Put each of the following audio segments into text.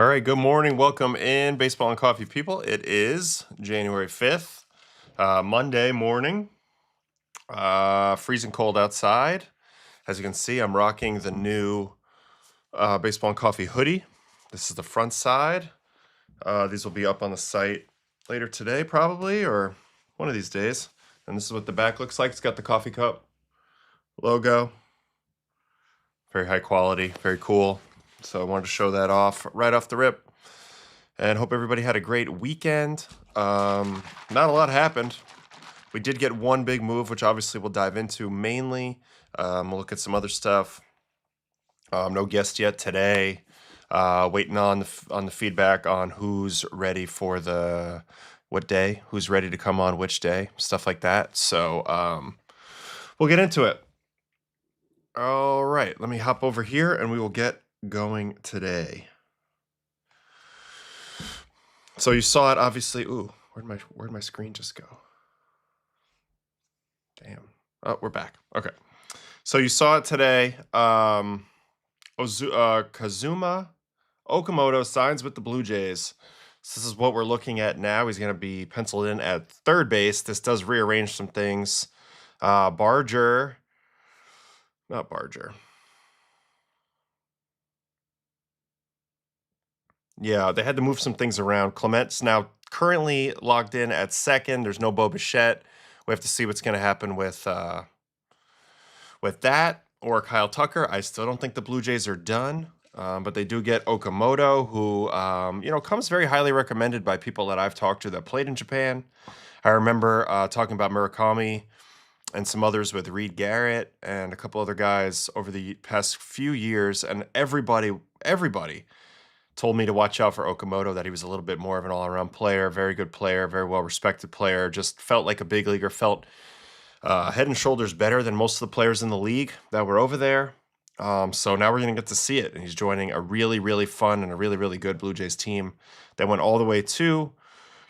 All right, good morning. Welcome in, Baseball and Coffee people. It is January 5th, Monday morning. Freezing cold outside. As you can see, I'm rocking the new Baseball and Coffee hoodie. This is the front side. These will be up on the site later today, probably, or one of these days. And this is what the back looks like. It's got the coffee cup logo. Very high quality, very cool. So I wanted to show that off right off the rip. And hope everybody had a great weekend. Not a lot happened. We did get one big move, which obviously we'll dive into mainly. We'll look at some other stuff. No guest yet today. Waiting on the feedback on who's ready for what day, who's ready to come on which day, stuff like that. So we'll get into it. All right, let me hop over here and we will get going today. So you saw it, obviously. Ooh, where'd my screen just go? Damn. Oh, we're back. Okay. So you saw it today. Kazuma Okamoto signs with the Blue Jays. So this is what we're looking at now. He's going to be penciled in at third base. This does rearrange some things. Not Barger. Yeah, they had to move some things around. Clement's now currently logged in at second. There's no Bo Bichette. We have to see what's going to happen with that or Kyle Tucker. I still don't think the Blue Jays are done, but they do get Okamoto, who comes very highly recommended by people that I've talked to that played in Japan. I remember talking about Murakami and some others with Reed Garrett and a couple other guys over the past few years, and everybody told me to watch out for Okamoto, that he was a little bit more of an all-around player, very good player, very well-respected player, just felt like a big leaguer, felt head and shoulders better than most of the players in the league that were over there. So now we're going to get to see it, and he's joining a really, really fun and a really, really good Blue Jays team that went all the way to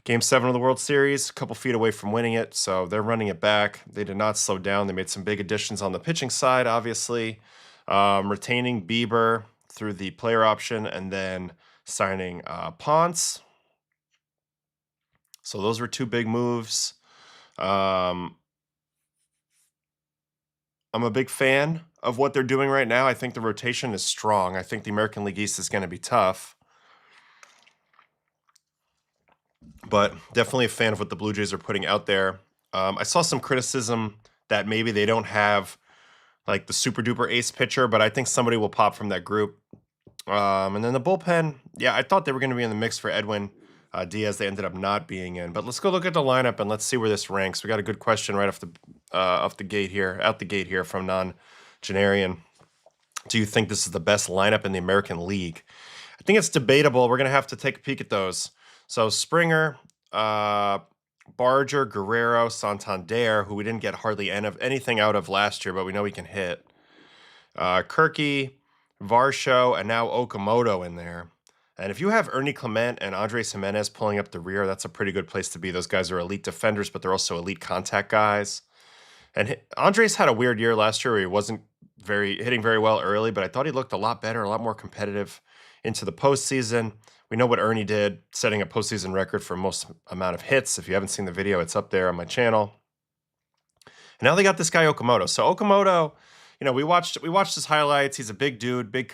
Game 7 of the World Series, a couple feet away from winning it, so they're running it back. They did not slow down. They made some big additions on the pitching side, obviously, retaining Bieber through the player option, and then signing Ponce. So those were two big moves. I'm a big fan of what they're doing right now. I think the rotation is strong. I think the American League East is going to be tough. But definitely a fan of what the Blue Jays are putting out there. I saw some criticism that maybe they don't have like the super duper ace pitcher, but I think somebody will pop from that group. And then the bullpen, yeah, I thought they were going to be in the mix for Edwin Diaz. They ended up not being in. But let's go look at the lineup and let's see where this ranks. We got a good question right out the gate here from Non-Genarian. Do you think this is the best lineup in the American League? I think it's debatable. We're going to have to take a peek at those. So Springer, Barger, Guerrero, Santander, who we didn't get hardly anything out of last year, but we know he can hit. Kirky, Varsho, and now Okamoto in there. And if you have Ernie Clement and Andres Jimenez pulling up the rear, that's a pretty good place to be. Those guys are elite defenders, but they're also elite contact guys. And Andres had a weird year last year where he wasn't hitting very well early, but I thought he looked a lot better, a lot more competitive into the postseason. We know what Ernie did, setting a postseason record for most amount of hits. If you haven't seen the video, it's up there on my channel. And now they got this guy Okamoto. So Okamoto, we watched his highlights. He's a big dude, big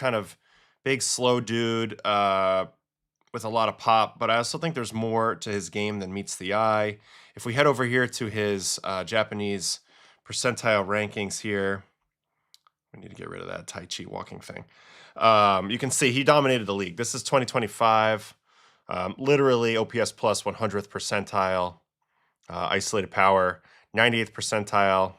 slow dude with a lot of pop. But I also think there's more to his game than meets the eye. If we head over here to his Japanese percentile rankings here, we need to get rid of that Tai Chi walking thing. You can see he dominated the league. This is 2025. Literally OPS plus 100th percentile. Isolated power, 98th percentile.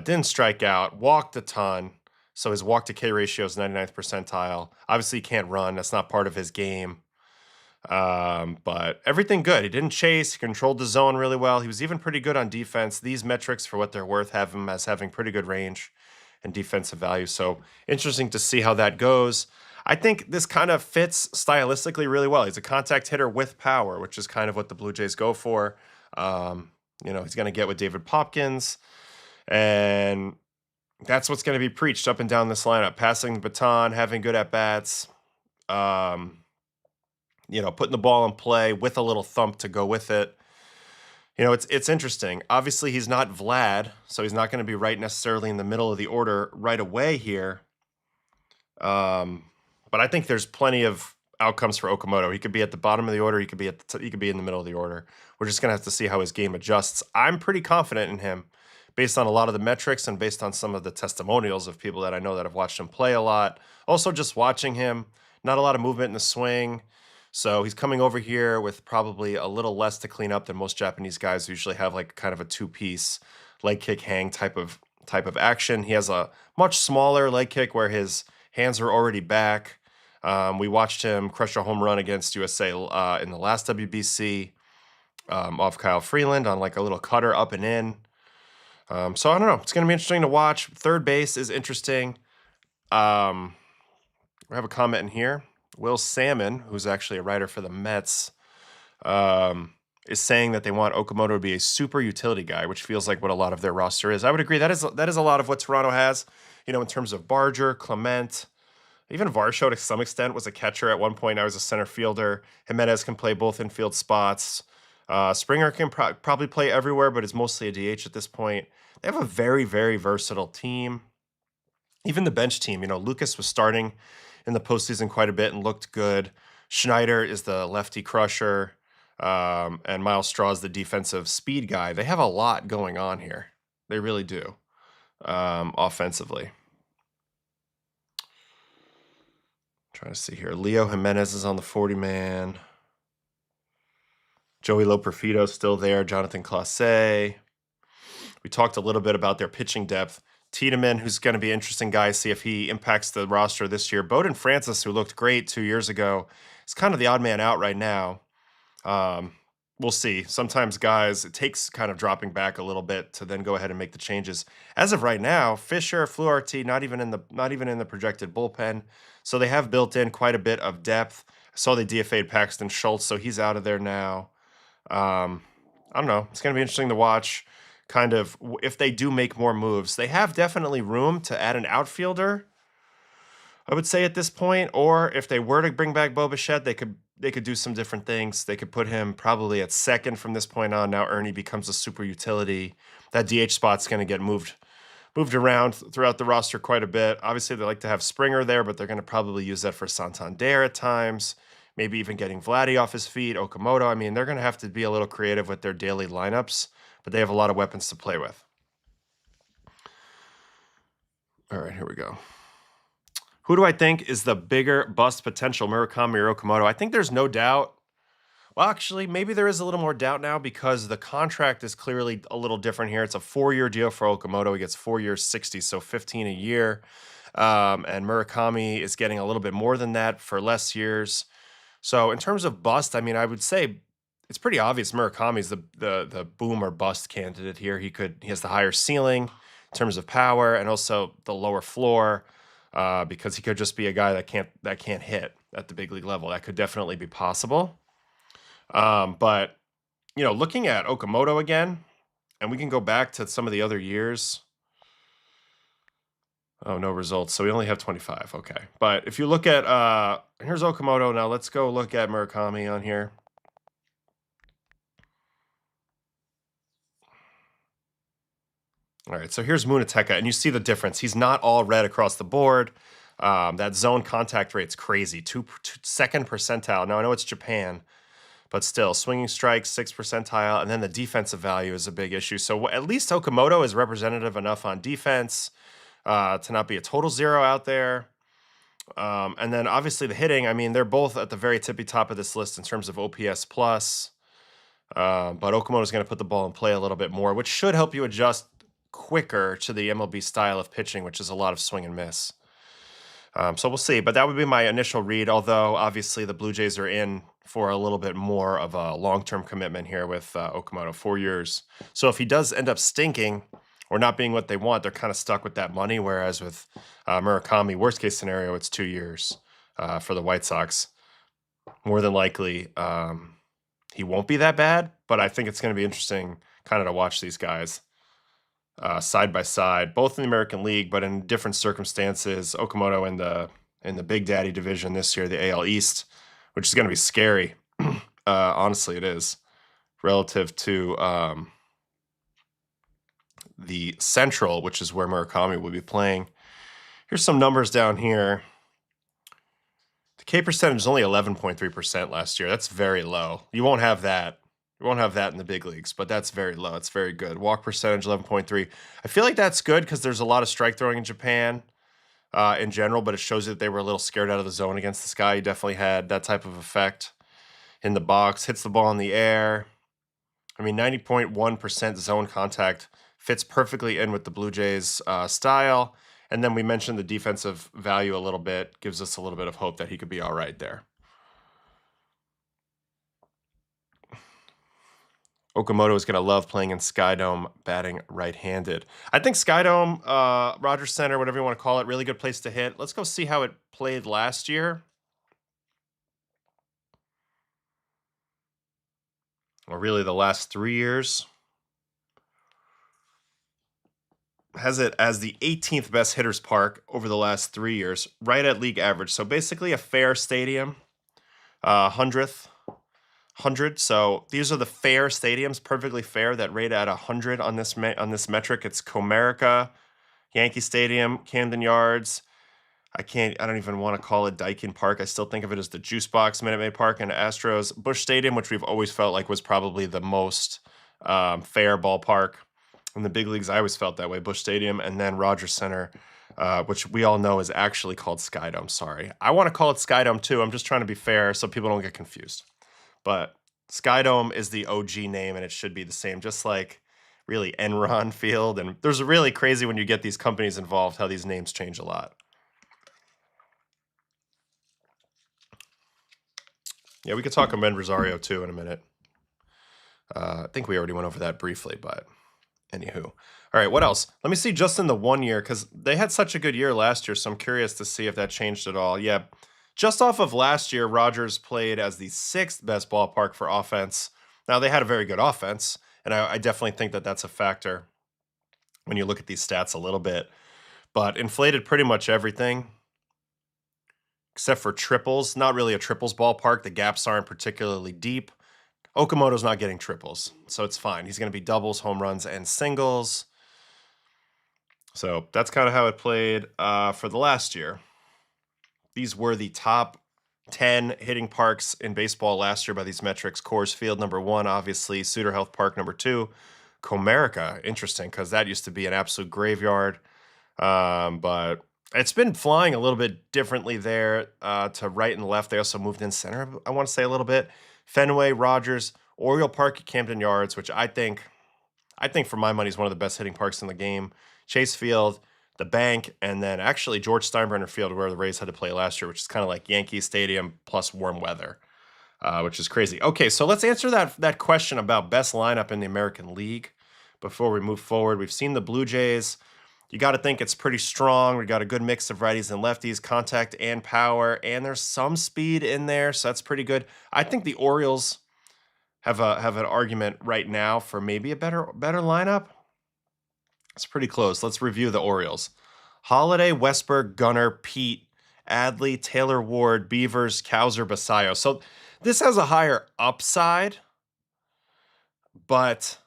Didn't strike out, walked a ton. So his walk to K ratio is 99th percentile. Obviously, he can't run. That's not part of his game. But everything good. He didn't chase. He controlled the zone really well. He was even pretty good on defense. These metrics, for what they're worth, have him as having pretty good range and defensive value. So interesting to see how that goes. I think this kind of fits stylistically really well. He's a contact hitter with power, which is kind of what the Blue Jays go for. He's going to get with David Popkins, and that's what's going to be preached up and down this lineup. Passing the baton, having good at-bats. putting the ball in play with a little thump to go with it. It's interesting. Obviously, he's not Vlad, so he's not going to be right necessarily in the middle of the order right away here. But I think there's plenty of outcomes for Okamoto. He could be at the bottom of the order. He could be he could be in the middle of the order. We're just gonna have to see how his game adjusts. I'm pretty confident in him, based on a lot of the metrics and based on some of the testimonials of people that I know that have watched him play a lot. Also, just watching him, not a lot of movement in the swing. So he's coming over here with probably a little less to clean up than most Japanese guys who usually have like kind of a two-piece leg kick hang type of action. He has a much smaller leg kick where his hands are already back. We watched him crush a home run against USA in the last WBC off Kyle Freeland on like a little cutter up and in. So I don't know. It's going to be interesting to watch. Third base is interesting. We have a comment in here. Will Salmon, who's actually a writer for the Mets, is saying that they want Okamoto to be a super utility guy, which feels like what a lot of their roster is. I would agree. That is a lot of what Toronto has, in terms of Barger, Clement, even Varsho to some extent was a catcher at one point. I was a center fielder. Jimenez can play both infield spots. Springer can probably play everywhere, but is mostly a DH at this point. They have a very, very versatile team. Even the bench team, Lucas was starting in the postseason quite a bit and looked good. Schneider is the lefty crusher, and Miles Straw is the defensive speed guy. They have a lot going on here. They really do, offensively. Trying to see here. Leo Jimenez is on the 40-man. Joey Loperfido still there. Jonathan Clase. We talked a little bit about their pitching depth. Tiedemann, who's going to be an interesting guy, see if he impacts the roster this year. Bowden Francis, who looked great 2 years ago, is kind of the odd man out right now. We'll see. Sometimes guys, it takes kind of dropping back a little bit to then go ahead and make the changes. As of right now, Fisher, Fluharty, not even in the projected bullpen. So they have built in quite a bit of depth. I saw they DFA'd Paxton Schultz, so he's out of there now. I don't know. It's going to be interesting to watch kind of if they do make more moves. They have definitely room to add an outfielder, I would say, at this point. Or if they were to bring back Bo Bichette, they could do some different things. They could put him probably at second from this point on. Now Ernie becomes a super utility. That DH spot's going to get moved around throughout the roster quite a bit. Obviously, they like to have Springer there, but they're going to probably use that for Santander at times. Maybe even getting Vladdy off his feet, Okamoto. I mean, they're going to have to be a little creative with their daily lineups, but they have a lot of weapons to play with. All right, here we go. Who do I think is the bigger bust potential, Murakami or Okamoto? I think there's no doubt. Well, actually, maybe there is a little more doubt now because the contract is clearly a little different here. It's a 4-year deal for Okamoto. He gets 4 years, 60, so 15 a year. And Murakami is getting a little bit more than that for less years. So in terms of bust, I mean, I would say it's pretty obvious Murakami's the boom or bust candidate here. He has the higher ceiling in terms of power and also the lower floor, because he could just be a guy that can't hit at the big league level. That could definitely be possible. But looking at Okamoto again, and we can go back to some of the other years. Oh, no results. So we only have 25. Okay. But if you look at, here's Okamoto. Now let's go look at Murakami on here. All right. So here's Muneteka, and you see the difference. He's not all red across the board. That zone contact rate's crazy. Second percentile. Now I know it's Japan, but still, swinging strikes, 6th percentile, and then the defensive value is a big issue. So at least Okamoto is representative enough on defense to not be a total zero out there. And then obviously the hitting, I mean, they're both at the very tippy top of this list in terms of OPS plus. But Okamoto is going to put the ball in play a little bit more, which should help you adjust quicker to the MLB style of pitching, which is a lot of swing and miss. So we'll see. But that would be my initial read, although obviously the Blue Jays are in for a little bit more of a long-term commitment here with Okamoto, 4 years. So if he does end up stinking or not being what they want, they're kind of stuck with that money, whereas with Murakami, worst-case scenario, it's 2 years for the White Sox. More than likely, he won't be that bad, but I think it's going to be interesting kind of to watch these guys side by side, both in the American League, but in different circumstances. Okamoto in the Big Daddy division this year, the AL East, which is going to be scary. Honestly, it is relative to the Central, which is where Murakami will be playing. Here's some numbers down here. The K percentage is only 11.3% last year. That's very low. You won't have that. You won't have that in the big leagues, but that's very low. It's very good. Walk percentage, 11.3. I feel like that's good because there's a lot of strike throwing in Japan in general, but it shows you that they were a little scared out of the zone against this guy. He definitely had that type of effect in the box. Hits the ball in the air. I mean, 90.1% zone contact fits perfectly in with the Blue Jays style. And then we mentioned the defensive value a little bit, gives us a little bit of hope that he could be all right there. Okamoto is going to love playing in Skydome, batting right-handed. I think Skydome, Rogers Center, whatever you want to call it, really good place to hit. Let's go see how it played last year. Or really the last 3 years. Has it as the 18th best hitters park over the last 3 years, right at league average. So basically a fair stadium, 100th. So these are the fair stadiums, perfectly fair, that rate at 100 on this metric. It's Comerica, Yankee Stadium, Camden Yards. I don't even want to call it Daikin Park. I still think of it as the Juice Box, Minute Maid Park, and Astros. Busch Stadium, which we've always felt like was probably the most fair ballpark in the big leagues. I always felt that way. Busch Stadium, and then Rogers Center, which we all know is actually called Skydome. Sorry. I want to call it Skydome too. I'm just trying to be fair so people don't get confused. But Skydome is the OG name, and it should be the same, just like really Enron Field. And there's really crazy when you get these companies involved, how these names change a lot. Yeah, we could talk Amen Rosario too in a minute. I think we already went over that briefly, but anywho. All right, what else? Let me see just in the 1 year, because they had such a good year last year, so I'm curious to see if that changed at all. Yeah, just off of last year, Rogers played as the 6th best ballpark for offense. Now, they had a very good offense, and I definitely think that that's a factor when you look at these stats a little bit. But inflated pretty much everything, except for triples. Not really a triples ballpark. The gaps aren't particularly deep. Okamoto's not getting triples, so it's fine. He's going to be doubles, home runs, and singles. So that's kind of how it played for the last year. These were the top 10 hitting parks in baseball last year by these metrics. Coors Field, number 1, obviously. Suter Health Park, number 2. Comerica, interesting, because that used to be an absolute graveyard. But it's been flying a little bit differently there to right and left. They also moved in center, I want to say, a little bit. Fenway, Rogers, Oriole Park at Camden Yards, which I think for my money is one of the best hitting parks in the game. Chase Field, the Bank, and then actually George Steinbrenner Field, where the Rays had to play last year, which is kind of like Yankee Stadium plus warm weather, which is crazy. Okay, so let's answer that question about best lineup in the American League before we move forward. We've seen the Blue Jays. You got to think it's pretty strong. We got a good mix of righties and lefties, contact and power, and there's some speed in there, so that's pretty good. I think the Orioles have an argument right now for maybe a better lineup. It's pretty close. Let's review the Orioles. Holiday, Westberg, Gunnar, Pete, Adley, Taylor Ward, Beavers, Cowser, Basayo. So this has a higher upside, but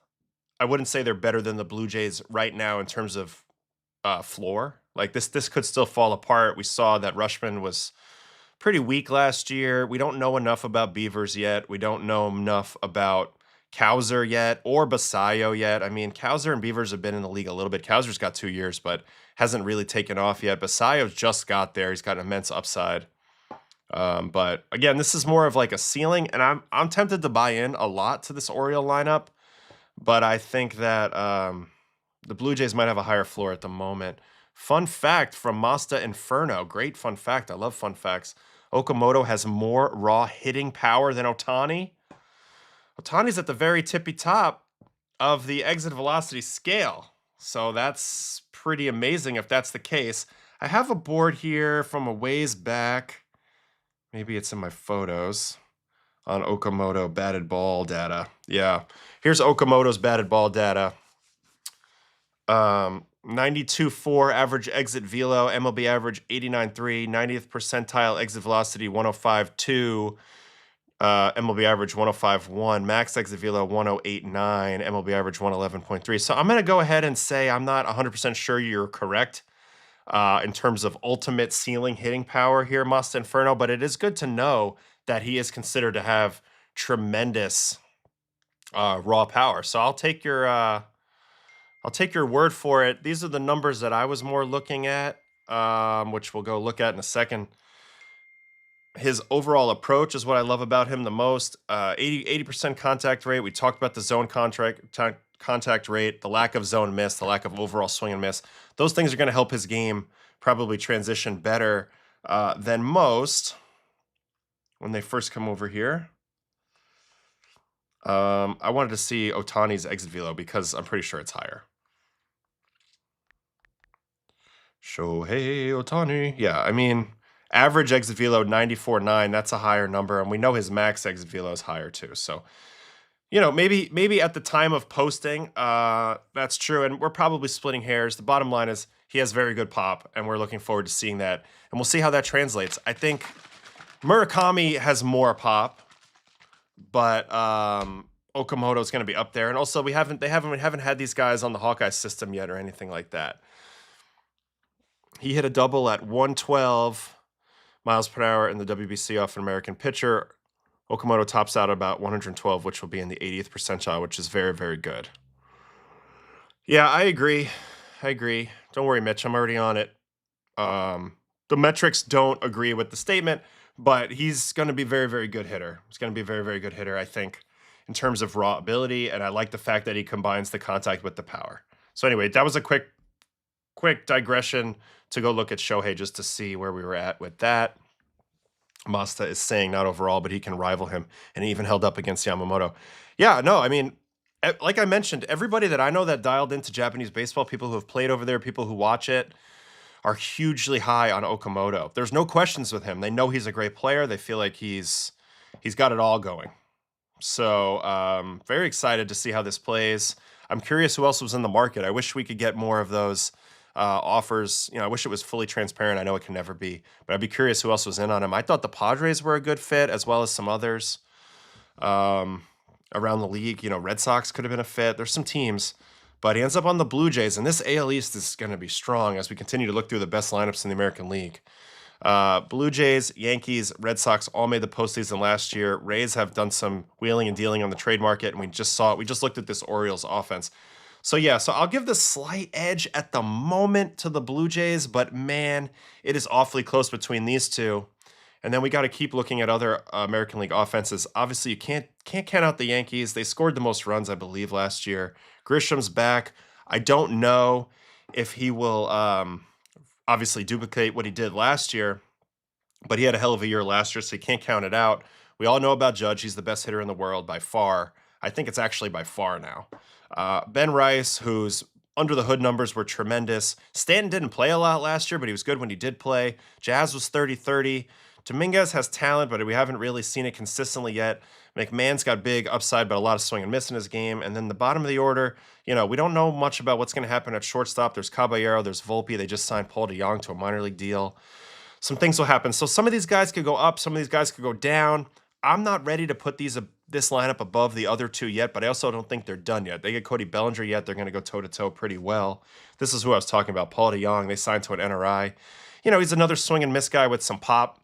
I wouldn't say they're better than the Blue Jays right now in terms of floor. Like this could still fall apart. We saw that Rushman was pretty weak last year. We don't know enough about Beavers yet. We don't know enough about Cowser yet or Basayo yet. I mean, Cowser and Beavers have been in the league a little bit. Cowser's got 2 years, but hasn't really taken off yet. Basayo's just got there. He's got an immense upside. But again, this is more of like a ceiling, and I'm tempted to buy in a lot to this Oriole lineup, but I think that the Blue Jays might have a higher floor at the moment. Fun fact from Masta Inferno. Great fun fact. I love fun facts. Okamoto has more raw hitting power than Ohtani. Ohtani's at the very tippy top of the exit velocity scale. So that's pretty amazing if that's the case. I have a board here from a ways back. Maybe it's in my photos on Okamoto batted ball data. Yeah, here's Okamoto's batted ball data. 92.4 average exit velo, MLB average 89.3, 90th percentile exit velocity 105.2, MLB average 105.1, max exit velo 108.9, MLB average 111.3. So I'm going to go ahead and say I'm not 100% sure you're correct in terms of ultimate ceiling hitting power here, Must Inferno, but it is good to know that he is considered to have tremendous raw power. So I'll take your word for it. These are the numbers that I was more looking at, which we'll go look at in a second. His overall approach is what I love about him the most. 80% contact rate. We talked about the zone contact rate, the lack of zone miss, the lack of overall swing and miss. Those things are going to help his game probably transition better than most when they first come over here. I wanted to see Ohtani's exit velo because I'm pretty sure it's higher. Shohei Ohtani. Yeah, I mean, average exit velo 94.9. That's a higher number, and we know his max exit velo is higher too. So, maybe at the time of posting, that's true, and we're probably splitting hairs. The bottom line is he has very good pop, and we're looking forward to seeing that, and we'll see how that translates. I think Murakami has more pop, but Okamoto is going to be up there, and also we haven't had these guys on the Hawkeye system yet or anything like that. He hit a double at 112 miles per hour in the WBC off an American pitcher. Okamoto tops out about 112, which will be in the 80th percentile, which is very, very good. Yeah, I agree. Don't worry, Mitch. I'm already on it. The metrics don't agree with the statement, but he's going to be a very, very good hitter. He's going to be a very, very good hitter, I think, in terms of raw ability, and I like the fact that he combines the contact with the power. So anyway, that was a quick digression to go look at Shohei just to see where we were at with that. Masta is saying not overall, but he can rival him, and he even held up against Yamamoto. Yeah, no, I mean, like I mentioned, everybody that I know that dialed into Japanese baseball, people who have played over there, people who watch it, are hugely high on Okamoto. There's no questions with him. They know he's a great player. They feel like he's got it all going. So very excited to see how this plays. I'm curious who else was in the market. I wish we could get more of those offers. I wish it was fully transparent. I know it can never be, but I'd be curious who else was in on him. I thought the Padres were a good fit, as well as some others around the league. Red Sox could have been a fit. There's some teams, but he ends up on the Blue Jays, and this AL East is going to be strong as we continue to look through the best lineups in the American League. Blue Jays, Yankees, Red Sox all made the postseason last year. Rays have done some wheeling and dealing on the trade market, and we just saw it. We just looked at this Orioles offense. So I'll give the slight edge at the moment to the Blue Jays, but man, it is awfully close between these two. And then we got to keep looking at other American League offenses. Obviously, you can't count out the Yankees. They scored the most runs, I believe, last year. Grisham's back. I don't know if he will obviously duplicate what he did last year, but he had a hell of a year last year, so you can't count it out. We all know about Judge. He's the best hitter in the world by far. I think it's actually by far now. Ben Rice, whose under the hood numbers were tremendous. Stanton didn't play a lot last year, but he was good when he did play. Jazz was 30-30. Dominguez has talent, but we haven't really seen it consistently yet. McMahon's got big upside, but a lot of swing and miss in his game. And then the bottom of the order, we don't know much about what's going to happen at shortstop. There's Caballero, there's Volpe. They just signed Paul DeJong to a minor league deal. Some things will happen. So some of these guys could go up, some of these guys could go down. I'm not ready to put this lineup above the other two yet, but I also don't think they're done yet. They get Cody Bellinger yet. They're going to go toe-to-toe pretty well. This is who I was talking about, Paul DeJong. They signed to an NRI. He's another swing and miss guy with some pop.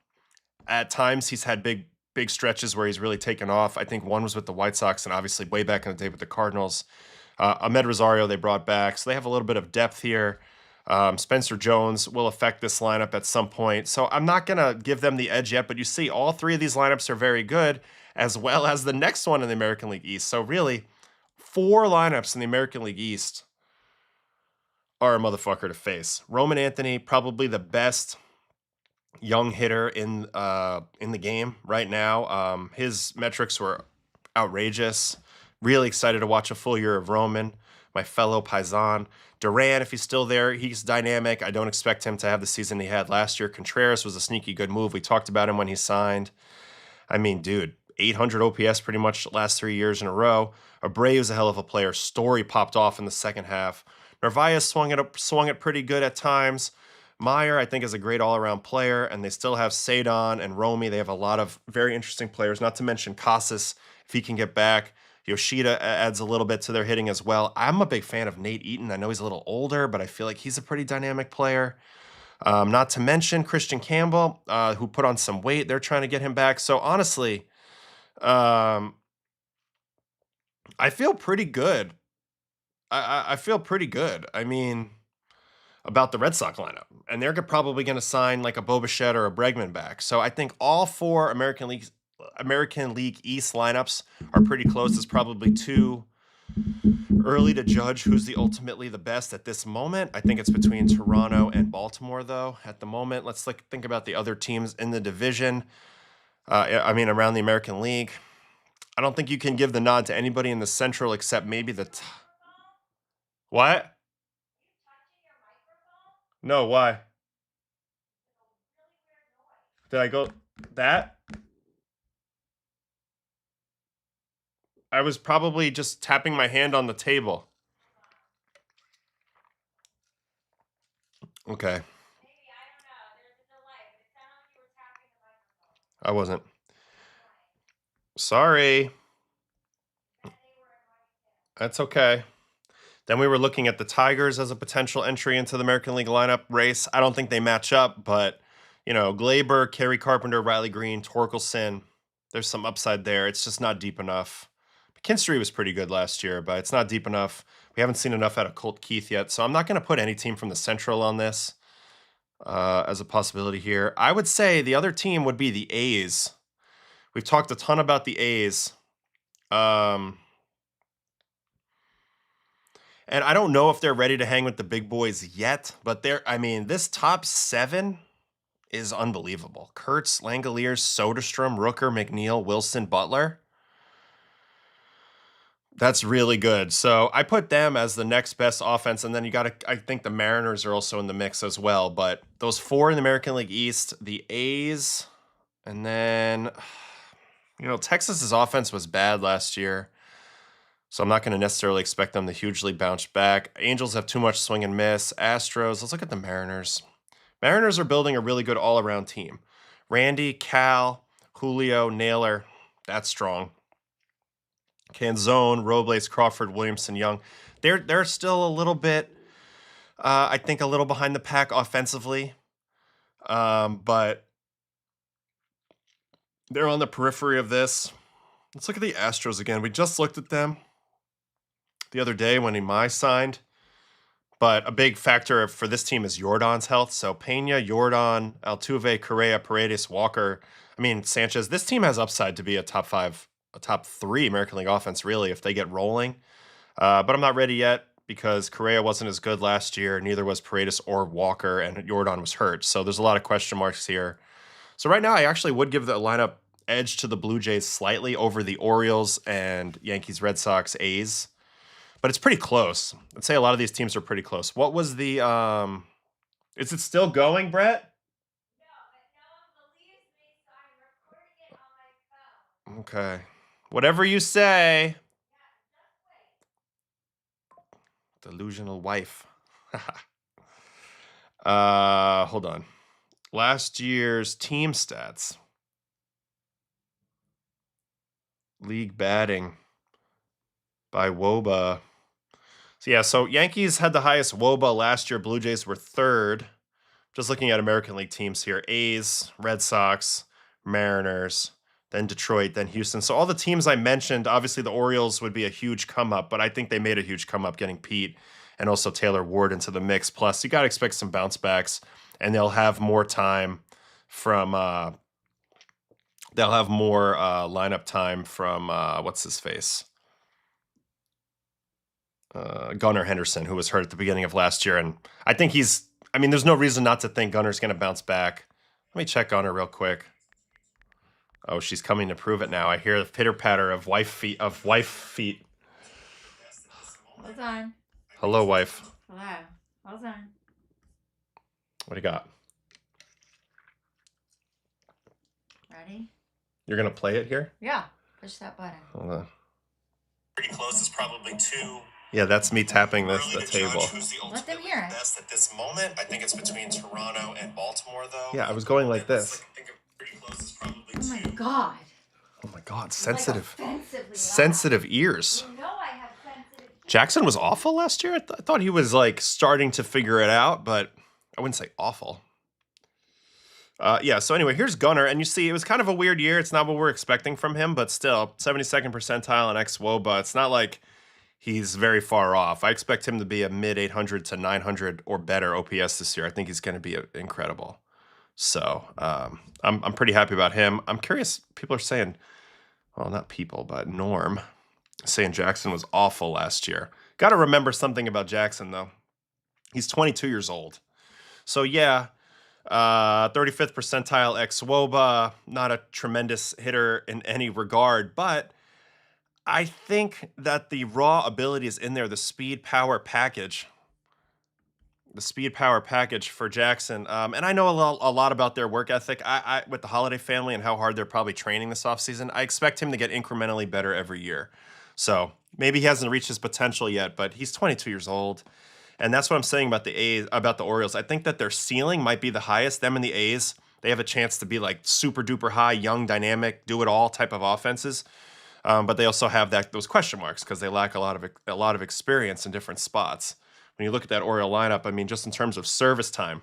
At times, he's had big stretches where he's really taken off. I think one was with the White Sox and obviously way back in the day with the Cardinals. Ahmed Rosario they brought back, so they have a little bit of depth here. Spencer Jones will affect this lineup at some point. So I'm not going to give them the edge yet, but you see all three of these lineups are very good, as well as the next one in the American League East. So really, 4 lineups in the American League East are a motherfucker to face. Roman Anthony, probably the best young hitter in the game right now. His metrics were outrageous. Really excited to watch a full year of Roman, my fellow Paisan. Duran, if he's still there, he's dynamic. I don't expect him to have the season he had last year. Contreras was a sneaky good move. We talked about him when he signed. I mean, dude, 800 OPS pretty much last 3 years in a row. Abreu's a hell of a player. Story popped off in the second half. Narvaez swung it pretty good at times. Meyer, I think, is a great all-around player, and they still have Sadon and Romy. They have a lot of very interesting players, not to mention Casas, if he can get back. Yoshida adds a little bit to their hitting as well. I'm a big fan of Nate Eaton. I know he's a little older, but I feel like he's a pretty dynamic player. Not to mention Christian Campbell, who put on some weight. They're trying to get him back. So honestly, I feel pretty good. I feel pretty good. I mean, about the Red Sox lineup, and they're probably going to sign like a Bo Bichette or a Bregman back. So I think all four American League East lineups are pretty close. It's probably too early to judge who's ultimately the best at this moment. I think it's between Toronto and Baltimore, though. At the moment, let's think about the other teams in the division. I mean, around the American League. I don't think you can give the nod to anybody in the Central except maybe the. What? No, why? Did I go that? I was probably just tapping my hand on the table. Okay. I wasn't. Sorry. That's okay. Then we were looking at the Tigers as a potential entry into the American League lineup race. I don't think they match up, but, you know, Glaber, Kerry Carpenter, Riley Green, Torkelson, there's some upside there. It's just not deep enough. McKinstry was pretty good last year, but it's not deep enough. We haven't seen enough out of Colt Keith yet, so I'm not going to put any team from the Central on this as a possibility here. I would say the other team would be the A's. We've talked a ton about the A's. And I don't know if they're ready to hang with the big boys yet, but I mean, this top 7 is unbelievable. Kurtz, Langoliers, Soderstrom, Rooker, McNeil, Wilson, Butler. That's really good. So I put them as the next best offense, and then I think the Mariners are also in the mix as well. But those 4 in the American League East, the A's, and then, you know, Texas's offense was bad last year. So I'm not going to necessarily expect them to hugely bounce back. Angels have too much swing and miss. Astros, let's look at the Mariners. Mariners are building a really good all-around team. Randy, Cal, Julio, Naylor, that's strong. Canzone, Robles, Crawford, Williamson, Young. They're still a little bit, I think, a little behind the pack offensively. But they're on the periphery of this. Let's look at the Astros again. We just looked at them the other day when Imai signed. But a big factor for this team is Yordan's health. So Pena, Yordan, Altuve, Correa, Paredes, Walker. I mean, Sanchez. This team has upside to be a top 3 American League offense, really, if they get rolling. But I'm not ready yet because Correa wasn't as good last year. Neither was Paredes or Walker, and Yordan was hurt. So there's a lot of question marks here. So right now, I actually would give the lineup edge to the Blue Jays slightly over the Orioles and Yankees, Red Sox, A's. But it's pretty close. I'd say a lot of these teams are pretty close. What was the is it still going, Brett? No, okay. Whatever you say. Delusional wife. Hold on. Last year's team stats. League batting by WOBA. So yeah, so Yankees had the highest WOBA last year. Blue Jays were 3rd. Just looking at American League teams here. A's, Red Sox, Mariners, then Detroit, then Houston. So all the teams I mentioned, obviously the Orioles would be a huge come up, but I think they made a huge come up getting Pete and also Taylor Ward into the mix. Plus, you got to expect some bounce backs, and they'll have more time from lineup time from what's his face? Gunnar Henderson, who was hurt at the beginning of last year. And I think there's no reason not to think Gunner's going to bounce back. Let me check Gunner real quick. Oh, she's coming to prove it now. I hear the pitter-patter of wife feet. Hold on. Hello, wife. Hello. Hold on. What do you got? Ready? You're going to play it here? Yeah. Push that button. Hold on. Pretty close. It's probably too Yeah, that's me tapping the Early to judge table. who's the Let them ultimately hear it. best at this moment. I think it's between Toronto and Baltimore, though. Yeah, I was going like Looks this. I think pretty close. It's probably Oh my two. God. Oh my God, Like sensitive. offensively Sensitive ears. loud. You know I have sensitive ears. Jackson was awful last year. I thought he was like starting to figure it out, but I wouldn't say awful. Yeah, so anyway, here's Gunnar, and you see it was kind of a weird year. It's not what we're expecting from him, but still, 72nd percentile in xWOBA. It's not like he's very far off. I expect him to be a mid 800 to 900 or better OPS this year. I think he's going to be incredible. So I'm pretty happy about him. I'm curious. People are saying, well, not people, but Norm saying Jackson was awful last year. Got to remember something about Jackson though. He's 22 years old. So yeah, 35th percentile xWOBA, not a tremendous hitter in any regard, but I think that the raw ability is in there, the speed power package. The speed power package for Jackson. And I know a lot about their work ethic. I with the Holiday family and how hard they're probably training this offseason, I expect him to get incrementally better every year. So maybe he hasn't reached his potential yet, but he's 22 years old. And that's what I'm saying about the A's, about the Orioles. I think that their ceiling might be the highest. Them and the A's, they have a chance to be like super duper high, young, dynamic, do it all type of offenses. But they also have those question marks because they lack a lot of experience in different spots. When you look at that Oriole lineup, I mean, just in terms of service time,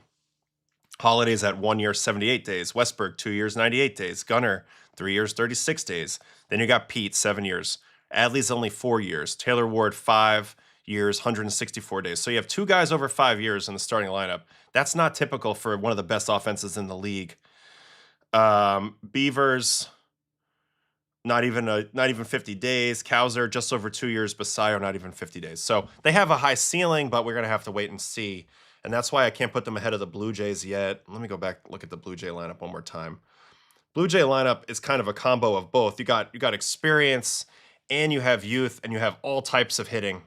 Holiday's at 1 year, 78 days. Westberg, 2 years, 98 days. Gunnar, 3 years, 36 days. Then you got Pete, 7 years. Adley's only 4 years. Taylor Ward, 5 years, 164 days. So you have 2 guys over 5 years in the starting lineup. That's not typical for one of the best offenses in the league. Beavers, not even 50 days. Cowser, just over 2 years. Basayo, not even 50 days. So they have a high ceiling, but we're going to have to wait and see. And that's why I can't put them ahead of the Blue Jays yet. Let me go back, look at the Blue Jay lineup one more time. Blue Jay lineup is kind of a combo of both. You got experience and you have youth and you have all types of hitting.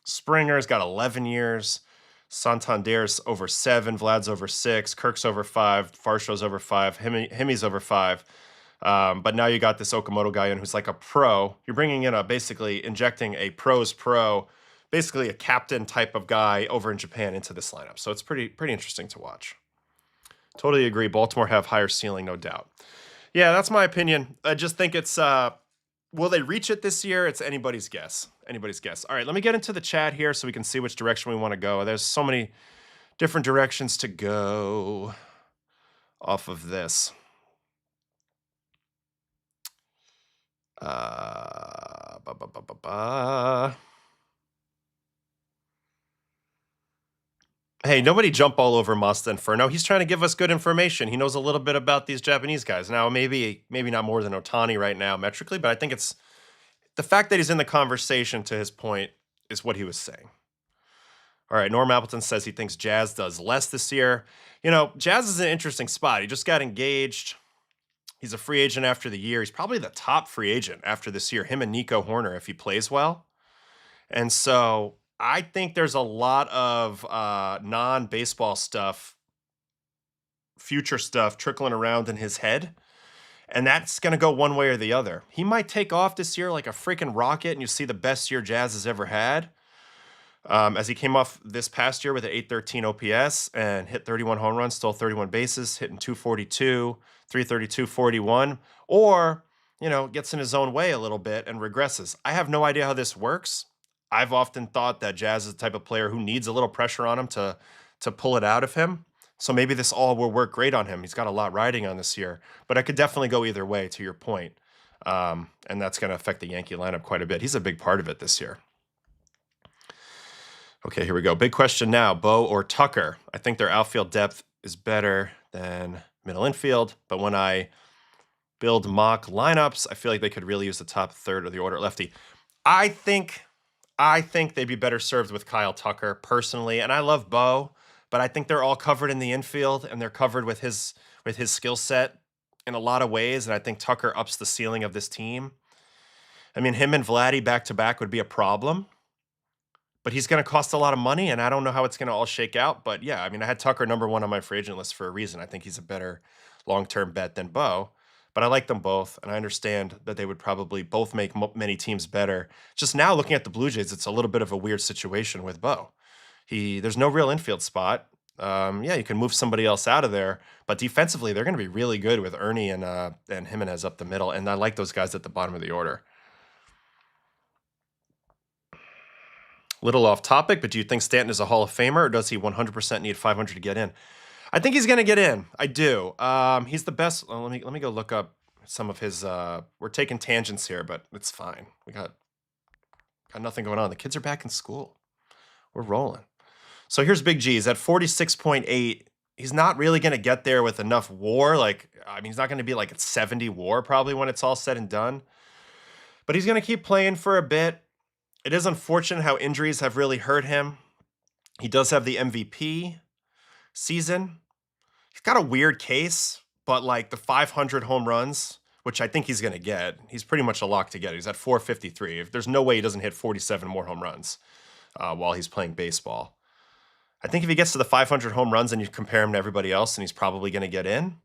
Springer's got 11 years. Santander's over 7. Vlad's over 6. Kirk's over 5. Farshaw's over 5. Hemi's over 5. But now you got this Okamoto guy in who's like a pro. You're bringing in basically injecting a pro's pro, basically a captain type of guy over in Japan into this lineup. So it's pretty interesting to watch. Totally agree. Baltimore have higher ceiling, no doubt. Yeah, that's my opinion. I just think it's will they reach it this year? It's anybody's guess. Anybody's guess. All right, let me get into the chat here so we can see which direction we want to go. There's so many different directions to go off of this. Hey, nobody jump all over Masta Inferno. He's trying to give us good information. He knows a little bit about these Japanese guys. Now, maybe not more than Otani right now metrically, but I think it's the fact that he's in the conversation, to his point, is what he was saying. All right, Norm Appleton says he thinks Jazz does less this year. You know, Jazz is an interesting spot. He just got engaged. He's a free agent after the year. He's probably the top free agent after this year, him and Nico Horner, if he plays well. And so I think there's a lot of non-baseball stuff, future stuff trickling around in his head. And that's going to go one way or the other. He might take off this year like a freaking rocket, and you see the best year Jazz has ever had. As he came off this past year with an 813 OPS and hit 31 home runs, stole 31 bases, hitting 242, 332, 41, or, you know, gets in his own way a little bit and regresses. I have no idea how this works. I've often thought that Jazz is the type of player who needs a little pressure on him to pull it out of him. So maybe this all will work great on him. He's got a lot riding on this year, but I could definitely go either way, to your point. And that's going to affect the Yankee lineup quite a bit. He's a big part of it this year. Okay, here we go. Big question now, Bo or Tucker? I think their outfield depth is better than middle infield, but when I build mock lineups, I feel like they could really use the top third of the order at lefty. I think they'd be better served with Kyle Tucker personally, and I love Bo, but I think they're all covered in the infield and they're covered with his skill set in a lot of ways, and I think Tucker ups the ceiling of this team. I mean, him and Vladdy back to back would be a problem. But he's going to cost a lot of money, and I don't know how it's going to all shake out. But yeah, I mean, I had Tucker number 1 on my free agent list for a reason. I think he's a better long-term bet than Bo. but I like them both, and I understand that they would probably both make many teams better. Just now looking at the Blue Jays, it's a little bit of a weird situation with Bo. There's no real infield spot. Yeah, you can move somebody else out of there, but defensively they're going to be really good with Ernie and Jimenez up the middle, and I like those guys at the bottom of the order. Little off topic, but do you think Stanton is a Hall of Famer, or does he 100% need 500 to get in? I think he's going to get in. I do. He's the best. Well, let me go look up some of his. We're taking tangents here, but it's fine. We got nothing going on. The kids are back in school. We're rolling. So here's Big G. He's at 46.8. He's not really going to get there with enough WAR. He's not going to be like at 70 WAR probably when it's all said and done. But he's going to keep playing for a bit. It is unfortunate how injuries have really hurt him. He does have the MVP season. He's got a weird case, but like the 500 home runs, which I think he's going to get, he's pretty much a lock to get. He's at 453. If there's no way he doesn't hit 47 more home runs while he's playing baseball. I think if he gets to the 500 home runs and you compare him to everybody else, and he's probably going to get in.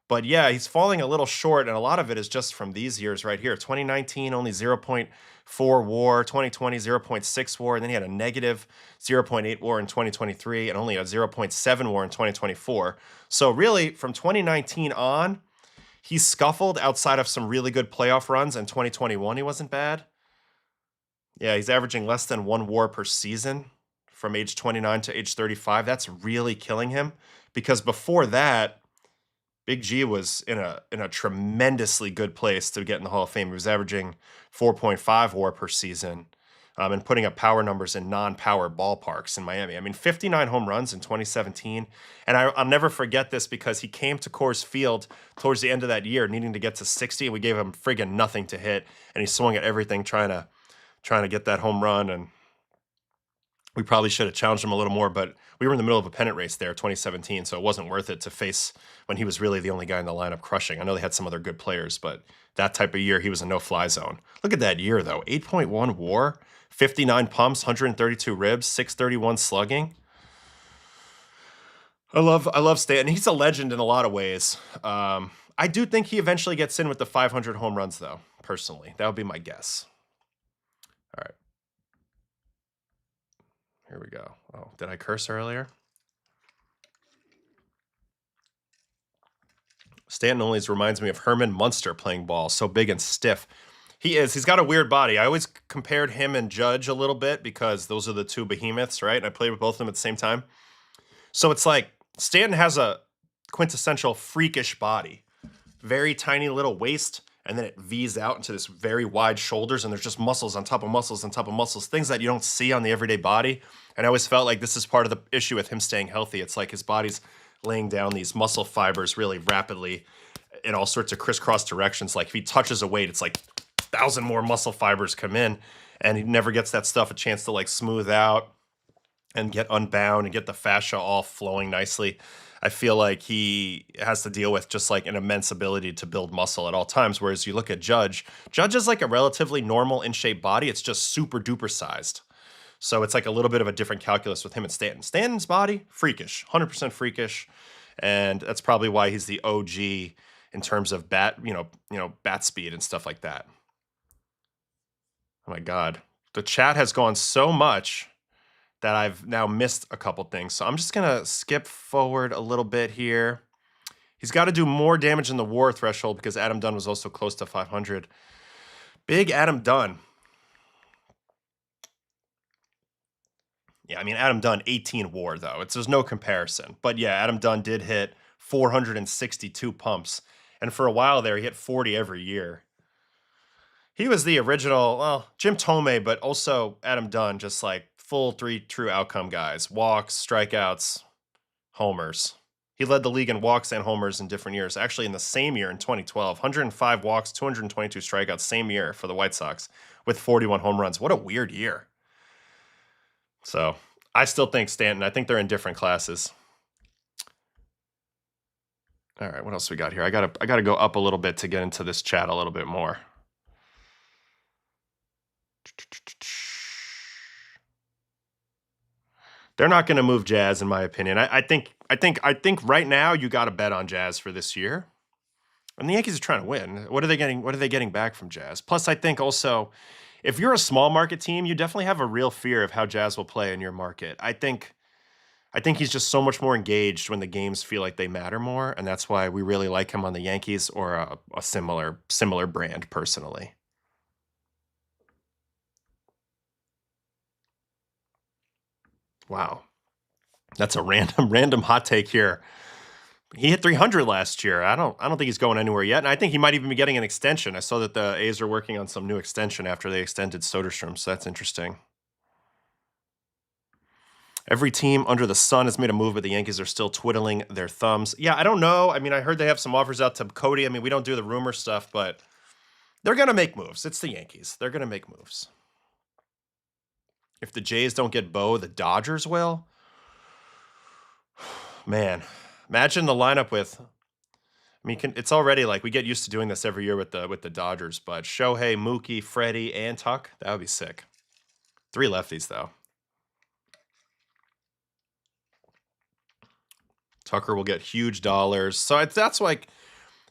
But yeah, he's falling a little short, and a lot of it is just from these years right here. 2019, only 0.4 WAR. 2020, 0.6 WAR. And then he had a negative 0.8 WAR in 2023 and only a 0.7 WAR in 2024. So really, from 2019 on, he's scuffled outside of some really good playoff runs. And 2021, he wasn't bad. Yeah, he's averaging less than 1 WAR per season from age 29 to age 35. That's really killing him, because before that, Big G was in a tremendously good place to get in the Hall of Fame. He was averaging 4.5 WAR per season and putting up power numbers in non-power ballparks in Miami. 59 home runs in 2017. And I'll never forget this, because he came to Coors Field towards the end of that year needing to get to 60, and we gave him friggin' nothing to hit. And he swung at everything trying to get that home run. And we probably should have challenged him a little more, but we were in the middle of a pennant race there, 2017, so it wasn't worth it to face when he was really the only guy in the lineup crushing. I know they had some other good players, but that type of year, he was a no-fly zone. Look at that year, though. 8.1 WAR, 59 pumps, 132 ribs, 631 slugging. I love Stanton. He's a legend in a lot of ways. I do think he eventually gets in with the 500 home runs, though, personally. That would be my guess. All right. Here we go. Oh, did I curse earlier? Stanton always reminds me of Herman Munster playing ball. So big and stiff. He is. He's got a weird body. I always compared him and Judge a little bit, because those are the two behemoths, right? And I played with both of them at the same time. So it's like Stanton has a quintessential freakish body. Very tiny little waist, and then it V's out into this very wide shoulders, and there's just muscles on top of muscles on top of muscles, things that you don't see on the everyday body. And I always felt like this is part of the issue with him staying healthy. It's like his body's laying down these muscle fibers really rapidly in all sorts of crisscross directions. Like if he touches a weight, it's like 1,000 more muscle fibers come in, and he never gets that stuff a chance to like smooth out and get unbound and get the fascia all flowing nicely. I feel like he has to deal with just like an immense ability to build muscle at all times. Whereas you look at Judge is like a relatively normal in shape body. It's just super duper sized. So it's like a little bit of a different calculus with him and Stanton. Stanton's body, freakish, 100% freakish. And that's probably why he's the OG in terms of bat speed and stuff like that. Oh my God. The chat has gone so much that I've now missed a couple things. So I'm just going to skip forward a little bit here. He's got to do more damage in the WAR threshold, because Adam Dunn was also close to 500. Big Adam Dunn. Yeah, Adam Dunn, 18 WAR, though. There's no comparison. But yeah, Adam Dunn did hit 462 pumps. And for a while there, he hit 40 every year. He was the original, Jim Tomei, but also Adam Dunn, just like full 3 true outcome guys. Walks, strikeouts, homers. He led the league in walks and homers in different years. Actually, in the same year in 2012, 105 walks, 222 strikeouts, same year for the White Sox with 41 home runs. What a weird year. So I still think Stanton, I think they're in different classes. All right, what else we got here? I gotta go up a little bit to get into this chat a little bit more. They're not going to move Jazz, in my opinion. I think right now you got to bet on Jazz for this year. And the Yankees are trying to win. What are they getting? What are they getting back from Jazz? Plus, I think also, if you're a small market team, you definitely have a real fear of how Jazz will play in your market. I think he's just so much more engaged when the games feel like they matter more, and that's why we really like him on the Yankees or a similar brand personally. Wow, that's a random hot take here. He hit 300 last year. I don't think he's going anywhere yet, and I think he might even be getting an extension. I saw that the A's are working on some new extension after they extended Soderstrom, so that's interesting. Every team under the sun has made a move, but the Yankees are still twiddling their thumbs. Yeah, I don't know. I mean, I heard they have some offers out to Cody. I mean, we don't do the rumor stuff, but they're going to make moves. It's the Yankees. They're going to make moves. If the Jays don't get Bo, the Dodgers will. Man, imagine the lineup with. I mean, it's already like we get used to doing this every year with the Dodgers, but Shohei, Mookie, Freddie, and Tuck, that would be sick. 3 lefties though. Tucker will get huge dollars. So that's like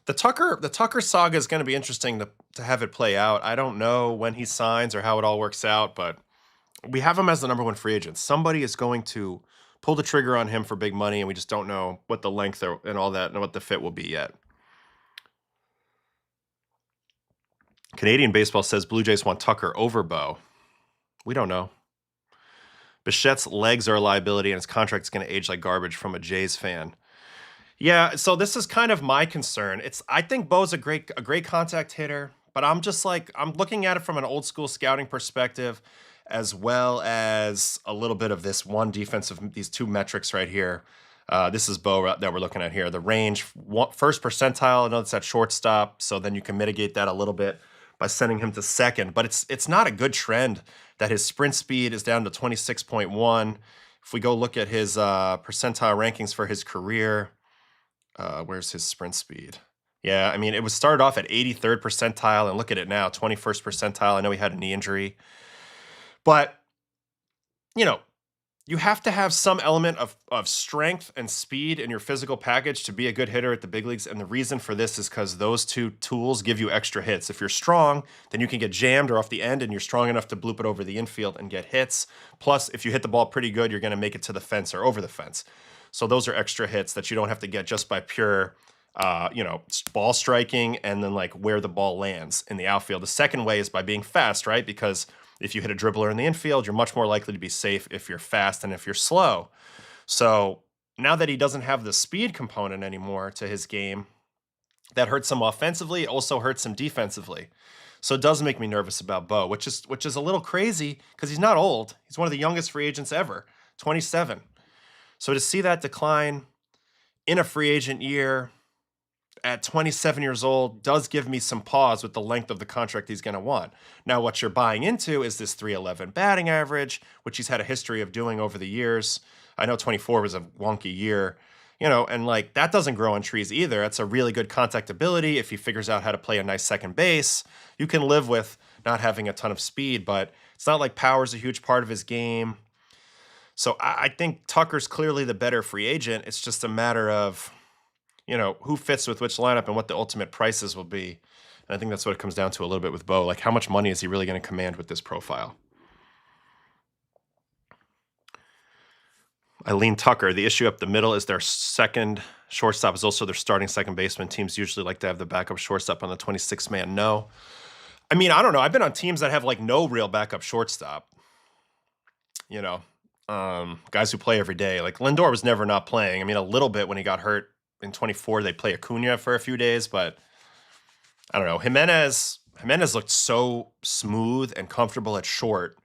the Tucker saga is going to be interesting to have it play out. I don't know when he signs or how it all works out, but we have him as the number 1 free agent. Somebody is going to pull the trigger on him for big money, and we just don't know what the length and all that and what the fit will be yet. Canadian Baseball says Blue Jays want Tucker over Bo. We don't know. Bichette's legs are a liability, and his contract is going to age like garbage from a Jays fan. Yeah, so this is kind of my concern. I think Bo's a great contact hitter, but I'm just like I'm looking at it from an old school scouting perspective, as well as a little bit of these 2 metrics right here. This is Bo that we're looking at here. The range, first percentile. I know it's at shortstop, so then you can mitigate that a little bit by sending him to second. But it's not a good trend that his sprint speed is down to 26.1. If we go look at his percentile rankings for his career, where's his sprint speed? Yeah, I mean, it was started off at 83rd percentile, and look at it now, 21st percentile. I know he had a knee injury. But, you have to have some element of strength and speed in your physical package to be a good hitter at the big leagues. And the reason for this is because those 2 tools give you extra hits. If you're strong, then you can get jammed or off the end, and you're strong enough to bloop it over the infield and get hits. Plus, if you hit the ball pretty good, you're going to make it to the fence or over the fence. So those are extra hits that you don't have to get just by pure, ball striking and then like where the ball lands in the outfield. The second way is by being fast, right? Because if you hit a dribbler in the infield, you're much more likely to be safe if you're fast than if you're slow. So now that he doesn't have the speed component anymore to his game, that hurts him offensively. It also hurts him defensively. So it does make me nervous about Bo, which is a little crazy because he's not old. He's one of the youngest free agents ever, 27. So to see that decline in a free agent year at 27 years old does give me some pause with the length of the contract he's going to want. Now, what you're buying into is this 311 batting average, which he's had a history of doing over the years. I know 24 was a wonky year, and like that doesn't grow on trees either. That's a really good contact ability. If he figures out how to play a nice second base, you can live with not having a ton of speed, but it's not like power is a huge part of his game. So I think Tucker's clearly the better free agent. It's just a matter of who fits with which lineup and what the ultimate prices will be. And I think that's what it comes down to a little bit with Bo. Like, how much money is he really going to command with this profile? Eileen Tucker, the issue up the middle is their second shortstop is also their starting second baseman. Teams usually like to have the backup shortstop on the 26-man. No. I mean, I don't know. I've been on teams that have like no real backup shortstop. Guys who play every day. Like Lindor was never not playing. I mean, a little bit when he got hurt. In 24, they play Acuna for a few days, but I don't know. Jimenez looked so smooth and comfortable at short.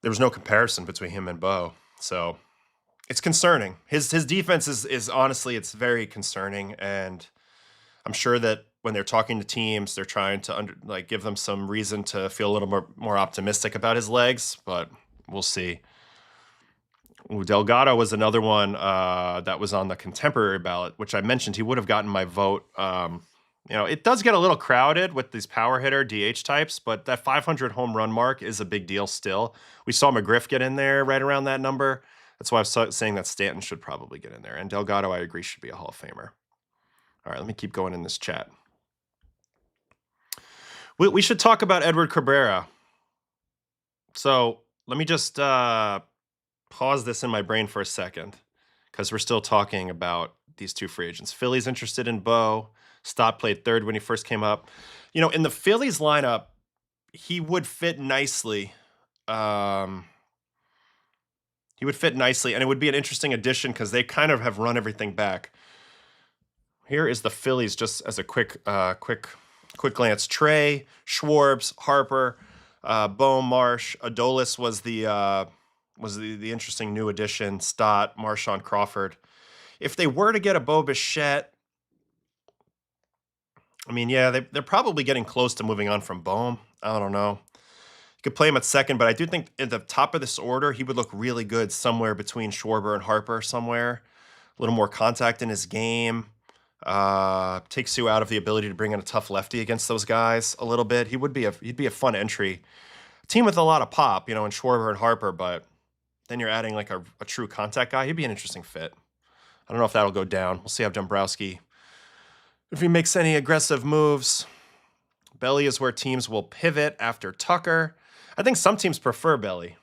There was no comparison between him and Bo. So it's concerning. His defense is honestly, it's very concerning. And I'm sure that when they're talking to teams, they're trying to give them some reason to feel a little more optimistic about his legs, but we'll see. Delgado was another one that was on the contemporary ballot, which I mentioned he would have gotten my vote. It does get a little crowded with these power hitter DH types, but that 500 home run mark is a big deal still. We saw McGriff get in there right around that number. That's why I was saying that Stanton should probably get in there. And Delgado, I agree, should be a Hall of Famer. All right, let me keep going in this chat. We should talk about Edward Cabrera. So let me just pause this in my brain for a second, because we're still talking about these two free agents. Phillies interested in Bo. Stott played third when he first came up. You know, in the Phillies lineup, he would fit nicely. He would fit nicely, and it would be an interesting addition because they kind of have run everything back. Here is the Phillies, just as a quick glance. Trey, Schwartz, Harper, Bohm, Marsh, Adolis was the interesting new addition. Stott, Marshawn, Crawford. If they were to get a Bo Bichette, I mean, yeah, they're probably getting close to moving on from Bohm. I don't know. You could play him at second, but I do think at the top of this order, he would look really good somewhere between Schwarber and Harper somewhere. A little more contact in his game. Takes you out of the ability to bring in a tough lefty against those guys a little bit. He'd be a fun entry. A team with a lot of pop, you know, in Schwarber and Harper, but then you're adding like a true contact guy. He'd be an interesting fit. I don't know if that'll go down. We'll see how Dombrowski, if he makes any aggressive moves. Belly is where teams will pivot after Tucker. I think some teams prefer Belly.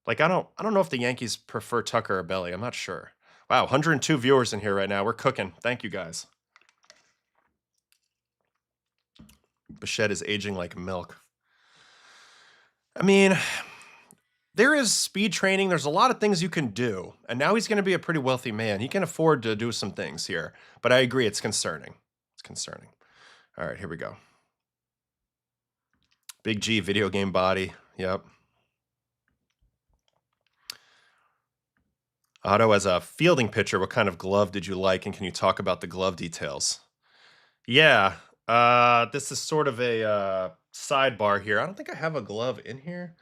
Like I don't know if the Yankees prefer Tucker or Belly. I'm not sure. Wow, 102 viewers in here right now. We're cooking. Thank you guys. Bichette is aging like milk. I mean, there is speed training. There's a lot of things you can do. And now he's going to be a pretty wealthy man. He can afford to do some things here. But I agree, it's concerning. It's concerning. All right, here we go. Big G, video game body. Yep. Otto, as a fielding pitcher, what kind of glove did you like? And can you talk about the glove details? Yeah. This is sort of a sidebar here. I don't think I have a glove in here.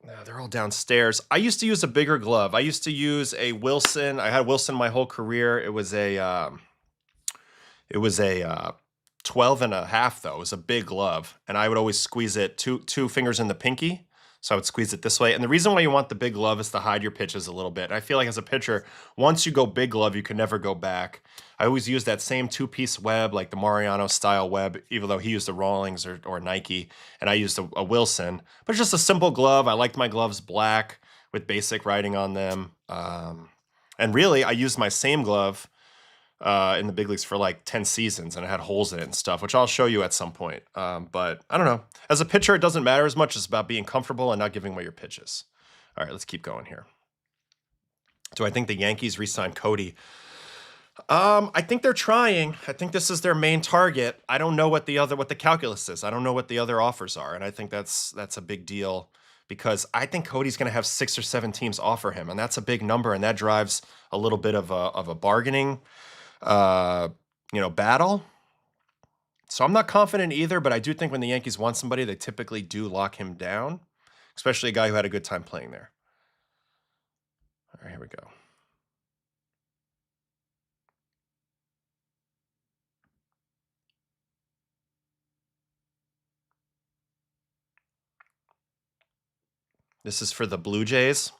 No, they're all downstairs. I used to use a bigger glove. I used to use a Wilson. I had Wilson my whole career. It was a 12 and a half, though. It was a big glove, and I would always squeeze it two fingers in the pinky. So I would squeeze it this way. And the reason why you want the big glove is to hide your pitches a little bit. And I feel like as a pitcher, once you go big glove, you can never go back. I always use that same two-piece web, like the Mariano style web, even though he used the Rawlings or Nike, and I used a Wilson. But it's just a simple glove. I liked my gloves black with basic writing on them. And really, I used my same glove in the big leagues for like 10 seasons, and it had holes in it and stuff, which I'll show you at some point. But I don't know. As a pitcher, it doesn't matter as much. It's about being comfortable and not giving away your pitches. All right, let's keep going here. Do I think the Yankees re-sign Cody? I think they're trying. I think this is their main target. I don't know what the calculus is. I don't know what the other offers are, and I think that's a big deal because I think Cody's going to have 6 or 7 teams offer him, and that's a big number, and that drives a little bit of a bargaining battle. So I'm not confident either, but I do think when the Yankees want somebody, they typically do lock him down, especially a guy who had a good time playing there. All right, here we go. This is for the Blue Jays.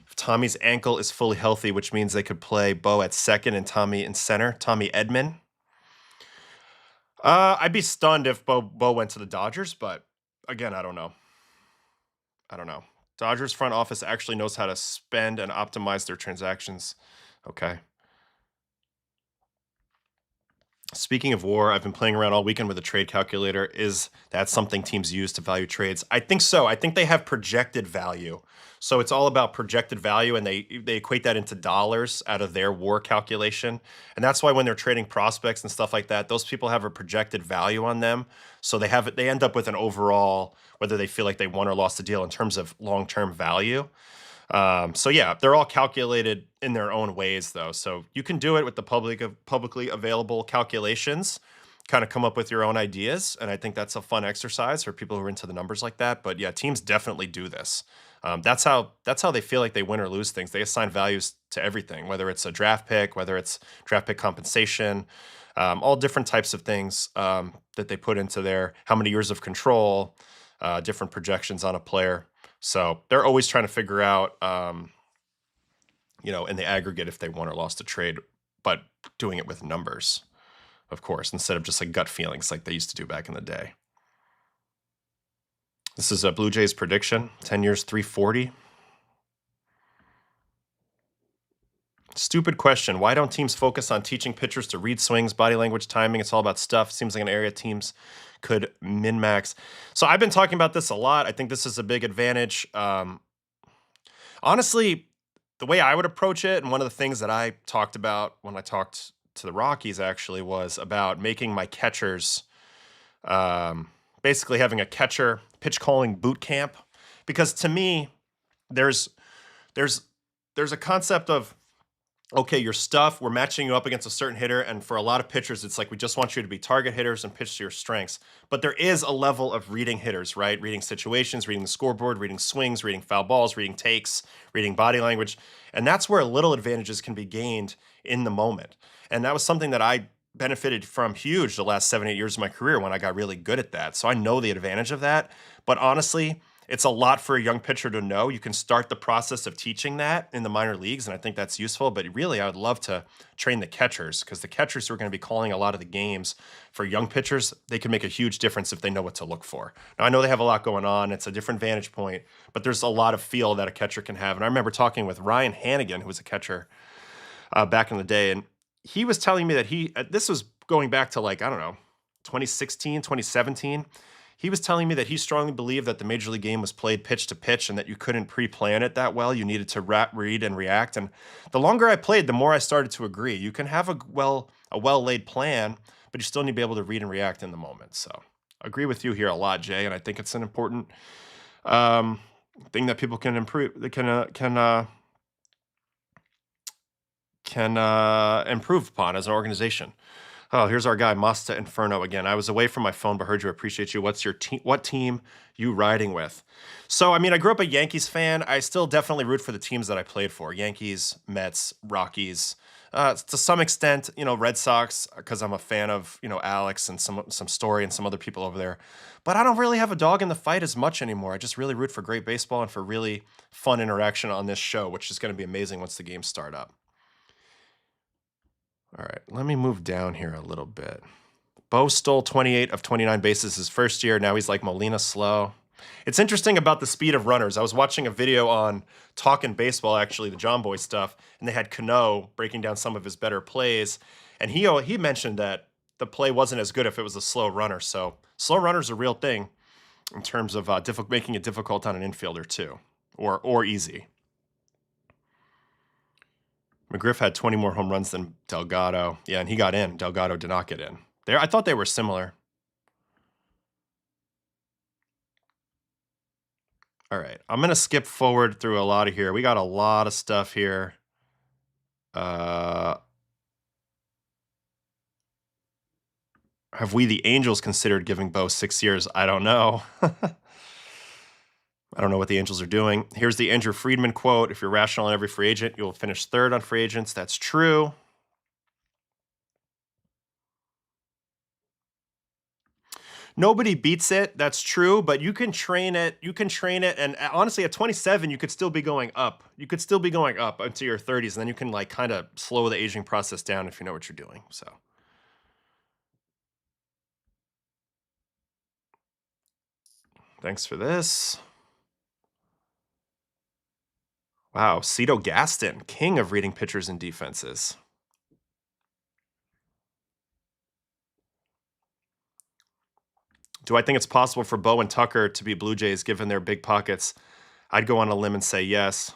If Tommy's ankle is fully healthy, which means they could play Bo at second and Tommy in center, Tommy Edman. I'd be stunned if Bo went to the Dodgers, but again, I don't know. Dodgers front office actually knows how to spend and optimize their transactions. Okay. Speaking of war, I've been playing around all weekend with a trade calculator. Is that something teams use to value trades? I think so. I think they have projected value. So it's all about projected value, and they equate that into dollars out of their war calculation. And that's why when they're trading prospects and stuff like that, those people have a projected value on them. So they end up with an overall, whether they feel like they won or lost a deal in terms of long-term value. So yeah, they're all calculated in their own ways, though. So you can do it with the publicly available calculations, kind of come up with your own ideas, and I think that's a fun exercise for people who are into the numbers like that. But yeah, teams definitely do this. That's how they feel like they win or lose things. They assign values to everything, whether it's a draft pick, whether it's draft pick compensation, all different types of things that they put into there. How many years of control, different projections on a player. So they're always trying to figure out in the aggregate if they won or lost a trade, but doing it with numbers, of course, instead of just like gut feelings like they used to do back in the day. This is a Blue Jays prediction, 10 years, 340. Stupid question. Why don't teams focus on teaching pitchers to read swings, body language, timing? It's all about stuff. Seems like an area teams could min-max. So I've been talking about this a lot. I think this is a big advantage. Honestly, the way I would approach it, and one of the things that I talked about when I talked to the Rockies actually was about making my catchers basically having a catcher pitch calling boot camp. Because to me, there's a concept of, okay, your stuff, we're matching you up against a certain hitter, and for a lot of pitchers, it's like we just want you to be target hitters and pitch to your strengths. But there is a level of reading hitters, right? Reading situations, reading the scoreboard, reading swings, reading foul balls, reading takes, reading body language. And that's where little advantages can be gained in the moment. And that was something that I benefited from huge the last 7-8 years of my career when I got really good at that. So I know the advantage of that. But honestly, it's a lot for a young pitcher to know. You can start the process of teaching that in the minor leagues, and I think that's useful. But really, I would love to train the catchers, because the catchers who are going to be calling a lot of the games for young pitchers, they can make a huge difference if they know what to look for. Now, I know they have a lot going on. It's a different vantage point, but there's a lot of feel that a catcher can have. And I remember talking with Ryan Hannigan, who was a catcher back in the day, and he was telling me that this was going back to 2016, 2017. He was telling me that he strongly believed that the Major League game was played pitch to pitch and that you couldn't pre-plan it that well. You needed to read and react. And the longer I played, the more I started to agree. You can have a well-laid plan, but you still need to be able to read and react in the moment. So I agree with you here a lot, Jay, and I think it's an important thing that people can improve. They can improve upon as an organization. Oh, here's our guy, Masta Inferno again. I was away from my phone, but heard you. Appreciate you. What's your team? What team you riding with? So, I mean, I grew up a Yankees fan. I still definitely root for the teams that I played for: Yankees, Mets, Rockies. To some extent, Red Sox, because I'm a fan of Alex and some Story and some other people over there. But I don't really have a dog in the fight as much anymore. I just really root for great baseball and for really fun interaction on this show, which is going to be amazing once the games start up. All right, let me move down here a little bit. Bo stole 28 of 29 bases his first year. Now he's like Molina slow. It's interesting about the speed of runners. I was watching a video on Talkin' Baseball, actually, the John Boy stuff, and they had Cano breaking down some of his better plays. And he mentioned that the play wasn't as good if it was a slow runner. So slow runner's a real thing in terms of making it difficult on an infielder too, or easy. McGriff had 20 more home runs than Delgado. Yeah, and he got in. Delgado did not get in. I thought they were similar. All right, I'm going to skip forward through a lot of here. We got a lot of stuff here. Have we, the Angels, considered giving Bo 6 years? I don't know. I don't know what the Angels are doing. Here's the Andrew Friedman quote. If you're rational on every free agent, you'll finish third on free agents. That's true. Nobody beats it. That's true, but you can train it. And honestly, at 27, you could still be going up. You could still be going up into your 30s, and then you can kind of slow the aging process down if you know what you're doing. So. Thanks for this. Wow, Cito Gaston, king of reading pitchers and defenses. Do I think it's possible for Bo and Tucker to be Blue Jays given their big pockets? I'd go on a limb and say yes,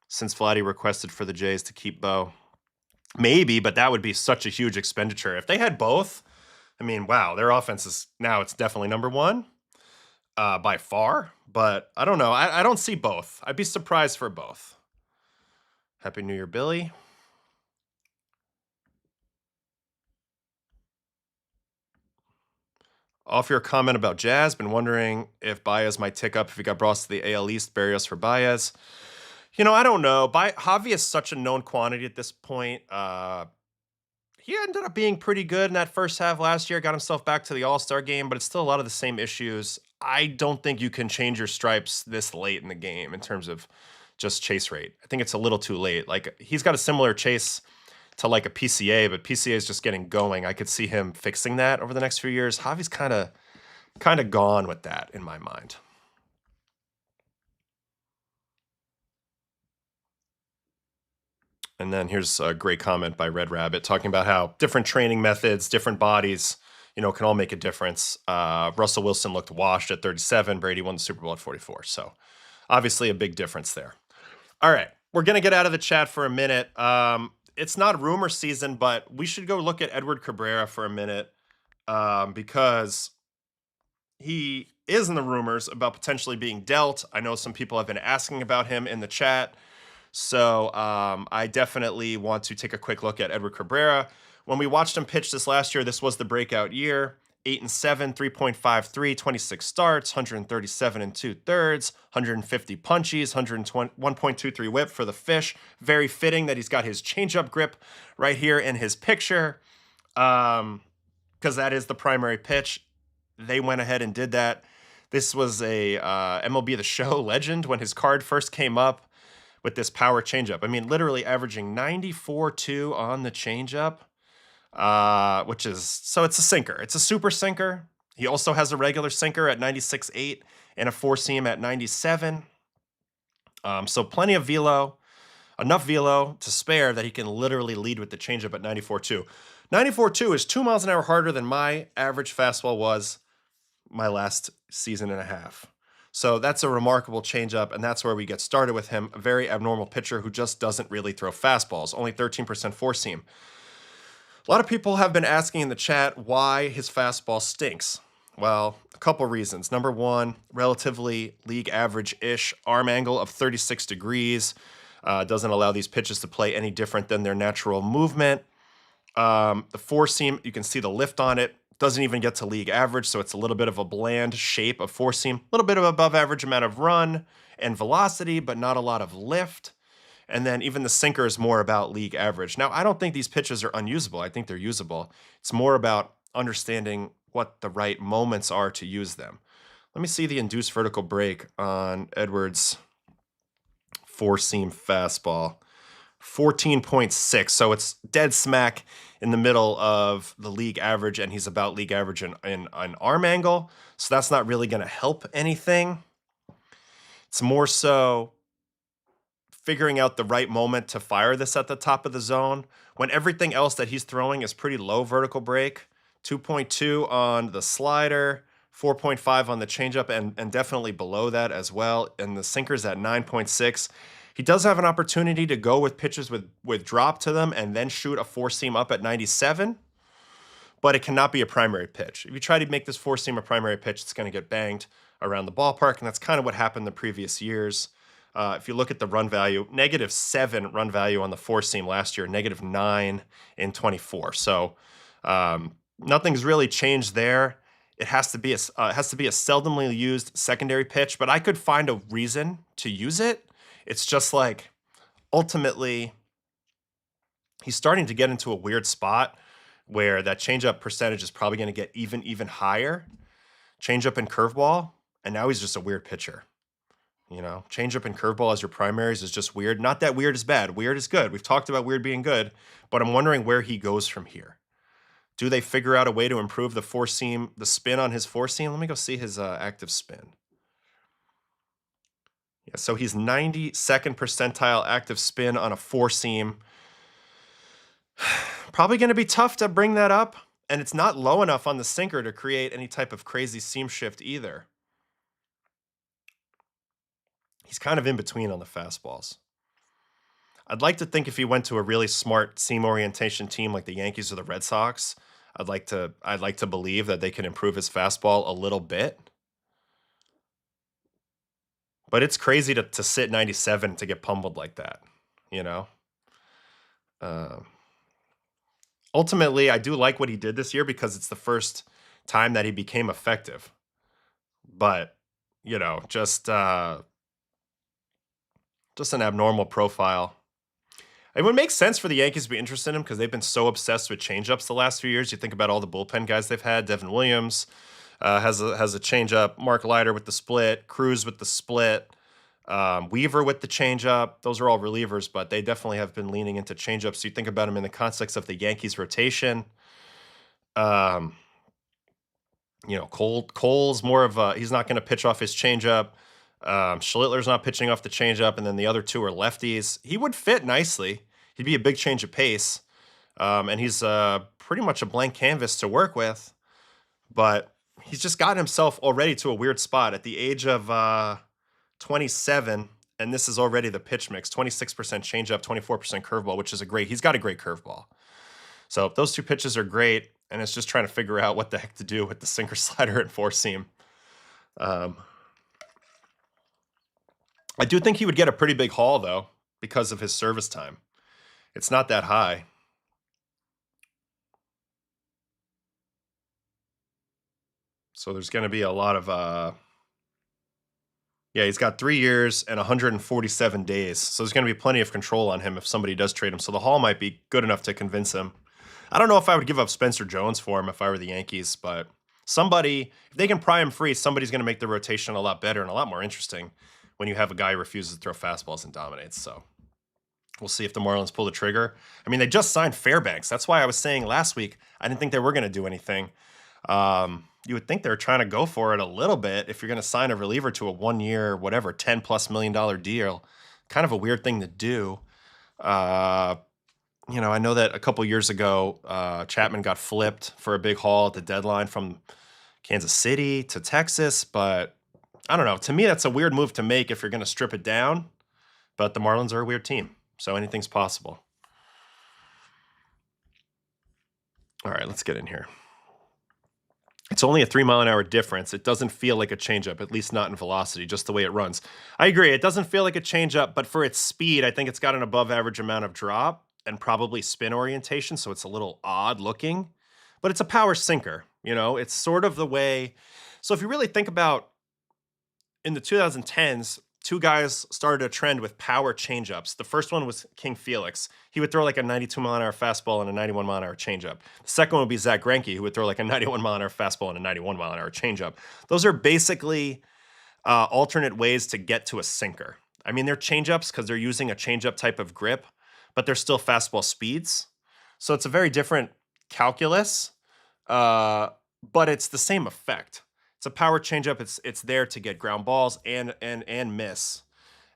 since Vladdy requested for the Jays to keep Bo. Maybe, but that would be such a huge expenditure. If they had both, I mean, wow, their offense is now it's definitely number one by far. But I don't know. I don't see both. I'd be surprised for both. Happy New Year, Billy. Off your comment about Jazz, been wondering if Baez might tick up if he got brought to the AL East. Barrios for Baez. I don't know. Javi is such a known quantity at this point. He ended up being pretty good in that first half last year. Got himself back to the All-Star game, but it's still a lot of the same issues. I don't think you can change your stripes this late in the game in terms of just chase rate. I think it's a little too late. Like, he's got a similar chase to like a PCA, but PCA is just getting going. I could see him fixing that over the next few years. Javi's kind of gone with that in my mind. And then here's a great comment by Red Rabbit talking about how different training methods, different bodies, can all make a difference. Russell Wilson looked washed at 37. Brady won the Super Bowl at 44. So obviously a big difference there. All right, we're going to get out of the chat for a minute. It's not rumor season, but we should go look at Edward Cabrera for a minute because he is in the rumors about potentially being dealt. I know some people have been asking about him in the chat. So I definitely want to take a quick look at Edward Cabrera. When we watched him pitch this last year, this was the breakout year. 8-7, 3.53, 26 starts, 137 2/3, 150 punchies, 1.23 whip for the fish. Very fitting that he's got his changeup grip right here in his picture, because that is the primary pitch. They went ahead and did that. This was a MLB The Show legend when his card first came up with this power changeup. I mean, literally averaging 94.2 on the changeup, which is, so it's a sinker. It's a super sinker. He also has a regular sinker at 96.8 and a four seam at 97. So plenty of velo, enough velo to spare that he can literally lead with the changeup at 94.2. 94.2 is 2 miles an hour harder than my average fastball was my last season and a half. So that's a remarkable changeup, and that's where we get started with him. A very abnormal pitcher who just doesn't really throw fastballs, only 13% four seam. A lot of people have been asking in the chat why his fastball stinks. Well, a couple reasons. Number one, relatively league average-ish arm angle of 36 degrees. Doesn't allow these pitches to play any different than their natural movement. The four seam, you can see the lift on it. Doesn't even get to league average, so it's a little bit of a bland shape of four seam. A little bit of above average amount of run and velocity, but not a lot of lift. And then even the sinker is more about league average. Now, I don't think these pitches are unusable. I think they're usable. It's more about understanding what the right moments are to use them. Let me see the induced vertical break on Edwards' four seam fastball. 14.6, so it's dead smack in the middle of the league average, and he's about league average in arm angle, so that's not really going to help anything. It's more so figuring out the right moment to fire this at the top of the zone when everything else that he's throwing is pretty low vertical break. 2.2 on the slider, 4.5 on the changeup, and definitely below that as well, and the sinker's at 9.6. He does have an opportunity to go with pitches with drop to them and then shoot a four seam up at 97, but it cannot be a primary pitch. If you try to make this four seam a primary pitch, it's going to get banged around the ballpark, and that's kind of what happened the previous years. If you look at the run value, -7 run value on the four seam last year, -9 in 24. So nothing's really changed there. It has to be a seldomly used secondary pitch, but I could find a reason to use it. It's just like, ultimately, he's starting to get into a weird spot where that changeup percentage is probably going to get even higher. Changeup and curveball, and now he's just a weird pitcher. Changeup and curveball as your primaries is just weird. Not that weird is bad. Weird is good. We've talked about weird being good, but I'm wondering where he goes from here. Do they figure out a way to improve the four seam, the spin on his four seam? Let me go see his active spin. Yeah, so he's 92nd percentile active spin on a four seam. Probably going to be tough to bring that up, and it's not low enough on the sinker to create any type of crazy seam shift either. He's kind of in between on the fastballs. I'd like to think if he went to a really smart seam orientation team like the Yankees or the Red Sox, I'd like to believe that they can improve his fastball a little bit. But it's crazy to sit 97 to get pummeled like that, Ultimately, I do like what he did this year because it's the first time that he became effective. But, just an abnormal profile. It would make sense for the Yankees to be interested in him because they've been so obsessed with changeups the last few years. You think about all the bullpen guys they've had. Devin Williams has a changeup. Mark Leiter with the split. Cruz with the split. Weaver with the changeup. Those are all relievers, but they definitely have been leaning into changeups. So you think about them in the context of the Yankees rotation. You know, Cole's more of a, he's not going to pitch off his changeup. Schlittler's not pitching off the changeup, and then the other two are lefties. He would fit nicely. He'd be a big change of pace, and he's pretty much a blank canvas to work with. But he's just gotten himself already to a weird spot at the age of 27, and this is already the pitch mix: 26% changeup, 24% curveball, which is a great. He's got a great curveball. So those two pitches are great, and it's just trying to figure out what the heck to do with the sinker, slider, and four seam. I do think he would get a pretty big haul, though, because of his service time. It's not that high. So there's going to be a lot of... yeah, he's got 3 years and 147 days. So there's going to be plenty of control on him if somebody does trade him. So the haul might be good enough to convince him. I don't know if I would give up Spencer Jones for him if I were the Yankees, but somebody, if they can pry him free, somebody's going to make the rotation a lot better and a lot more interesting when you have a guy who refuses to throw fastballs and dominates. So we'll see if the Marlins pull the trigger. I mean, they just signed Fairbanks. That's why I was saying last week I didn't think they were going to do anything. You would think they're trying to go for it a little bit if you're going to sign a reliever to a 1 year, whatever, $10+ million deal. Kind of a weird thing to do. You know, I know that a couple years ago, Chapman got flipped for a big haul at the deadline from Kansas City to Texas, but I don't know. To me, that's a weird move to make if you're going to strip it down, but the Marlins are a weird team, so anything's possible. All right, let's get in here. It's only a 3-mile-an-hour difference. It doesn't feel like a changeup, at least not in velocity, just the way it runs. I agree. It doesn't feel like a changeup, but for its speed, I think it's got an above-average amount of drop and probably spin orientation, so it's a little odd looking. But it's a power sinker, you know? It's sort of the way... So if you really think about, in the 2010s, two guys started a trend with power changeups. The first one was King Felix. He would throw like a 92-mile-an-hour fastball and a 91-mile-an-hour changeup. The second one would be Zach Greinke, who would throw like a 91-mile-an-hour fastball and a 91-mile-an-hour changeup. Those are basically alternate ways to get to a sinker. I mean, they're changeups because they're using a changeup type of grip, but they're still fastball speeds. So it's a very different calculus, but it's the same effect. It's a power changeup. It's there to get ground balls and miss.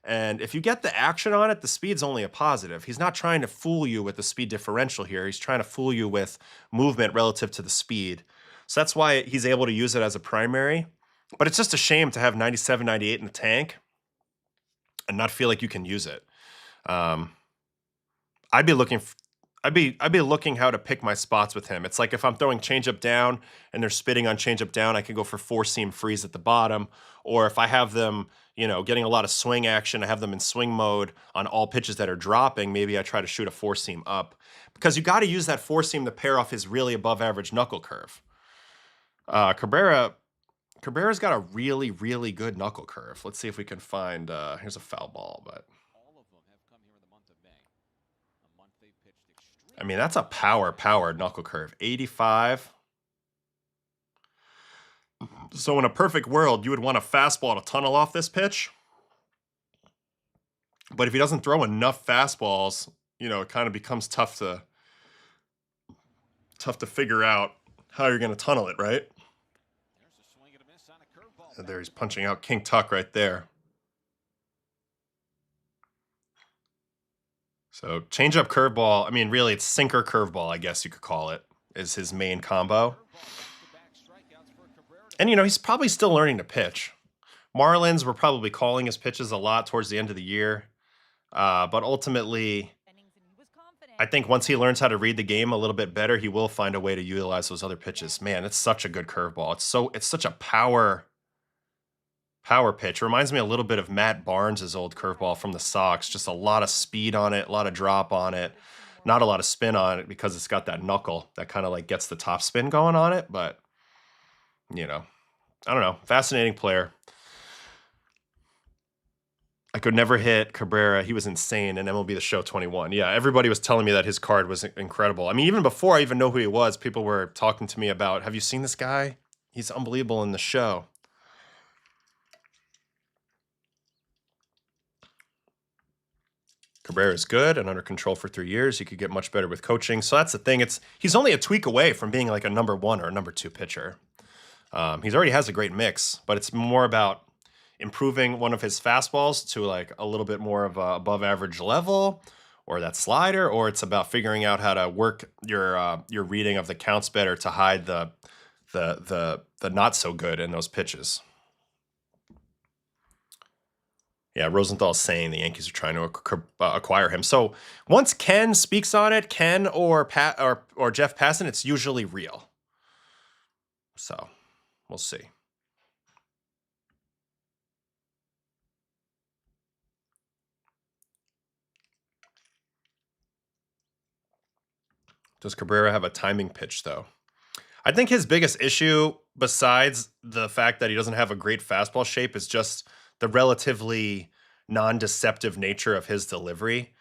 And if you get the action on it, the speed's only a positive. He's not trying to fool you with the speed differential here. He's trying to fool you with movement relative to the speed. So that's why he's able to use it as a primary. But it's just a shame to have 97, 98 in the tank and not feel like you can use it. I'd be looking how to pick my spots with him. It's like if I'm throwing changeup down and they're spitting on changeup down, I can go for four seam freeze at the bottom. Or if I have them, you know, getting a lot of swing action, I have them in swing mode on all pitches that are dropping, maybe I try to shoot a four seam up. Because you got to use that four seam to pair off his really above average knuckle curve. Cabrera's got a really, really good knuckle curve. Let's see if we can find, here's a foul ball, but I mean, that's a power knuckle curve. 85. So in a perfect world, you would want a fastball to tunnel off this pitch. But if he doesn't throw enough fastballs, you know, it kind of becomes tough to figure out how you're going to tunnel it, right? And there he's punching out King Tuck right there. So changeup curveball, I mean, really it's sinker curveball, I guess you could call it, is his main combo. And, you know, he's probably still learning to pitch. Marlins were probably calling his pitches a lot towards the end of the year. But ultimately, I think once he learns how to read the game a little bit better, he will find a way to utilize those other pitches. Man, it's such a good curveball. It's such a power pitch. Reminds me a little bit of Matt Barnes' old curveball from the Sox. Just a lot of speed on it, a lot of drop on it, not a lot of spin on it because it's got that knuckle that kind of like gets the top spin going on it. But, you know, I don't know. Fascinating player. I could never hit Cabrera. He was insane in MLB The Show 21. Yeah, everybody was telling me that his card was incredible. I mean, even before I even know who he was, people were talking to me about, have you seen this guy? He's unbelievable in the show. Cabrera is good and under control for 3 years. He could get much better with coaching. So that's the thing. He's only a tweak away from being like a number 1 or a number 2 pitcher. He's already has a great mix, but it's more about improving one of his fastballs to like a little bit more of a above average level, or that slider, or it's about figuring out how to work your reading of the counts better to hide the not so good in those pitches. Yeah, Rosenthal's saying the Yankees are trying to acquire him. So once Ken speaks on it, Ken or Jeff Passan, it's usually real. So we'll see. Does Cabrera have a timing pitch, though? I think his biggest issue, besides the fact that he doesn't have a great fastball shape, is just the relatively non-deceptive nature of his delivery.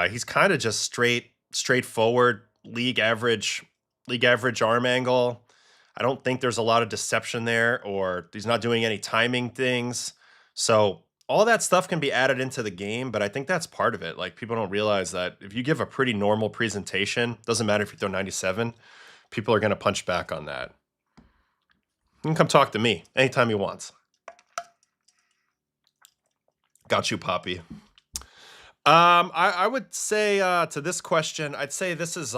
He's kind of just straightforward, league average arm angle. I don't think there's a lot of deception there, or he's not doing any timing things. So all that stuff can be added into the game, but I think that's part of it. Like, people don't realize that if you give a pretty normal presentation, doesn't matter if you throw 97, people are going to punch back on that. You can come talk to me anytime he wants. Got you, Poppy. I would say to this question, I'd say this is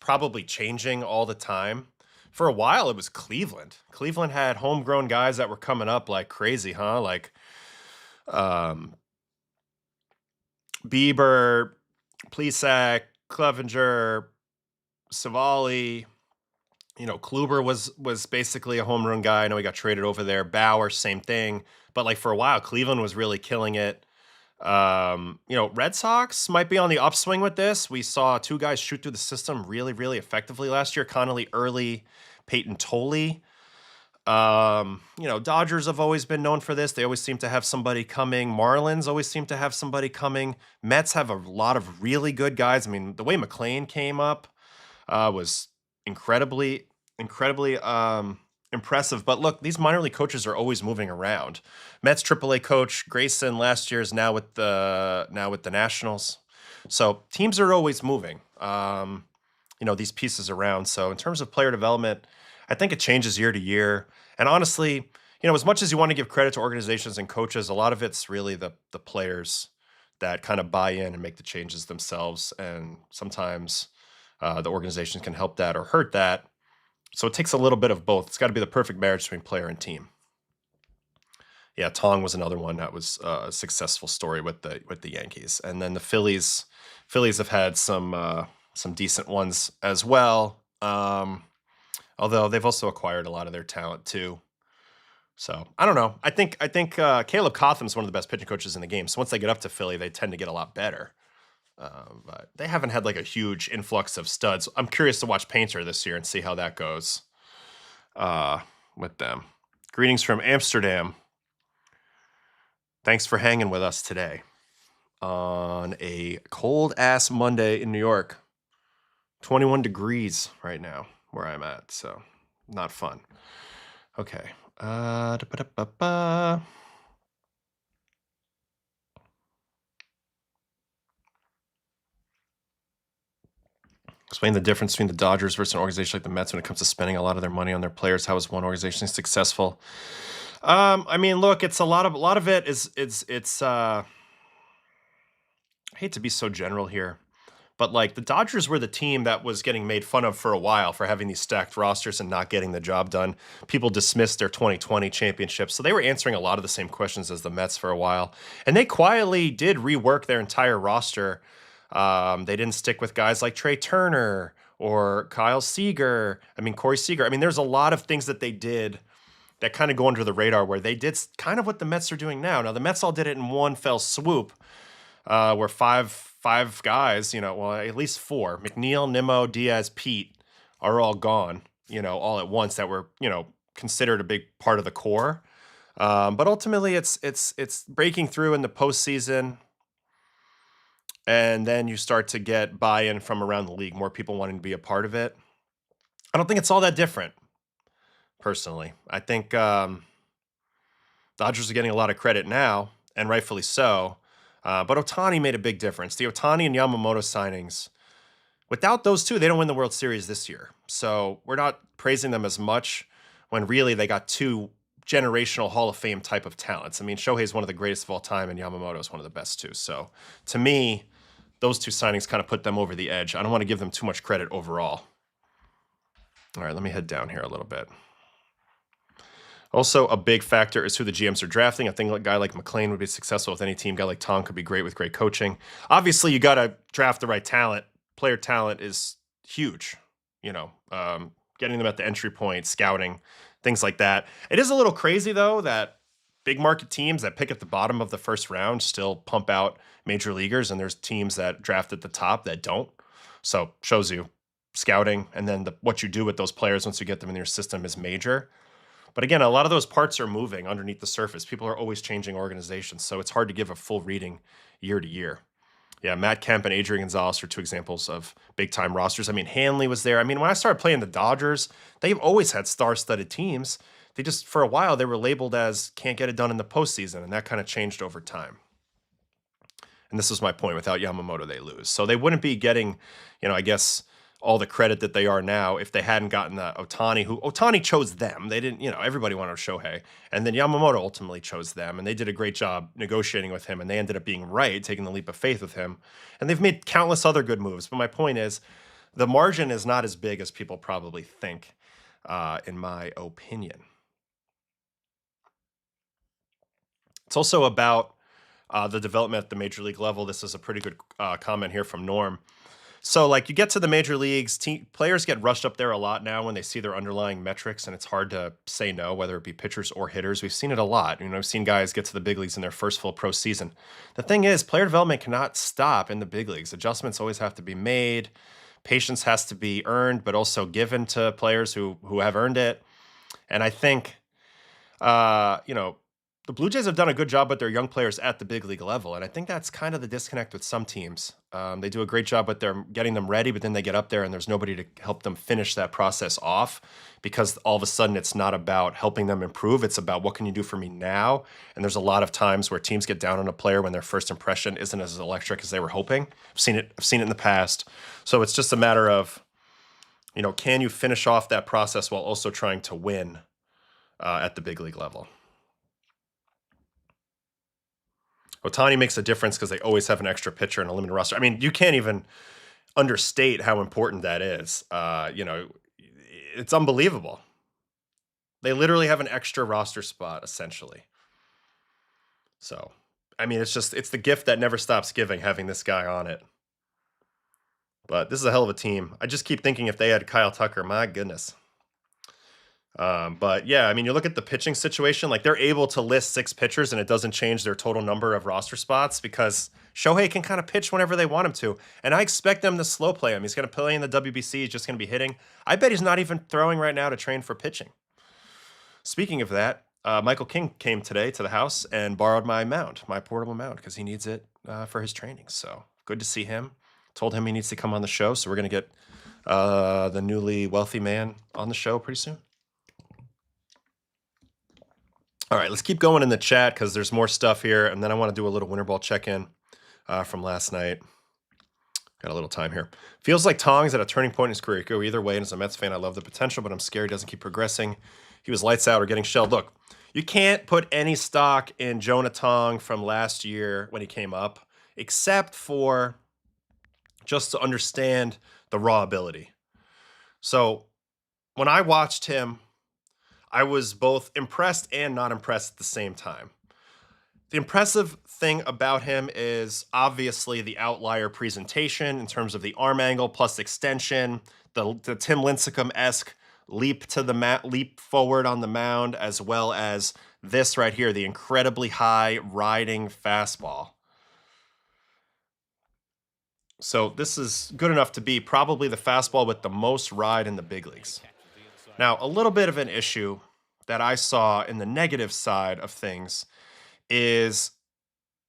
probably changing all the time. For a while, it was Cleveland. Cleveland had homegrown guys that were coming up like crazy, huh? Like Bieber, Plesac, Clevenger, Savali. You know, Kluber was basically a home run guy. I know he got traded over there. Bauer, same thing. But like for a while, Cleveland was really killing it. Red Sox might be on the upswing with this. We saw 2 guys shoot through the system really, really effectively last year. Connolly early, Peyton Tolley. Dodgers have always been known for this. They always seem to have somebody coming. Marlins always seem to have somebody coming. Mets have a lot of really good guys. I mean, the way McClain came up was incredibly impressive. But look, these minor league coaches are always moving around. Mets AAA coach Grayson last year is now with the Nationals. So teams are always moving. These pieces around. So in terms of player development, I think it changes year to year. And honestly, as much as you want to give credit to organizations and coaches, a lot of it's really the players that kind of buy in and make the changes themselves. And sometimes the organization can help that or hurt that. So it takes a little bit of both. It's got to be the perfect marriage between player and team. Yeah, Tong was another one that was a successful story with the Yankees. And then the Phillies have had some decent ones as well. Although they've also acquired a lot of their talent too. So I don't know. I think Caleb Cotham's one of the best pitching coaches in the game. So once they get up to Philly, they tend to get a lot better. But they haven't had like a huge influx of studs. I'm curious to watch Painter this year and see how that goes with them. Greetings from Amsterdam. Thanks for hanging with us today on a cold-ass Monday in New York. 21 degrees right now where I'm at, so not fun. Okay. Explain the difference between the Dodgers versus an organization like the Mets when it comes to spending a lot of their money on their players. How is one organization successful? Look, it's a lot of it is I hate to be so general here, but like the Dodgers were the team that was getting made fun of for a while for having these stacked rosters and not getting the job done. People dismissed their 2020 championship. So they were answering a lot of the same questions as the Mets for a while. And they quietly did rework their entire roster. They didn't stick with guys like Trey Turner or Corey Seager. There's a lot of things that they did that kind of go under the radar where they did kind of what the Mets are doing now. Now, the Mets all did it in one fell swoop, where five guys, at least 4, McNeil, Nimmo, Diaz, Pete, are all gone, all at once that were, considered a big part of the core. But ultimately it's breaking through in the postseason. And then you start to get buy-in from around the league, more people wanting to be a part of it. I don't think it's all that different, personally. I think Dodgers are getting a lot of credit now, and rightfully so. But Otani made a big difference. The Otani and Yamamoto signings, without those two, they don't win the World Series this year. So we're not praising them as much when really they got two generational Hall of Fame type of talents. I mean, Shohei is one of the greatest of all time, and Yamamoto is one of the best too. So to me, those two signings kind of put them over the edge. I don't want to give them too much credit overall. All right, let me head down here a little bit. Also, a big factor is who the GMs are drafting. I think a guy like McLean would be successful with any team. A guy like Tong could be great with great coaching. Obviously, you got to draft the right talent. Player talent is huge. Getting them at the entry point, scouting, things like that. It is a little crazy, though, that big market teams that pick at the bottom of the first round still pump out major leaguers, and there's teams that draft at the top that don't. So shows you scouting, and then what you do with those players once you get them in your system is major. But again, a lot of those parts are moving underneath the surface. People are always changing organizations, so it's hard to give a full reading year to year. Yeah, Matt Kemp and Adrian Gonzalez are two examples of big-time rosters. I mean, Hanley was there. I mean, when I started playing the Dodgers, they've always had star-studded teams. They just, for a while, they were labeled as can't get it done in the postseason, and that kind of changed over time. And this was my point. Without Yamamoto, they lose. So they wouldn't be getting, I guess, all the credit that they are now if they hadn't gotten Otani, who Otani chose them. They didn't, everybody wanted Shohei. And then Yamamoto ultimately chose them, and they did a great job negotiating with him, and they ended up being right, taking the leap of faith with him. And they've made countless other good moves. But my point is, the margin is not as big as people probably think, in my opinion. It's also about the development at the major league level. This is a pretty good comment here from Norm. So, you get to the major leagues, players get rushed up there a lot now when they see their underlying metrics, and it's hard to say no, whether it be pitchers or hitters. We've seen it a lot. I've seen guys get to the big leagues in their first full pro season. The thing is, player development cannot stop in the big leagues. Adjustments always have to be made. Patience has to be earned, but also given to players who have earned it. And I think, the Blue Jays have done a good job with their young players at the big league level, and I think that's kind of the disconnect with some teams. They do a great job with getting them ready, but then they get up there and there's nobody to help them finish that process off, because all of a sudden it's not about helping them improve. It's about what can you do for me now? And there's a lot of times where teams get down on a player when their first impression isn't as electric as they were hoping. I've seen it in the past. So it's just a matter of, can you finish off that process while also trying to win at the big league level? Otani makes a difference because they always have an extra pitcher in a limited roster. I mean, you can't even understate how important that is. It's unbelievable. They literally have an extra roster spot, essentially. So, I mean, it's the gift that never stops giving, having this guy on it. But this is a hell of a team. I just keep thinking if they had Kyle Tucker, my goodness. But yeah, I mean, you look at the pitching situation, they're able to list 6 pitchers and it doesn't change their total number of roster spots because Shohei can kind of pitch whenever they want him to. And I expect them to slow play him. He's going to play in the WBC. He's just going to be hitting. I bet he's not even throwing right now to train for pitching. Speaking of that, Michael King came today to the house and borrowed my portable mound, because he needs it for his training. So good to see him. Told him he needs to come on the show. So we're going to get the newly wealthy man on the show pretty soon. All right, let's keep going in the chat because there's more stuff here, and then I want to do a little winter ball check-in from last night. Got a little time here. Feels like Tong's at a turning point in his career. He could go either way, and as a Mets fan, I love the potential, but I'm scared he doesn't keep progressing. He was lights out or getting shelled. Look, you can't put any stock in Jonah Tong from last year when he came up, except for just to understand the raw ability. So when I watched him, I was both impressed and not impressed at the same time. The impressive thing about him is obviously the outlier presentation in terms of the arm angle plus extension, the Tim Lincecum-esque leap forward on the mound, as well as this right here, the incredibly high riding fastball. So this is good enough to be probably the fastball with the most ride in the big leagues. Now, a little bit of an issue that I saw in the negative side of things is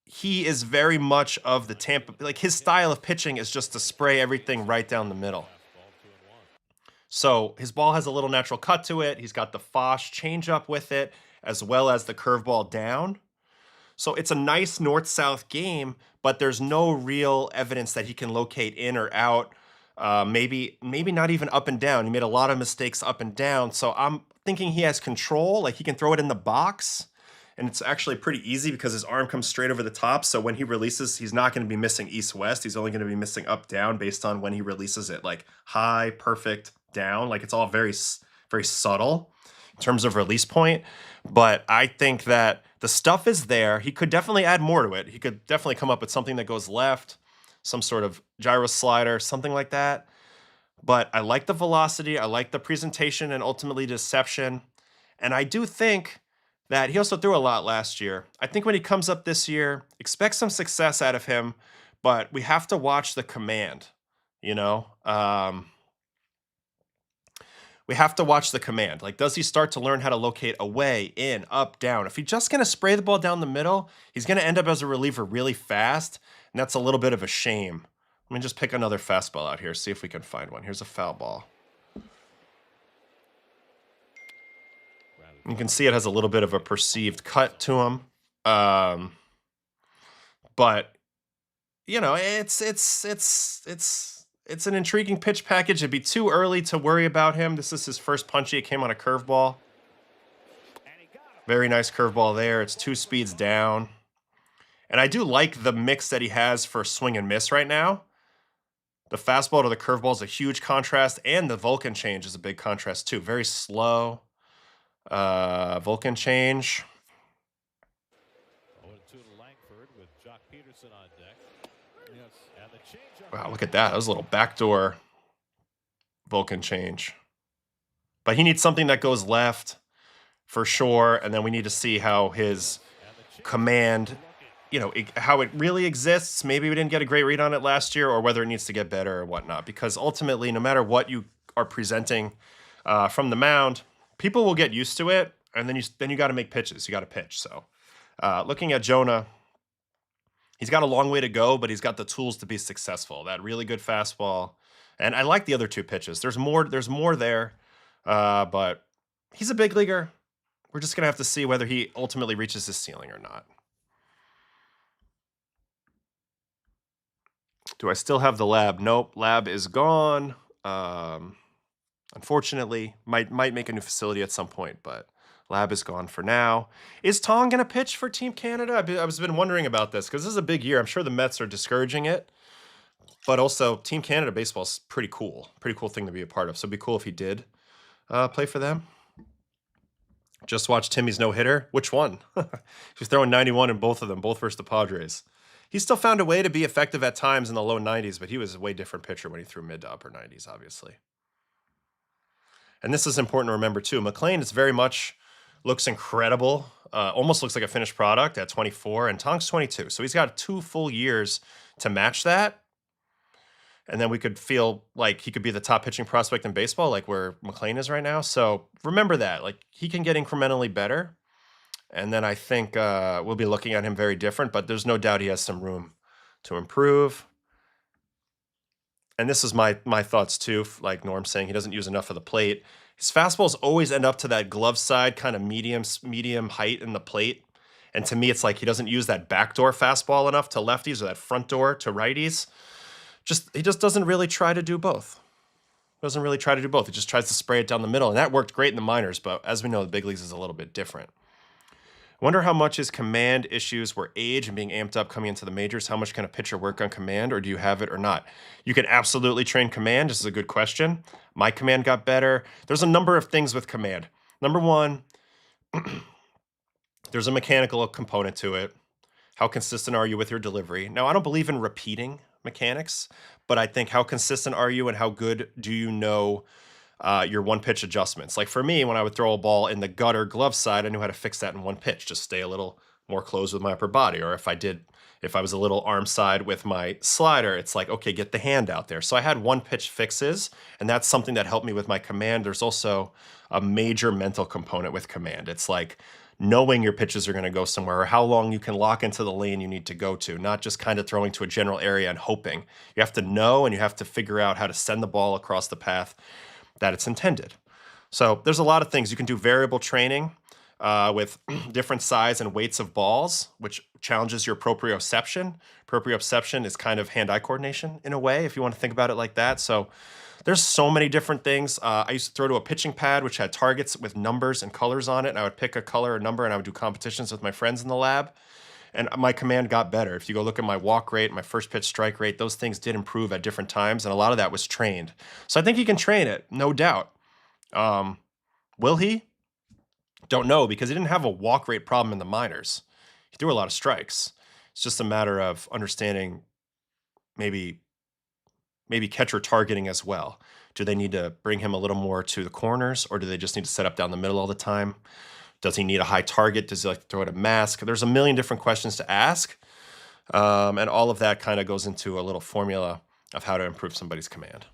he is very much of the Tampa, his style of pitching is just to spray everything right down the middle. So his ball has a little natural cut to it. He's got the Fosh changeup with it, as well as the curveball down. So it's a nice north-south game, but there's no real evidence that he can locate in or out. Maybe not even up and down. He made a lot of mistakes up and down. So I'm thinking he has control, like he can throw it in the box. And it's actually pretty easy because his arm comes straight over the top. So when he releases, he's not going to be missing east-west. He's only going to be missing up-down based on when he releases it, like high, perfect, down. Like it's all very subtle in terms of release point. But I think that the stuff is there. He could definitely add more to it. He could definitely come up with something that goes left, some sort of gyro slider, something like that. But I like the velocity. I like the presentation and ultimately deception. And I do think that he also threw a lot last year. I think when he comes up this year, expect some success out of him, but we have to watch the command, you know? We have to watch the command. Like, does he start to learn how to locate away, in, up, down? If he's just going to spray the ball down the middle, he's going to end up as a reliever really fast, and that's a little bit of a shame. Let me just pick another fastball out here, see if we can find one. Here's a foul ball. You can see it has a little bit of a perceived cut to him. But, you know, it's an intriguing pitch package. It'd be too early to worry about him. This is his first punchy. It came on a curveball. Very nice curveball there. It's 2 speeds down. And I do like the mix that he has for swing and miss right now. The fastball to the curveball is a huge contrast, and the Vulcan change is a big contrast too. Very slow. Vulcan change. Wow, look at that. That was a little backdoor Vulcan change. But he needs something that goes left for sure, and then we need to see how his command, you know, how it really exists. Maybe we didn't get a great read on it last year, or whether it needs to get better or whatnot. Because ultimately, no matter what you are presenting from the mound, people will get used to it, and then you got to make pitches. You got to pitch. So, looking at Jonah, he's got a long way to go, but he's got the tools to be successful. That really good fastball, and I like the other 2 pitches. There's more there, but he's a big leaguer. We're just gonna have to see whether he ultimately reaches his ceiling or not. Do I still have the lab? Nope, lab is gone. Unfortunately, might make a new facility at some point, but lab is gone for now. Is Tong going to pitch for Team Canada? I've been wondering about this because this is a big year. I'm sure the Mets are discouraging it, but also Team Canada baseball is pretty cool. Pretty cool thing to be a part of. So it'd be cool if he did play for them. Just watched Timmy's no-hitter. Which one? He was throwing 91 in both of them, both versus the Padres. He still found a way to be effective at times in the low 90s, but he was a way different pitcher when he threw mid to upper 90s, obviously. And this is important to remember, too. McLean is very much looks incredible. Almost looks like a finished product at 24, and Tong's 22. So he's got 2 full years to match that. And then we could feel like he could be the top pitching prospect in baseball, like where McLean is right now. So remember that. Like, he can get incrementally better. And then I think we'll be looking at him very different, but there's no doubt he has some room to improve. And this is my thoughts too, like Norm saying he doesn't use enough of the plate. His fastballs always end up to that glove side, kind of medium height in the plate. And to me, it's like he doesn't use that backdoor fastball enough to lefties or that front door to righties. He just doesn't really try to do both. He just tries to spray it down the middle. And that worked great in the minors, but as we know, the big leagues is a little bit different. I wonder how much his command issues were age and being amped up coming into the majors. How much can a pitcher work on command, or do you have it or not? You can absolutely train command. This is a good question. My command got better. There's a number of things with command. Number one, there's a mechanical component to it. How consistent are you with your delivery? Now, I don't believe in repeating mechanics, but I think how consistent are you and how good do you know your one-pitch adjustments? Like for me, when I would throw a ball in the gutter glove side, I knew how to fix that in one pitch, just stay a little more closed with my upper body. Or if I was a little arm side with my slider, it's like, okay, get the hand out there. So I had one-pitch fixes, and that's something that helped me with my command. There's also a major mental component with command. It's like knowing your pitches are going to go somewhere, or how long you can lock into the lane you need to go to, not just kind of throwing to a general area and hoping. You have to know, and you have to figure out how to send the ball across the path that it's intended. So there's a lot of things. You can do variable training. with different size and weights of balls, which challenges your proprioception. Proprioception is kind of hand-eye coordination in a way, if you want to think about it like that. So there's so many different things. I used to throw to a pitching pad, which had targets with numbers and colors on it. And I would pick a color or number, and I would do competitions with my friends in the lab. And my command got better. If you go look at my walk rate, my first pitch strike rate, those things did improve at different times. And a lot of that was trained. So I think he can train it, no doubt. Will he? Don't know, because he didn't have a walk rate problem in the minors. He threw a lot of strikes. It's just a matter of understanding maybe catcher targeting as well. Do they need to bring him a little more to the corners, or do they just need to set up down the middle all the time? Does he need a high target? Does he like to throw at a mask? There's a million different questions to ask. And all of that kind of goes into a little formula of how to improve somebody's command.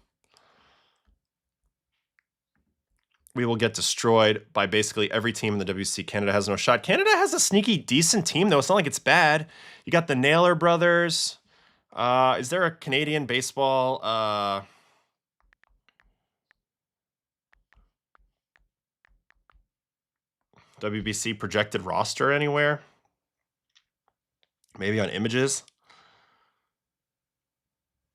We will get destroyed by basically every team in the WBC. Canada has no shot. Canada has a sneaky decent team, though. It's not like it's bad. You got the Naylor brothers. Is there a Canadian baseball WBC projected roster anywhere? Maybe on images?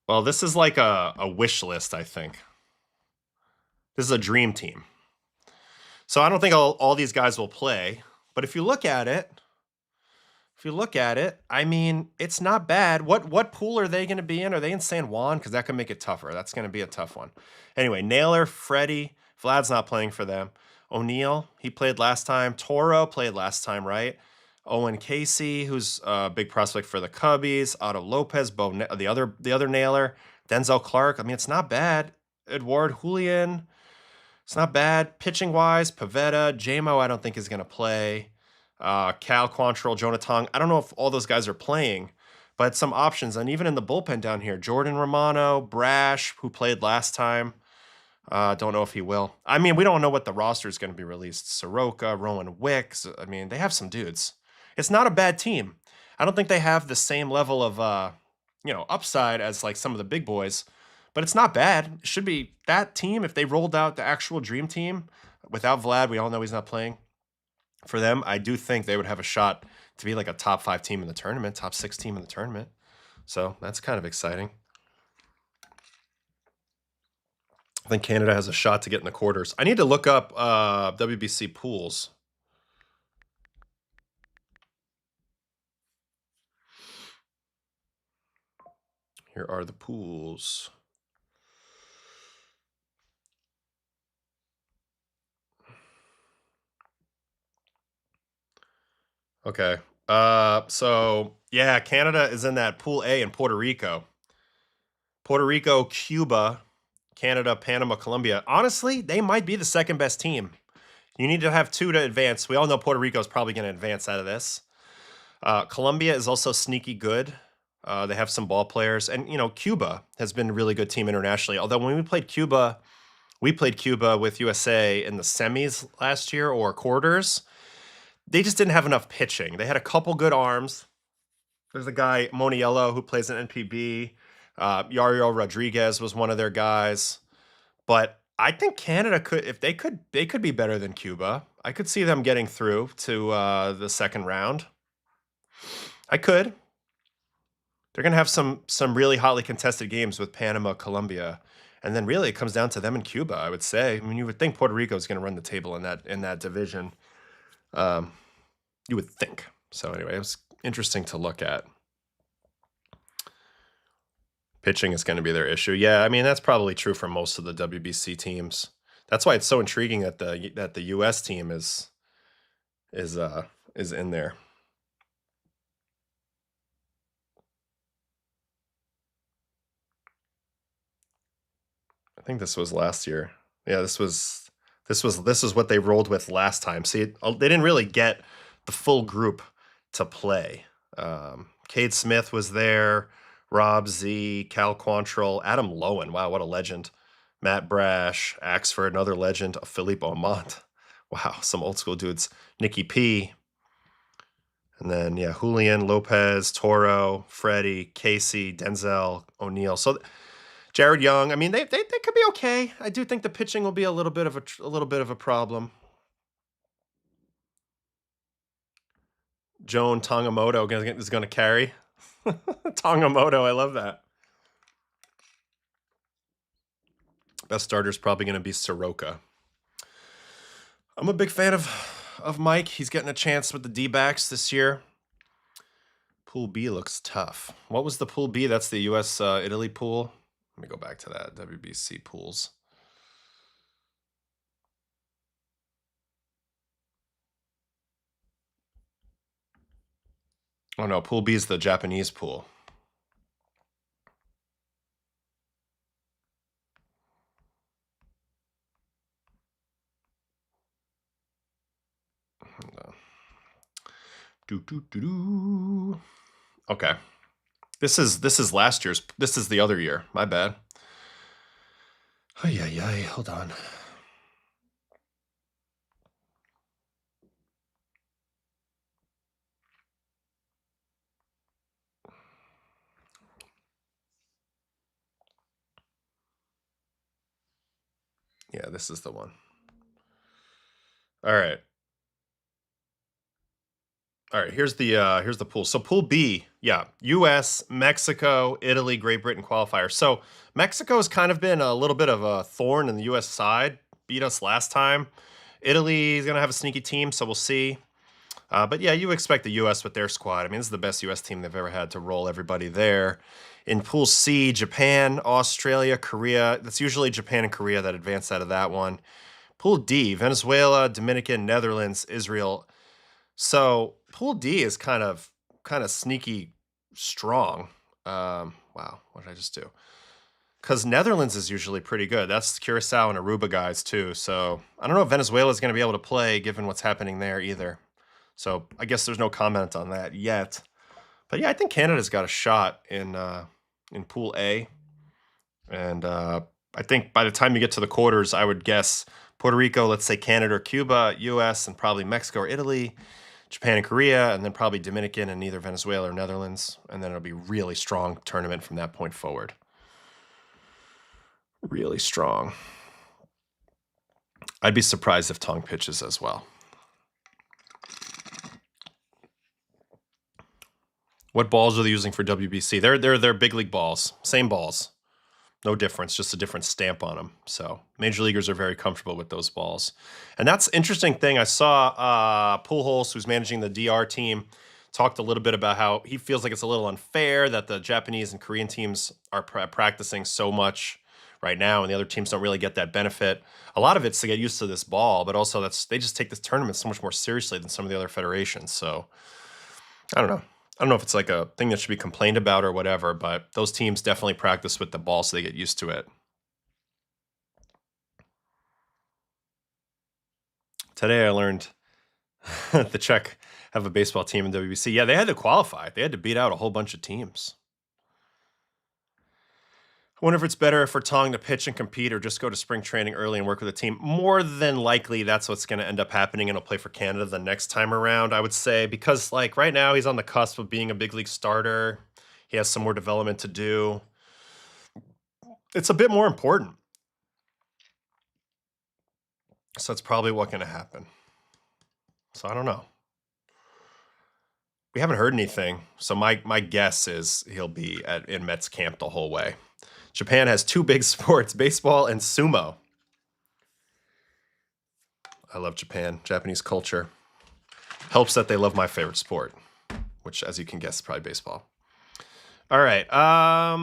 Well, this is like a wish list, I think. This is a dream team. So I don't think all these guys will play. But if you look at it, I mean, it's not bad. What pool are they going to be in? Are they in San Juan? Because that could make it tougher. That's going to be a tough one. Anyway, Naylor, Freddie, Vlad's not playing for them. O'Neill, he played last time. Toro played last time, right? Owen Casey, who's a big prospect for the Cubbies. Otto Lopez, the other Naylor. Denzel Clark. I mean, it's not bad. Edouard Julian. It's not bad. Pitching-wise, Pavetta, JMO I don't think is going to play. Cal Quantrill, Jonah Tong. I don't know if all those guys are playing, but some options. And even in the bullpen down here, Jordan Romano, Brash, who played last time. Don't know if he will. I mean, we don't know what the roster is going to be released. Soroka, Rowan Wicks. I mean, they have some dudes. It's not a bad team. I don't think they have the same level of, upside as like some of the big boys, but it's not bad. It should be that team. If they rolled out the actual dream team without Vlad, we all know he's not playing for them. I do think they would have a shot to be like a top 5 team in the tournament, top 6 team in the tournament. So that's kind of exciting. I think Canada has a shot to get in the quarters. I need to look up WBC pools. Here are the pools. Okay. So yeah, Canada is in that pool A in Puerto Rico. Puerto Rico, Cuba, Canada, Panama, Colombia. Honestly, they might be the second best team. You need to have 2 to advance. We all know Puerto Rico is probably going to advance out of this. Colombia is also sneaky good. They have some ball players. And, Cuba has been a really good team internationally. Although when we played Cuba with USA in the semis last year or quarters. They just didn't have enough pitching. They had a couple good arms. There's a guy, Moniello, who plays in NPB. Yario Rodriguez was one of their guys. But I think Canada they could be better than Cuba. I could see them getting through to the second round. I could. They're going to have some really hotly contested games with Panama, Colombia. And then really it comes down to them and Cuba, I would say. I mean, you would think Puerto Rico is going to run the table in that division. You would think. So anyway, it was interesting to look at. Pitching is going to be their issue. Yeah, I mean, that's probably true for most of the WBC teams. That's why it's so intriguing that the US team is in there. I think this was last year. Yeah, this is what they rolled with last time. See, they didn't really get the full group to play. Cade Smith was there, Rob Z, Cal Quantrill, Adam Lowen. Wow, what a legend. Matt Brash, Axford, another legend, Philippe Aumont. Wow, some old school dudes. Nicky P. And then, yeah, Julian, Lopez, Toro, Freddie, Casey, Denzel, O'Neill. So Jared Young, I mean, they could be okay. I do think the pitching will be a little bit of a problem. Joan Tongamoto is going to carry. Tongamoto, I love that. Best starter is probably going to be Soroka. I'm a big fan of Mike. He's getting a chance with the D-backs this year. Pool B looks tough. What was the Pool B? That's the U.S. Italy pool. Let me go back to that. WBC pools. Oh no, Pool B is the Japanese pool. Okay. This is last year's. This is the other year. My bad. Ay, hold on. Yeah, this is the one. All right. All right, here's the pool. So Pool B, yeah, U.S., Mexico, Italy, Great Britain qualifier. So Mexico's kind of been a little bit of a thorn in the U.S. side. Beat us last time. Italy's gonna have a sneaky team, so we'll see. But yeah, you expect the U.S. with their squad. I mean, this is the best U.S. team they've ever had to roll everybody there. In Pool C, Japan, Australia, Korea. That's usually Japan and Korea that advance out of that one. Pool D, Venezuela, Dominican, Netherlands, Israel. So Pool D is kind of sneaky strong. Wow, what did I just do? Because Netherlands is usually pretty good. That's Curacao and Aruba guys too. So I don't know if Venezuela is going to be able to play given what's happening there either. So I guess there's no comment on that yet. But yeah, I think Canada's got a shot in Pool A. And I think by the time you get to the quarters, I would guess Puerto Rico, let's say Canada or Cuba, US, and probably Mexico or Italy, Japan and Korea, and then probably Dominican and either Venezuela or Netherlands. And then it'll be really strong tournament from that point forward. Really strong. I'd be surprised if Tong pitches as well. What balls are they using for WBC? They're big league balls. Same balls. No difference, just a different stamp on them. So major leaguers are very comfortable with those balls. And that's an interesting thing. I saw Pujols, who's managing the DR team, talked a little bit about how he feels like it's a little unfair that the Japanese and Korean teams are practicing so much right now, and the other teams don't really get that benefit. A lot of it's to get used to this ball, but also they just take this tournament so much more seriously than some of the other federations. So I don't know. I don't know if it's like a thing that should be complained about or whatever, but those teams definitely practice with the ball so they get used to it. Today I learned the Czech have a baseball team in WBC. Yeah, they had to qualify. They had to beat out a whole bunch of teams. I wonder if it's better for Tong to pitch and compete or just go to spring training early and work with a team. More than likely, that's what's going to end up happening, and he'll play for Canada the next time around, I would say, because like right now he's on the cusp of being a big league starter. He has some more development to do. It's a bit more important. So that's probably what's going to happen. So I don't know. We haven't heard anything. So my guess is he'll be in Mets camp the whole way. Japan has two big sports, baseball and sumo. I love Japan. Japanese culture. Helps that they love my favorite sport, which, as you can guess, is probably baseball. All right. All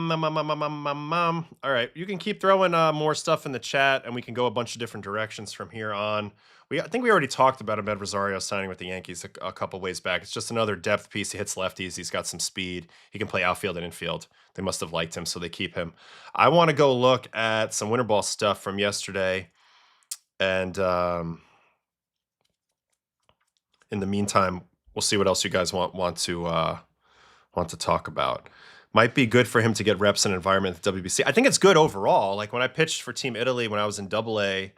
right. You can keep throwing more stuff in the chat, and we can go a bunch of different directions from here on. I think we already talked about Ahmed Rosario signing with the Yankees a couple ways back. It's just another depth piece. He hits lefties. He's got some speed. He can play outfield and infield. They must have liked him, so they keep him. I want to go look at some winter ball stuff from yesterday, and in the meantime, we'll see what else you guys want to talk about. Might be good for him to get reps in an environment at the WBC. I think it's good overall. Like when I pitched for Team Italy when I was in AA,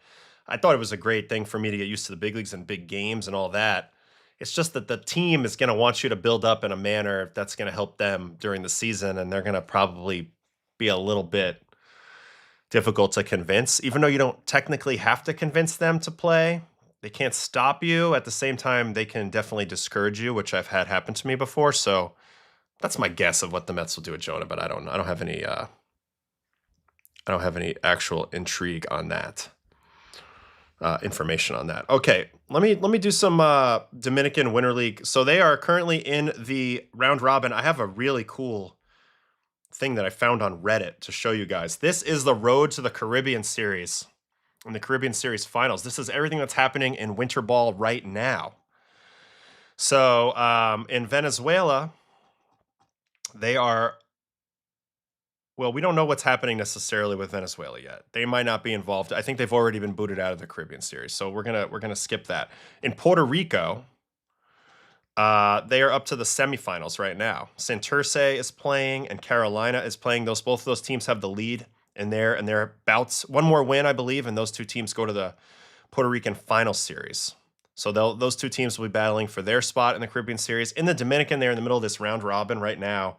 I thought it was a great thing for me to get used to the big leagues and big games and all that. It's just that the team is going to want you to build up in a manner that's going to help them during the season, and they're going to probably be a little bit difficult to convince, even though you don't technically have to convince them to play. they can't stop you. At the same time, they can definitely discourage you, which I've had happen to me before. So that's my guess of what the Mets will do with Jonah, but I don't know. I don't have any actual intrigue on that. Information on that. Okay, let me do some Dominican Winter League. So they are currently in the round robin. I have a really cool thing that I found on Reddit to show you guys. This is the Road to the Caribbean Series and the Caribbean Series Finals. This is everything that's happening in winter ball right now. So in Venezuela, they are. Well, we don't know what's happening necessarily with Venezuela yet. They might not be involved. I think they've already been booted out of the Caribbean Series, so we're gonna skip that. In Puerto Rico, they are up to the semifinals right now. Santurce is playing and Carolina is playing. Both of those teams have the lead in their bouts. One more win, I believe, and those two teams go to the Puerto Rican final series. So those two teams will be battling for their spot in the Caribbean Series. In the Dominican, they're in the middle of this round robin right now.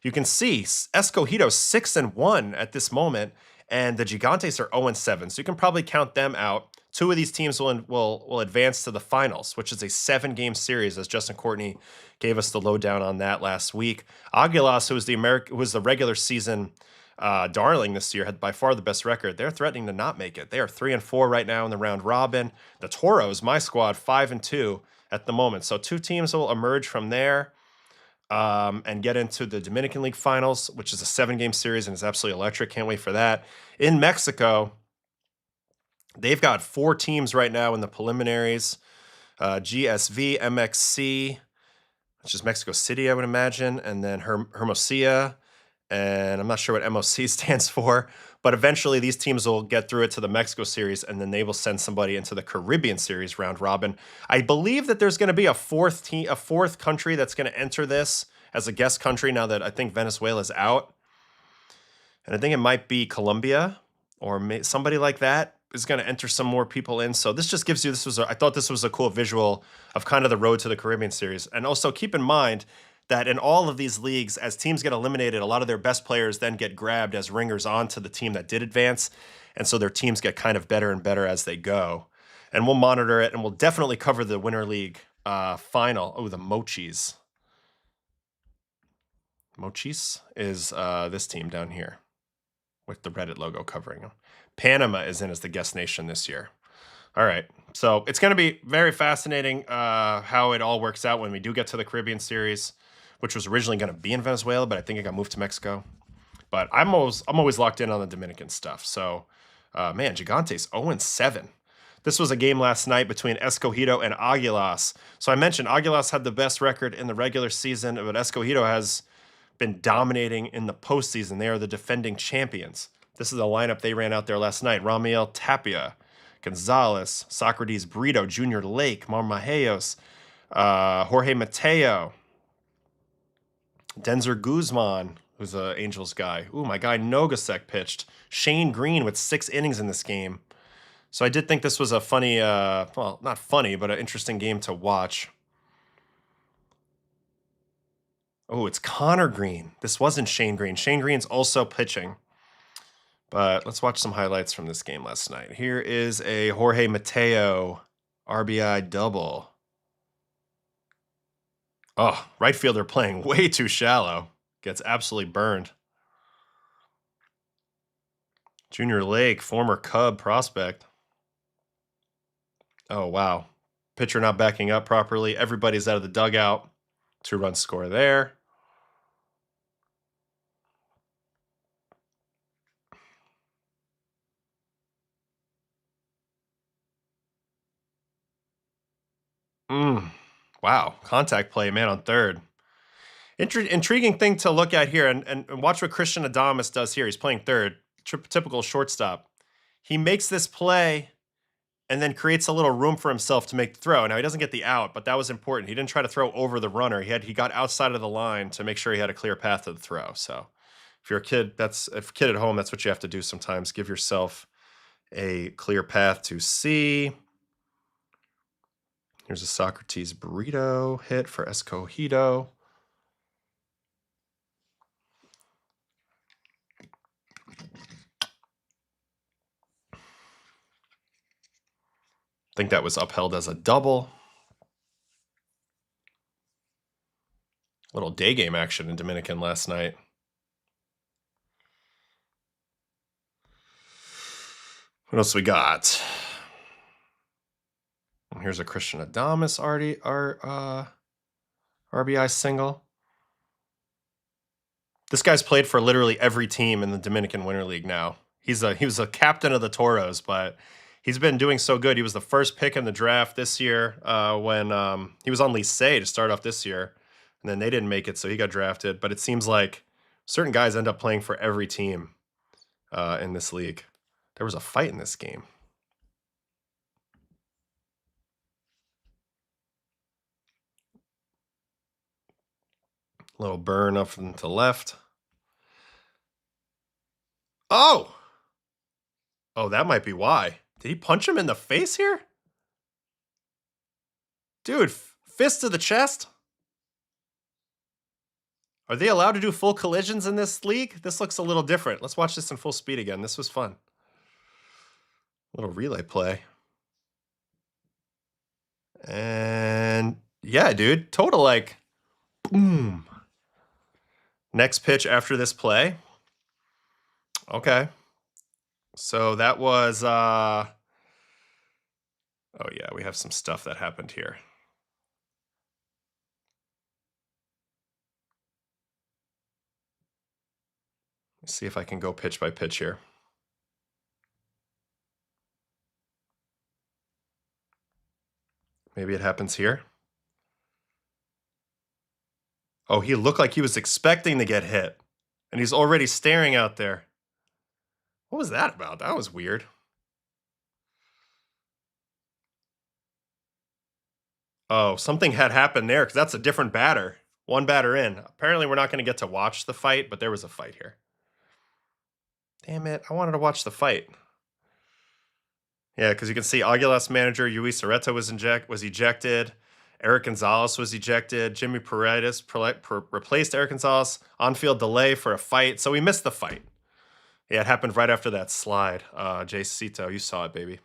You can see Escogido 6-1 at this moment, and the Gigantes are 0-7. So you can probably count them out. Two of these teams will advance to the finals, which is a 7-game series, as Justin Courtney gave us the lowdown on that last week. Aguilas, who was the regular season darling this year, had by far the best record. They're threatening to not make it. They are 3-4 right now in the round robin. The Toros, my squad, 5-2 at the moment. So two teams will emerge from there. And get into the Dominican League Finals, which is a 7-game series and is absolutely electric. Can't wait for that. In Mexico, they've got 4 teams right now in the preliminaries. GSV, MXC, which is Mexico City, I would imagine, and then Hermosillo, and I'm not sure what MOC stands for, but eventually these teams will get through it to the Mexico Series, and then they will send somebody into the Caribbean Series round robin. I believe that there's going to be a fourth country that's going to enter this as a guest country now that I think Venezuela's out. And I think it might be Colombia or somebody like that is going to enter some more people in. So this just gives you, I thought this was a cool visual of kind of the Road to the Caribbean Series. And also keep in mind that in all of these leagues, as teams get eliminated, a lot of their best players then get grabbed as ringers onto the team that did advance. And so their teams get kind of better and better as they go. And we'll monitor it, and we'll definitely cover the Winter League final. Oh, the Mochis. Mochis is this team down here with the Reddit logo covering them. Panama is in as the guest nation this year. All right. So it's going to be very fascinating how it all works out when we do get to the Caribbean Series, which was originally going to be in Venezuela, but I think it got moved to Mexico. But I'm always locked in on the Dominican stuff. So, man, Gigantes 0-7. This was a game last night between Escogido and Aguilas. So I mentioned Aguilas had the best record in the regular season, but Escogido has been dominating in the postseason. They are the defending champions. This is the lineup they ran out there last night. Ramiel Tapia, Gonzalez, Socrates Brito, Junior Lake, Marmajeos, Jorge Mateo, Denzer Guzman, who's an Angels guy. Ooh, my guy Nogasek pitched. Shane Green with 6 innings in this game. So I did think this was a funny, well, not funny, but an interesting game to watch. Oh, it's Connor Green. This wasn't Shane Green. Shane Green's also pitching. But let's watch some highlights from this game last night. Here is a Jorge Mateo RBI double. Oh, right fielder playing way too shallow. Gets absolutely burned. Junior Lake, former Cub prospect. Oh, wow. Pitcher not backing up properly. Everybody's out of the dugout. 2-run score there. Wow. Contact play, man, on third. Intriguing thing to look at here, and watch what Christian Adames does here. He's playing third, typical shortstop. He makes this play and then creates a little room for himself to make the throw. Now, he doesn't get the out, but that was important. He didn't try to throw over the runner. He got outside of the line to make sure he had a clear path to the throw. So if you're a kid, if a kid at home, that's what you have to do sometimes. Give yourself a clear path to see. Here's a Socrates Burrito hit for Escogido. think that was upheld as a double. Little day game action in Dominican last night. What else we got? And here's a Christian Adames RBI single. This guy's played for literally every team in the Dominican Winter League now. He was a captain of the Toros, but he's been doing so good. He was the first pick in the draft this year when he was on Licey to start off this year. And then they didn't make it, so he got drafted. But it seems like certain guys end up playing for every team in this league. There was a fight in this game. Little burn up and to left. Oh! Oh, that might be why. Did he punch him in the face here? Dude, fist to the chest? Are they allowed to do full collisions in this league? This looks a little different. Let's watch this in full speed again. This was fun. Little relay play. And yeah, dude, total like, boom. Next pitch after this play. Okay. So that was, oh yeah, we have some stuff that happened here. Let's see if I can go pitch by pitch here. Maybe it happens here. Oh, he looked like he was expecting to get hit, and he's already staring out there. What was that about? That was weird. Oh, something had happened there, because that's a different batter. One batter in. Apparently, we're not going to get to watch the fight, but there was a fight here. Damn it, I wanted to watch the fight. Yeah, because you can see Aguilas manager Luis Areta was ejected. Eric Gonzalez was ejected. Jimmy Paredes replaced Eric Gonzalez. On-field delay for a fight. So we missed the fight. Yeah, it happened right after that slide. Jay Cito, you saw it, baby.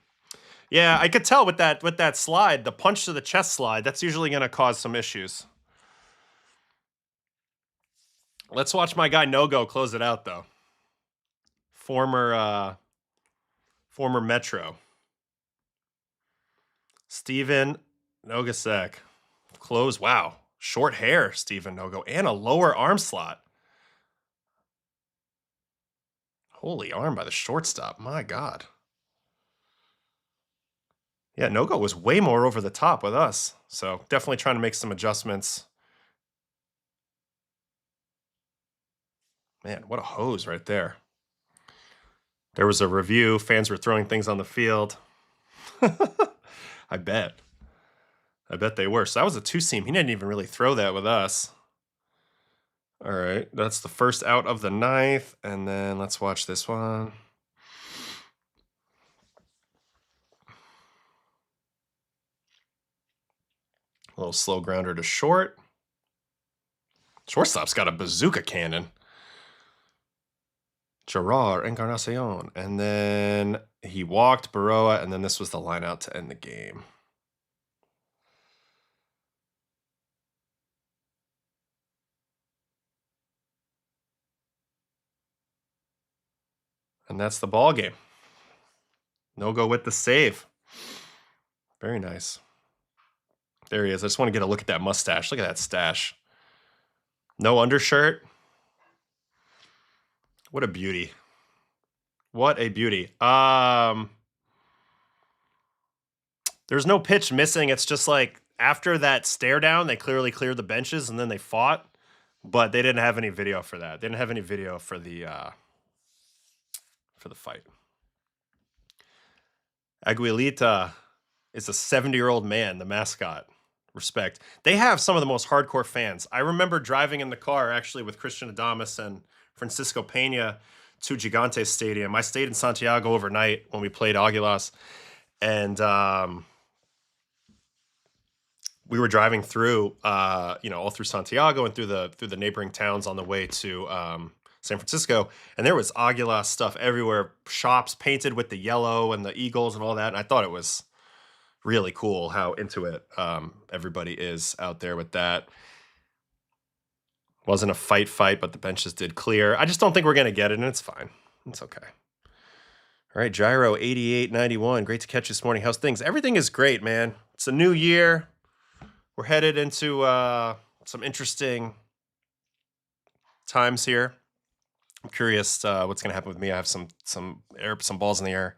Yeah, I could tell with that slide, the punch to the chest slide, that's usually going to cause some issues. Let's watch my guy No-Go close it out, though. Former Metro. Steven Nogasek. Close. Wow. Short hair, Steven Nogo. And a lower arm slot. Holy arm by the shortstop. My God. Yeah, Nogo was way more over the top with us. So definitely trying to make some adjustments. Man, what a hose right there. There was a review. Fans were throwing things on the field. I bet they were. So that was a two-seam. He didn't even really throw that with us. All right, that's the first out of the ninth. And then let's watch this one. A little slow grounder to short. Shortstop's got a bazooka cannon. Gerard Encarnacion. And then he walked Baroa, and then this was the line out to end the game. And that's the ball game. No-Go with the save. Very nice. There he is. I just want to get a look at that mustache. Look at that stash. No undershirt. What a beauty. What a beauty. There's no pitch missing. It's just like after that stare down, they clearly cleared the benches and then they fought, but they didn't have any video for that. They didn't have any video for the fight. Aguilita is a 70-year-old man, the mascot. Respect. They have some of the most hardcore fans. I remember driving in the car actually with Christian Adames and Francisco Pena to Gigante Stadium. I stayed in Santiago overnight when we played Aguilas, and we were driving through, all through Santiago and through the neighboring towns on the way to San Francisco, and there was Aguilas stuff everywhere. Shops painted with the yellow and the eagles and all that. And I thought it was really cool how into it everybody is out there with that. Wasn't a fight, but the benches did clear. I just don't think we're going to get it, and it's fine. It's okay. All right, Gyro 8891. Great to catch you this morning. How's things? Everything is great, man. It's a new year. We're headed into some interesting times here. I'm curious what's going to happen with me. I have some balls in the air.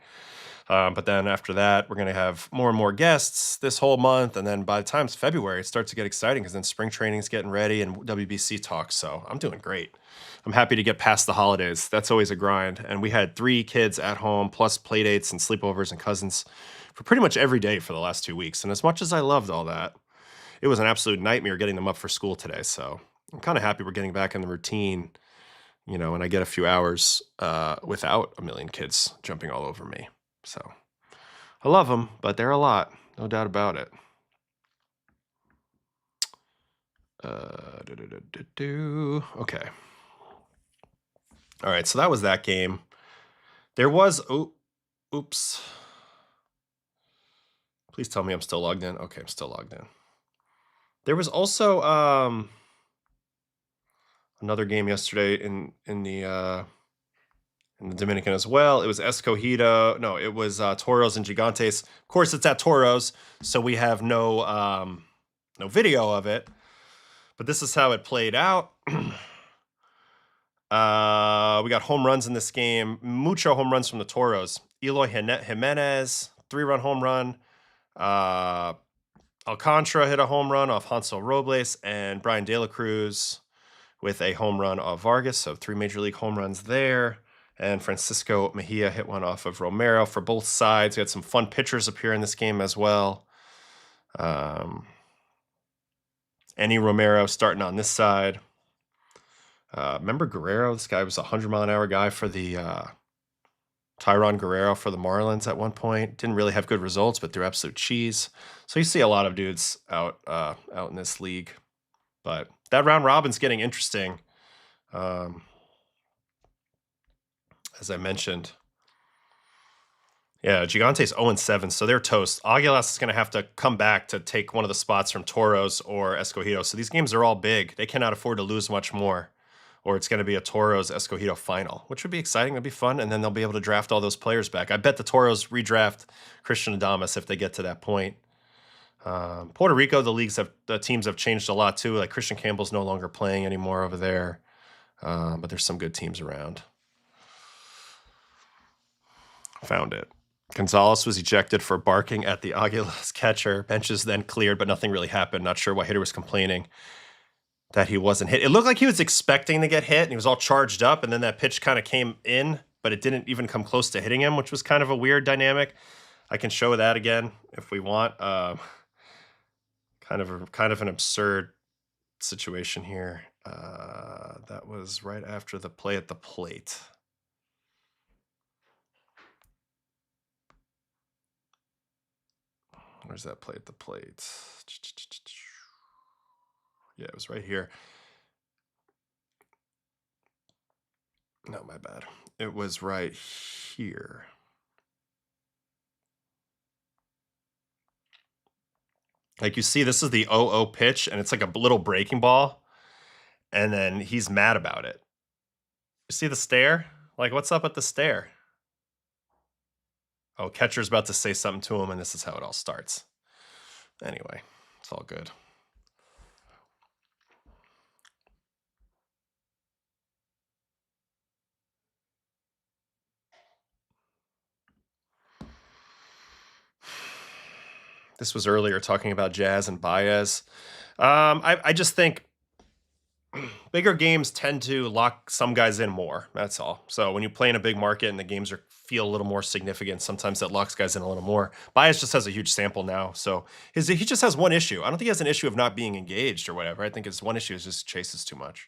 But then after that, we're going to have more and more guests this whole month. And then by the time it's February, it starts to get exciting because then spring training is getting ready and WBC talks. So I'm doing great. I'm happy to get past the holidays. That's always a grind. And we had 3 kids at home, plus play dates and sleepovers and cousins for pretty much every day for the last 2 weeks. And as much as I loved all that, it was an absolute nightmare getting them up for school today. So I'm kind of happy we're getting back in the routine, you know, and I get a few hours without a million kids jumping all over me. So I love them, but they're a lot, no doubt about it. Okay. All right, so that was that game. There was, oops. Please tell me I'm still logged in. Okay, I'm still logged in. There was also another game yesterday in the Dominican as well. It was Escogido. No, it was Toros and Gigantes. Of course, it's at Toros, so we have no video of it. But this is how it played out. We got home runs in this game. Mucho home runs from the Toros. Eloy Jimenez, 3-run home run. Alcantara hit a home run off Hansel Robles, and Brian De La Cruz with a home run off Vargas. So 3 major league home runs there. And Francisco Mejia hit one off of Romero for both sides. We had some fun pitchers appear in this game as well. Any Romero starting on this side. Remember Guerrero? This guy was a 100-mile-an-hour guy for the Tyron Guerrero for the Marlins at one point. Didn't really have good results, but they're absolute cheese. So you see a lot of dudes out in this league. But that round robin's getting interesting. As I mentioned. Yeah, Gigante's 0-7, so they're toast. Aguilas is going to have to come back to take one of the spots from Toros or Escogido. So these games are all big. They cannot afford to lose much more. Or it's going to be a Toros-Escogido final, which would be exciting. It'd be fun, and then they'll be able to draft all those players back. I bet the Toros redraft Christian Adames if they get to that point. Puerto Rico, the teams have changed a lot too. Like Christian Campbell's no longer playing anymore over there. But there's some good teams around. Found it. Gonzalez was ejected for barking at the Aguilas catcher. Benches then cleared, but nothing really happened. Not sure why hitter was complaining that he wasn't hit. It looked like he was expecting to get hit, and he was all charged up, and then that pitch kind of came in, but it didn't even come close to hitting him, which was kind of a weird dynamic. I can show that again if we want. Kind of an absurd situation here. That was right after the play at the plate. Where's that play at the plate? Yeah, it was right here. No, my bad. It was right here. Like you see, this is the 0-0 pitch, and it's like a little breaking ball, and then he's mad about it. You see the stare? Like, what's up with the stare? Oh, catcher's about to say something to him, and this is how it all starts. Anyway, it's all good. This was earlier talking about Jazz and Baez. I just think bigger games tend to lock some guys in more. That's all. So when you play in a big market and the games feel a little more significant, sometimes that locks guys in a little more. Baez just has a huge sample now, so he just has one issue. I don't think he has an issue of not being engaged or whatever. I think his one issue is just chases too much.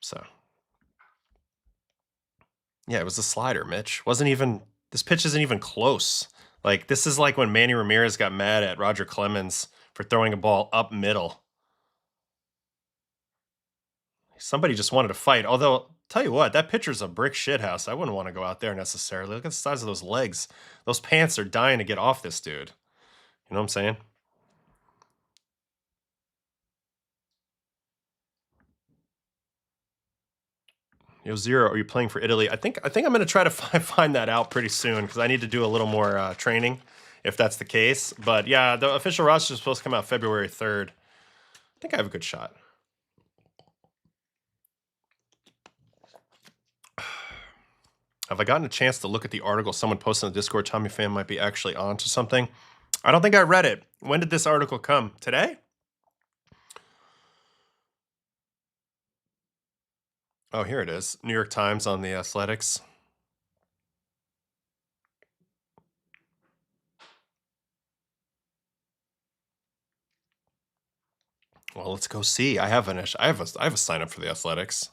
So yeah, it was a slider, Mitch. This pitch isn't even close. Like, this is like when Manny Ramirez got mad at Roger Clemens for throwing a ball up middle. Somebody just wanted to fight. Although, tell you what, that pitcher's a brick shithouse. I wouldn't want to go out there necessarily. Look at the size of those legs. Those pants are dying to get off this dude. You know what I'm saying? Yo, Zero, are you playing for Italy? I think I'm going to try to find that out pretty soon because I need to do a little more training if that's the case. But yeah, the official roster is supposed to come out February 3rd. I think I have a good shot. Have I gotten a chance to look at the article someone posted in the Discord? Tommy Fan might be actually on to something. I don't think I read it. When did this article come? Today? Oh, here it is. New York Times on the Athletics. Well, let's go see. I have a sign up for the Athletics.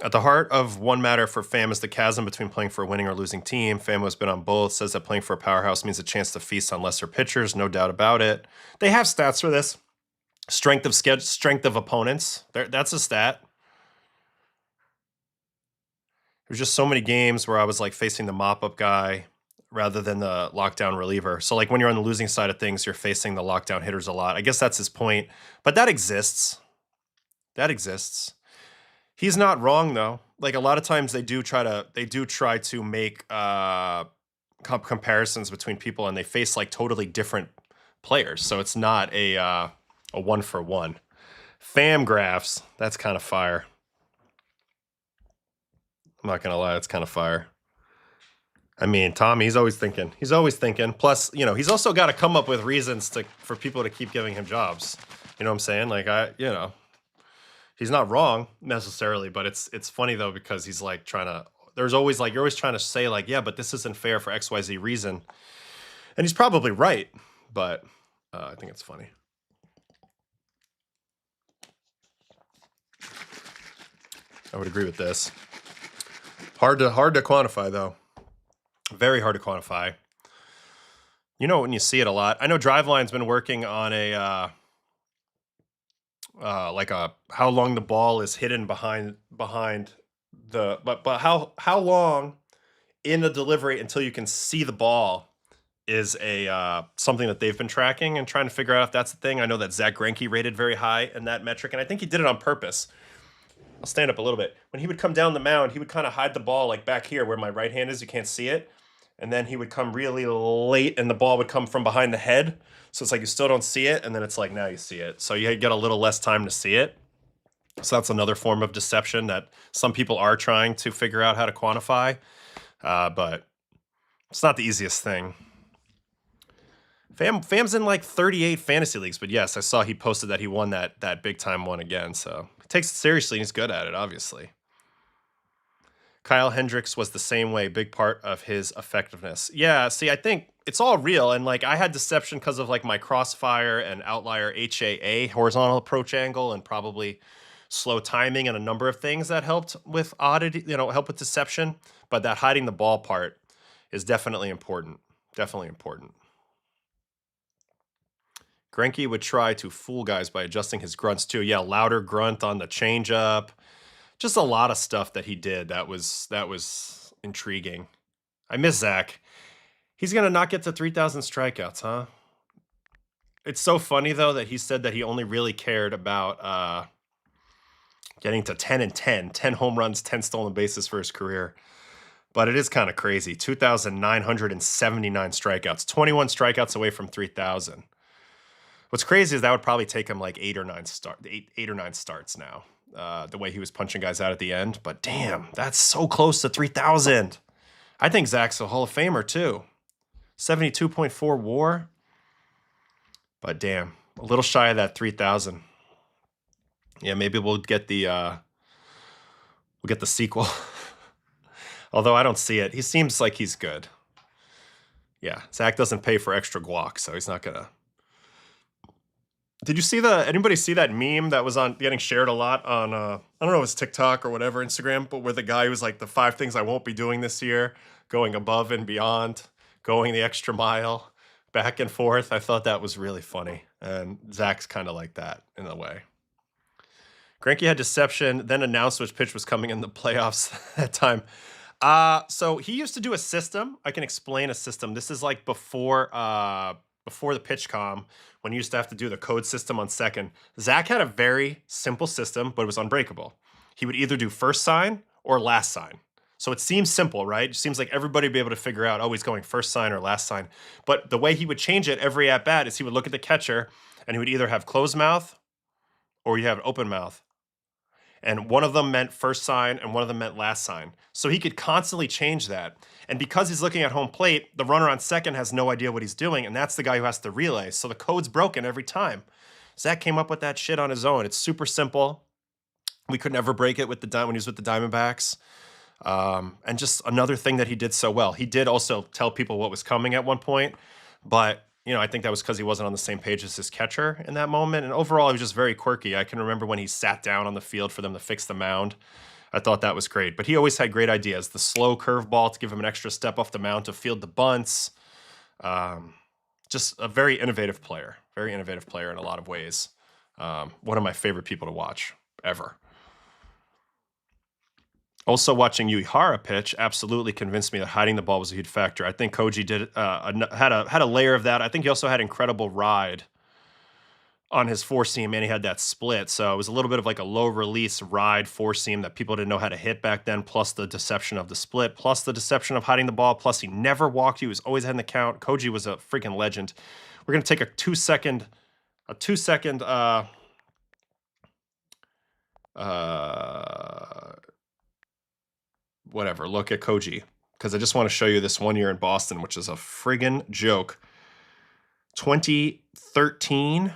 At the heart of one matter for Fam is the chasm between playing for a winning or losing team. Fam has been on both, says that playing for a powerhouse means a chance to feast on lesser pitchers, no doubt about it. They have stats for this. Strength of opponents. That's a stat. There's just so many games where I was like facing the mop-up guy rather than the lockdown reliever. So like when you're on the losing side of things, you're facing the lockdown hitters a lot. I guess that's his point. But that exists. That exists. He's not wrong though. Like a lot of times they do try to make comparisons between people, and they face like totally different players. So it's not a one for one. Fam graphs, that's kind of fire. I'm not gonna lie, it's kind of fire. I mean, Tommy, he's always thinking. He's always thinking. Plus, you know, he's also got to come up with reasons for people to keep giving him jobs. You know what I'm saying? Like he's not wrong necessarily, but it's funny though because he's like you're always trying to say like, yeah, but this isn't fair for XYZ reason. And he's probably right, but I think it's funny. I would agree with this. Hard to quantify though. Very hard to quantify. You know, when you see it a lot. I know Driveline's been working on a how long the ball is hidden behind the but how long in the delivery until you can see the ball is a something that they've been tracking and trying to figure out if that's the thing. I know that Zach Greinke rated very high in that metric, and I think he did it on purpose. I'll stand up a little bit. When he would come down the mound, he would kind of hide the ball like back here where my right hand is. You can't see it. And then he would come really late and the ball would come from behind the head. So it's like you still don't see it. And then it's like now you see it. So you get a little less time to see it. So that's another form of deception that some people are trying to figure out how to quantify. But it's not the easiest thing. Fam's in like 38 fantasy leagues. But yes, I saw he posted that he won that big time one again. So he takes it seriously and he's good at it, obviously. Kyle Hendricks was the same way, big part of his effectiveness. Yeah, see, I think it's all real. And like I had deception because of like my crossfire and outlier HAA, horizontal approach angle, and probably slow timing and a number of things that helped with oddity, help with deception. But that hiding the ball part is definitely important. Definitely important. Greinke would try to fool guys by adjusting his grunts too. Yeah, louder grunt on the changeup. Just a lot of stuff that he did that was intriguing. I miss Zach. He's going to not get to 3,000 strikeouts, huh? It's so funny, though, that he said that he only really cared about getting to 10 and 10 home runs, 10 stolen bases for his career. But it is kind of crazy. 2,979 strikeouts, 21 strikeouts away from 3,000. What's crazy is that would probably take him like eight or nine starts now. The way he was punching guys out at the end. But damn, that's so close to 3,000. I think Zach's a Hall of Famer too. 72.4 WAR. But damn, a little shy of that 3,000. Yeah, maybe we'll get the sequel. Although I don't see it. He seems like he's good. Yeah, Zach doesn't pay for extra guac, so he's not gonna. Did you see anybody see that meme that was getting shared a lot on, I don't know if it's TikTok or whatever, Instagram, but where the guy was like, the 5 things I won't be doing this year, going above and beyond, going the extra mile, back and forth. I thought that was really funny. And Zach's kind of like that in a way. Greinke had deception, then announced which pitch was coming in the playoffs that time. So he used to do a system. I can explain a system. This is like before the pitch comm, when you used to have to do the code system on second. Zach had a very simple system, but it was unbreakable. He would either do first sign or last sign. So it seems simple, right? It seems like everybody would be able to figure out, oh, he's going first sign or last sign. But the way he would change it every at bat is he would look at the catcher and he would either have closed mouth or you have open mouth. And one of them meant first sign and one of them meant last sign. So he could constantly change that. And because he's looking at home plate, the runner on second has no idea what he's doing, and that's the guy who has to relay. So the code's broken every time. Zach came up with that shit on his own. It's super simple. We could never break it with when he was with the Diamondbacks. And just another thing that he did so well. He did also tell people what was coming at one point, but I think that was because he wasn't on the same page as his catcher in that moment. And overall, he was just very quirky. I can remember when he sat down on the field for them to fix the mound. I thought that was great. But he always had great ideas. The slow curveball to give him an extra step off the mound to field the bunts. Just a very innovative player. Very innovative player in a lot of ways. One of my favorite people to watch ever. Also, watching Uehara pitch absolutely convinced me that hiding the ball was a huge factor. I think Koji did had a layer of that. I think he also had incredible ride on his four seam, and he had that split. So it was a little bit of like a low release ride four seam that people didn't know how to hit back then. Plus the deception of the split, plus the deception of hiding the ball. Plus he never walked. He was always ahead in the count. Koji was a freaking legend. We're gonna take a two second look at Koji, because I just want to show you this 1 year in Boston, which is a friggin' joke. 2013,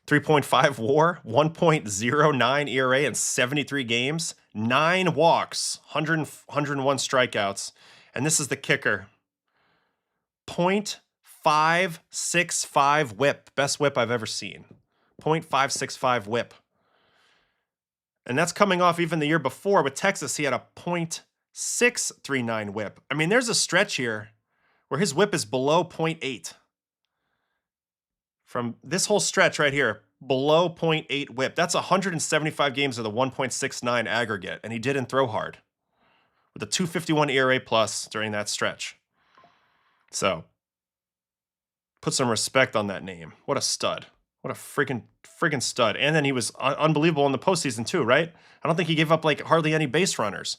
3.5 WAR, 1.09 ERA in 73 games, 9 walks, 101 strikeouts, and this is the kicker. 0.565 whip, best whip I've ever seen. 0.565 whip. And that's coming off even the year before with Texas. He had a .639 whip. I mean, there's a stretch here where his whip is below 0.8. From this whole stretch right here, below 0.8 whip. That's 175 games of the 1.69 aggregate, and he didn't throw hard. With a 251 ERA plus during that stretch. So, put some respect on that name. What a stud. What a freaking stud. And then he was unbelievable in the postseason too, right? I don't think he gave up like hardly any base runners.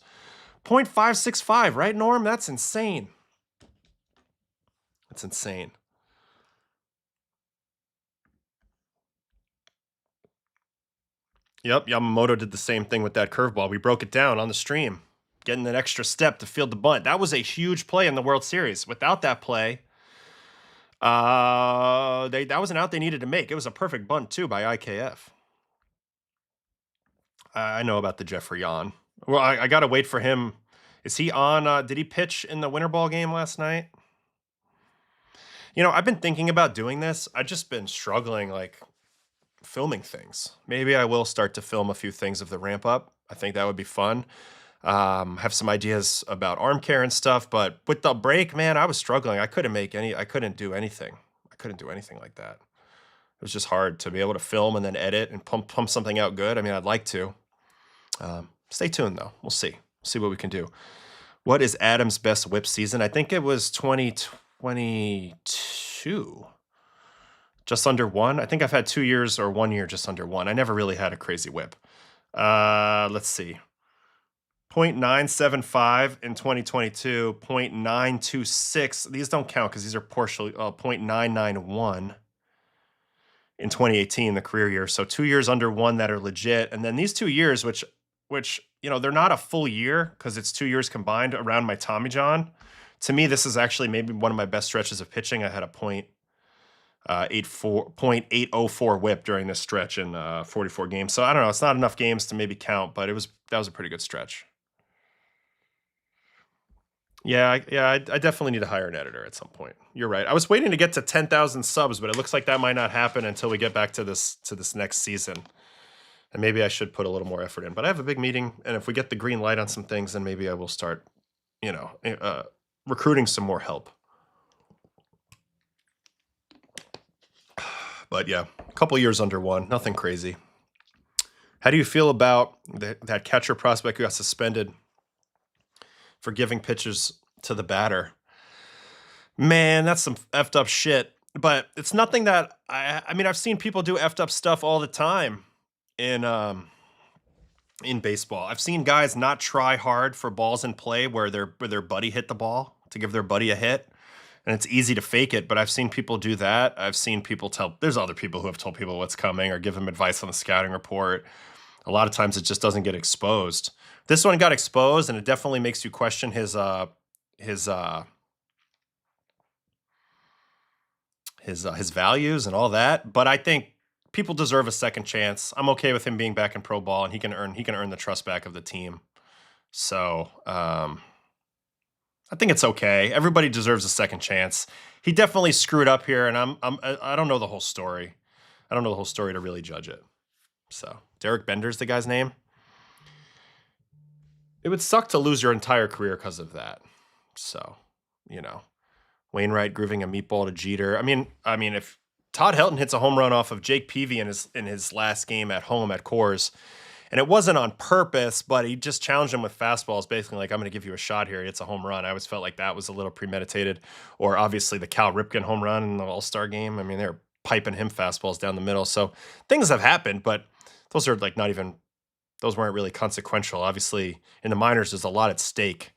0.565, right, Norm? That's insane. That's insane. Yep, Yamamoto did the same thing with that curveball. We broke it down on the stream, getting an extra step to field the bunt. That was a huge play in the World Series. Without that play, that was an out they needed to make. It was a perfect bunt too by IKF. I know about the Jeffrey Yon. Well, I gotta wait for him. Is he on? Did he pitch in the winter ball game last night? I've been thinking about doing this. I've just been struggling, like filming things. Maybe I will start to film a few things of the ramp up. I think that would be fun. Have some ideas about arm care and stuff, but with the break, man, I was struggling. I couldn't do anything. I couldn't do anything like that. It was just hard to be able to film and then edit and pump something out good. I mean, I'd like to. Stay tuned though. We'll see. See what we can do. What is Adam's best whip season? I think it was 2022. Just under 1. I think I've had 2 years or 1 year just under 1. I never really had a crazy whip. Let's see. 0.975 in 2022, 0.926. These don't count because these are partially 0.991 in 2018, the career year. So 2 years under 1 that are legit. And then these 2 years, which they're not a full year because it's 2 years combined around my Tommy John. To me, this is actually maybe one of my best stretches of pitching. I had a 0.804 whip during this stretch in 44 games. So I don't know. It's not enough games to maybe count, but that was a pretty good stretch. Yeah, I definitely need to hire an editor at some point. You're right. I was waiting to get to 10,000 subs, but it looks like that might not happen until we get back to this next season. And maybe I should put a little more effort in. But I have a big meeting, and if we get the green light on some things, then maybe I will start, recruiting some more help. But yeah, a couple years under one, nothing crazy. How do you feel about that catcher prospect who got suspended for giving pitches to the batter? Man, that's some effed up shit. But it's nothing that I mean, I've seen people do effed up stuff all the time in baseball. I've seen guys not try hard for balls in play where their buddy hit the ball to give their buddy a hit. And it's easy to fake it, but I've seen people do that. I've seen people there's other people who have told people what's coming or give them advice on the scouting report. A lot of times it just doesn't get exposed. This one got exposed, and it definitely makes you question his values and all that. But I think people deserve a second chance. I'm okay with him being back in pro ball, and he can earn the trust back of the team. So I think it's okay. Everybody deserves a second chance. He definitely screwed up here, and I don't know the whole story. I don't know the whole story to really judge it. So Derek Bender's the guy's name. It would suck to lose your entire career because of that. So, Wainwright grooving a meatball to Jeter. I mean, if Todd Helton hits a home run off of Jake Peavy in his last game at home at Coors, and it wasn't on purpose, but he just challenged him with fastballs, basically like, I'm going to give you a shot here. It's a home run. I always felt like that was a little premeditated. Or obviously the Cal Ripken home run in the All-Star game. I mean, they were piping him fastballs down the middle. So things have happened, but those are like those weren't really consequential. Obviously, in the minors, there's a lot at stake.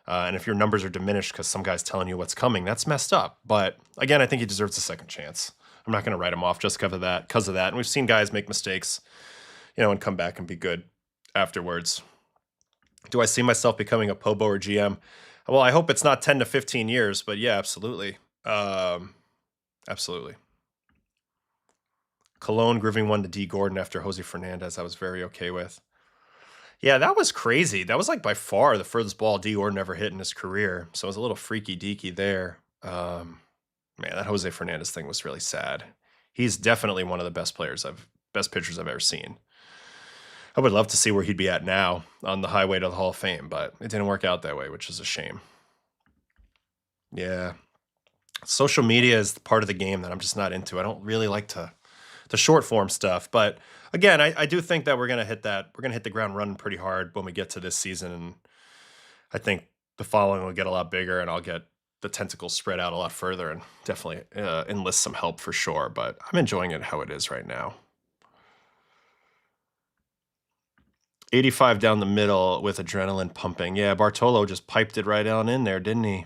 And if your numbers are diminished because some guy's telling you what's coming, that's messed up. But again, I think he deserves a second chance. I'm not going to write him off just because of that. And we've seen guys make mistakes, and come back and be good afterwards. Do I see myself becoming a Pobo or GM? Well, I hope it's not 10 to 15 years, but yeah, absolutely. Absolutely. Cologne grooving one to D. Gordon after Jose Fernandez, I was very okay with. Yeah, that was crazy. That was like by far the furthest ball D. Gordon ever hit in his career. So it was a little freaky deaky there. Man, that Jose Fernandez thing was really sad. He's definitely one of the best pitchers I've ever seen. I would love to see where he'd be at now on the highway to the Hall of Fame, but it didn't work out that way, which is a shame. Yeah. Social media is the part of the game that I'm just not into. I don't really like the short form stuff. But again, I do think that we're going to hit the ground running pretty hard when we get to this season. And I think the following will get a lot bigger, and I'll get the tentacles spread out a lot further and definitely enlist some help for sure. But I'm enjoying it how it is right now. 85 down the middle with adrenaline pumping. Yeah, Bartolo just piped it right on in there, didn't he?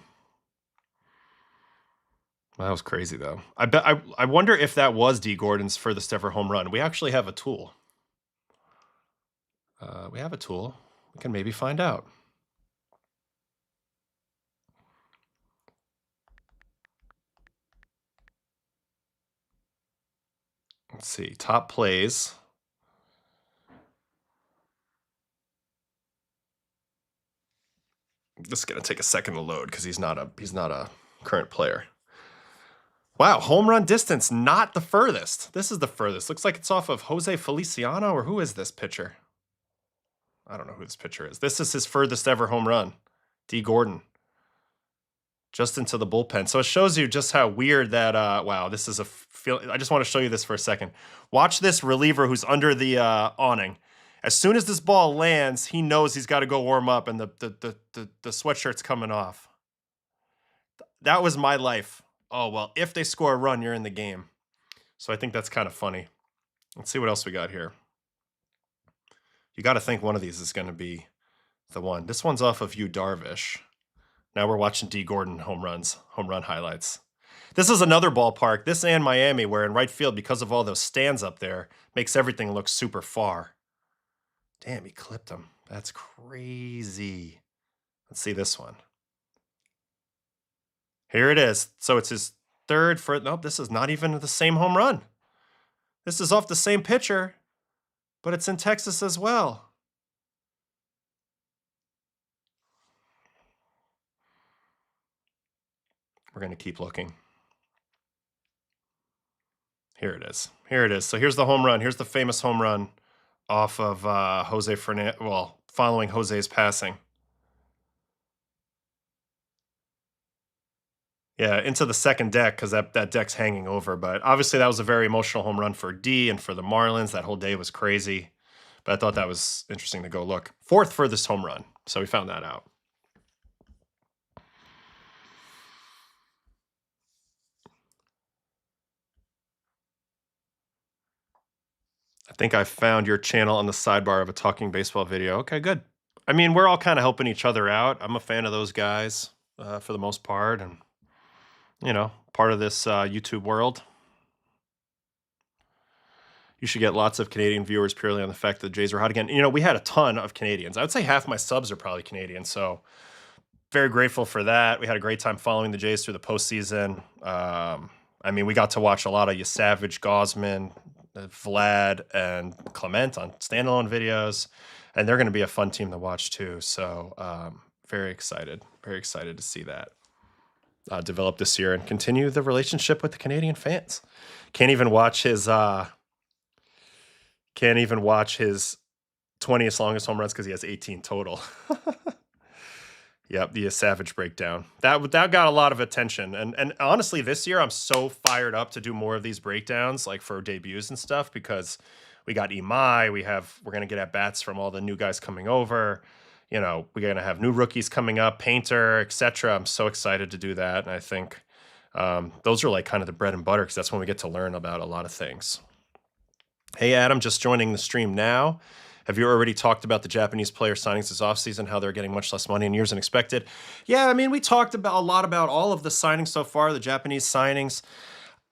Well, that was crazy, though. I wonder if that was D. Gordon's furthest ever home run. We actually have a tool. We can maybe find out. Let's see. Top plays. This is going to take a second to load because he's not a current player. Wow, home run distance, not the furthest. This is the furthest. Looks like it's off of Jose Feliciano, or who is this pitcher? I don't know who this pitcher is. This is his furthest ever home run. D. Gordon. Just into the bullpen. So it shows you just how weird that, wow, this is I just want to show you this for a second. Watch this reliever who's under the awning. As soon as this ball lands, he knows he's got to go warm up, and the sweatshirt's coming off. That was my life. Oh, well, if they score a run, you're in the game. So I think that's kind of funny. Let's see what else we got here. You got to think one of these is going to be the one. This one's off of Yu Darvish. Now we're watching D. Gordon home run highlights. This is another ballpark, this and Miami, where in right field, because of all those stands up there, makes everything look super far. Damn, he clipped him. That's crazy. Let's see this one. Here it is. So it's his third for, nope, this is not even the same home run. This is off the same pitcher, but it's in Texas as well. We're going to keep looking. Here it is. Here it is. So here's the home run. Here's the famous home run off of Jose Fernandez, well, following Jose's passing. Yeah, into the second deck because that deck's hanging over. But obviously, that was a very emotional home run for D and for the Marlins. That whole day was crazy. But I thought that was interesting to go look. Fourth furthest home run. So we found that out. I think I found your channel on the sidebar of a Talking Baseball video. Okay, good. I mean, we're all kind of helping each other out. I'm a fan of those guys for the most part. And, you know, part of this YouTube world. You should get lots of Canadian viewers purely on the fact that the Jays are hot again. You know, we had a ton of Canadians. I would say half my subs are probably Canadian. So very grateful for that. We had a great time following the Jays through the postseason. I mean, we got to watch a lot of Savage, Gosman, Vlad, and Clement on standalone videos. And they're going to be a fun team to watch too. So very excited to see that develop this year and continue the relationship with the Canadian fans. Can't even watch his 20th longest home runs because he has 18 total. Yep, the Savage breakdown. That got a lot of attention. And honestly, this year I'm so fired up to do more of these breakdowns, like for debuts and stuff, because we got Imai, we're gonna get at bats from all the new guys coming over. You know, we're gonna have new rookies coming up, Painter, etc. I'm so excited to do that. And I think those are like kind of the bread and butter because that's when we get to learn about a lot of things. Hey, Adam, just joining the stream now. Have you already talked about the Japanese player signings this offseason, how they're getting much less money in years than expected? Yeah, I mean, we talked about a lot about all of the signings so far, the Japanese signings.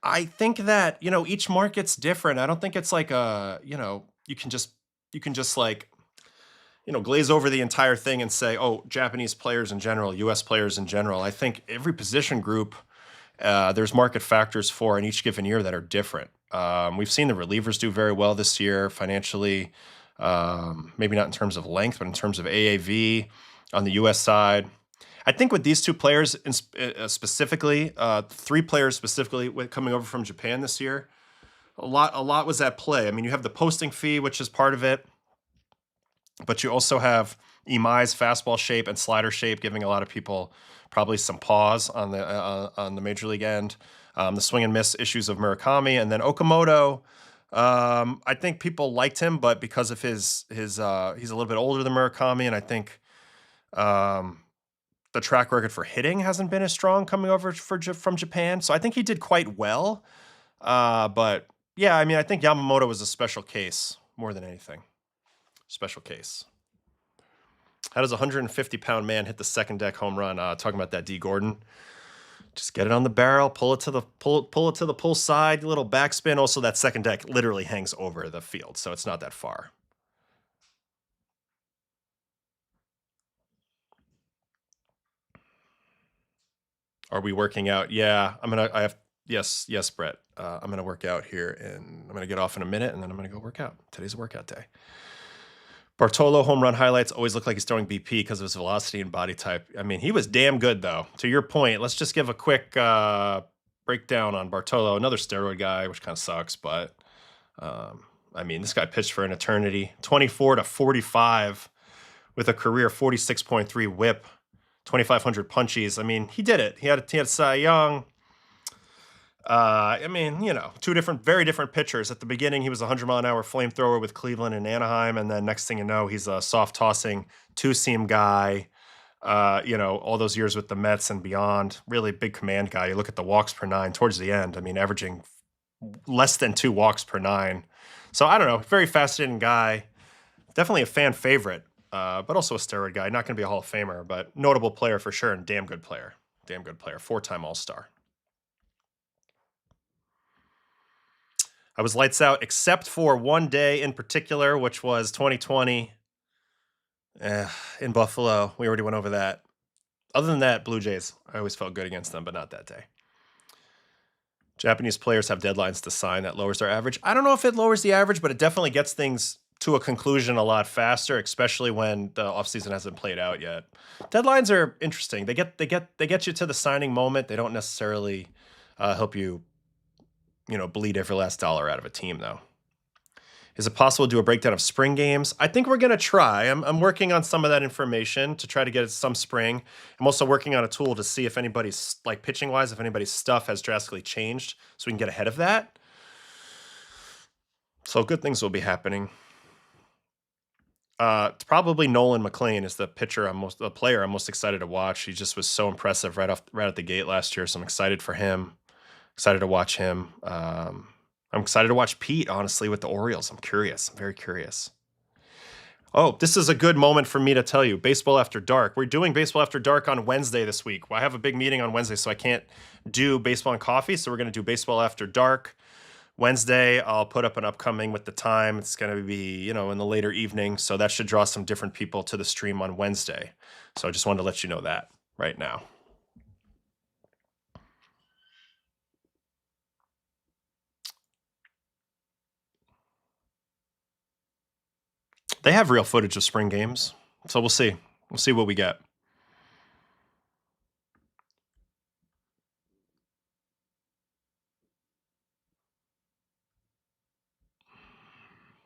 I think that, you know, each market's different. I don't think it's like you can just like, you know, glaze over the entire thing and say, oh, Japanese players in general, US players in general. I think every position group, there's market factors for in each given year that are different. We've seen the relievers do very well this year financially. Maybe not in terms of length, but in terms of AAV on the U.S. side. I think with these two players specifically, three players specifically coming over from Japan this year, a lot was at play. I mean, you have the posting fee, which is part of it, but you also have Imai's fastball shape and slider shape, giving a lot of people probably some pause on the major league end. The swing and miss issues of Murakami, and then Okamoto. I think people liked him, but because of his he's a little bit older than Murakami, and I think the track record for hitting hasn't been as strong coming over from Japan. So I think he did quite well. But yeah, I mean, I think Yamamoto was a special case more than anything. Special case. How does a 150-pound man hit the second deck home run? Talking about that D. Gordon. Just get it on the barrel, pull it to the pull side, little backspin. Also, that second deck literally hangs over the field, so it's not that far. Are we working out? Yeah, yes, Brett. I'm gonna work out here, and I'm gonna get off in a minute, and then I'm gonna go work out. Today's a workout day. Bartolo home run highlights always look like he's throwing BP because of his velocity and body type. I mean, he was damn good, though. To your point, let's just give a quick breakdown on Bartolo, another steroid guy, which kind of sucks. But, I mean, this guy pitched for an eternity. 24 to 45 with a career 46.3 whip, 2,500 punchies. I mean, he did it. He had Cy Young. I mean, you know, very different pitchers. At the beginning, he was a 100-mile-an-hour flamethrower with Cleveland and Anaheim, and then next thing you know, he's a soft-tossing two-seam guy. You know, all those years with the Mets and beyond, really big command guy. You look at the walks per nine towards the end. I mean, averaging less than 2 walks per nine. So I don't know, very fascinating guy. Definitely a fan favorite, but also a steroid guy. Not going to be a Hall of Famer, but notable player for sure and damn good player. 4-time All-Star. I was lights out except for one day in particular, which was 2020 in Buffalo. We already went over that. Other than that, Blue Jays, I always felt good against them, but not that day. Japanese players have deadlines to sign. That lowers their average. I don't know if it lowers the average, but it definitely gets things to a conclusion a lot faster, especially when the offseason hasn't played out yet. Deadlines are interesting. They get you to the signing moment. They don't necessarily help you, bleed every last dollar out of a team, though. Is it possible to do a breakdown of spring games? I think we're going to try. I'm working on some of that information to try to get some spring. I'm also working on a tool to see if anybody's, like pitching wise, if anybody's stuff has drastically changed so we can get ahead of that. So good things will be happening. It's probably Nolan McLean is the player I'm most excited to watch. He just was so impressive right at the gate last year. So I'm excited for him. Excited to watch him. I'm excited to watch Pete, honestly, with the Orioles. I'm curious. I'm very curious. Oh, this is a good moment for me to tell you. Baseball After Dark. We're doing Baseball After Dark on Wednesday this week. I have a big meeting on Wednesday, so I can't do Baseball and Coffee. So we're going to do Baseball After Dark. Wednesday, I'll put up an upcoming with the time. It's going to be, in the later evening. So that should draw some different people to the stream on Wednesday. So I just wanted to let you know that right now. They have real footage of spring games. So we'll see. We'll see what we get.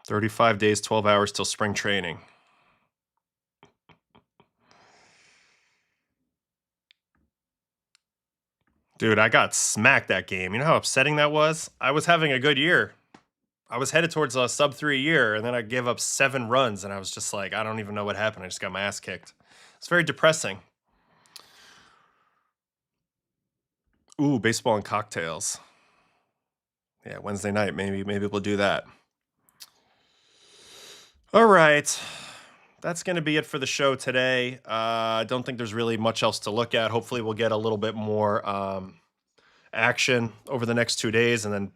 "35 days, 12 hours till spring training." Dude, I got smacked that game. You know how upsetting that was? I was having a good year. I was headed towards a sub-3 year, and then I gave up 7 runs, and I was just like, I don't even know what happened. I just got my ass kicked. It's very depressing. Ooh, baseball and cocktails. Yeah, Wednesday night. Maybe we'll do that. All right. That's going to be it for the show today. I don't think there's really much else to look at. Hopefully we'll get a little bit more action over the next 2 days, and then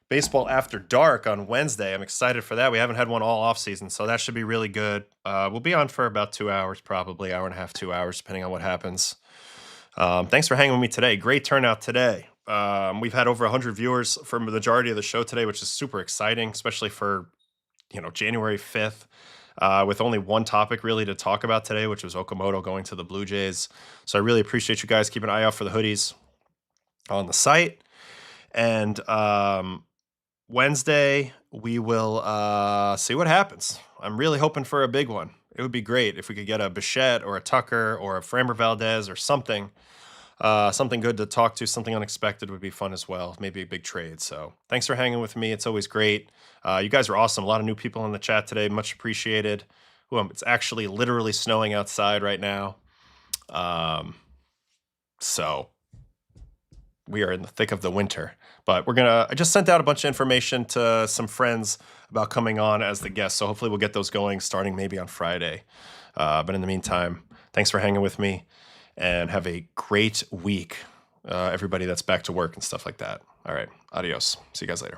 Baseball After Dark on Wednesday. I'm excited for that. We haven't had one all off season, so that should be really good. We'll be on for about 2 hours, probably hour and a half, 2 hours, depending on what happens. Thanks for hanging with me today. Great turnout today. We've had over 100 viewers for the majority of the show today, which is super exciting, especially for January 5th. With only one topic really to talk about today, which was Okamoto going to the Blue Jays. So I really appreciate you guys. Keep an eye out for the hoodies on the site. And Wednesday, we will see what happens. I'm really hoping for a big one. It would be great if we could get a Bichette or a Tucker or a Framber Valdez or something. Something good to talk to, something unexpected would be fun as well. Maybe a big trade. So thanks for hanging with me. It's always great. You guys are awesome. A lot of new people in the chat today. Much appreciated. It's actually literally snowing outside right now. So we are in the thick of the winter. But I just sent out a bunch of information to some friends about coming on as the guest. So hopefully we'll get those going starting maybe on Friday. But in the meantime, thanks for hanging with me. And have a great week, everybody that's back to work and stuff like that. All right. Adios. See you guys later.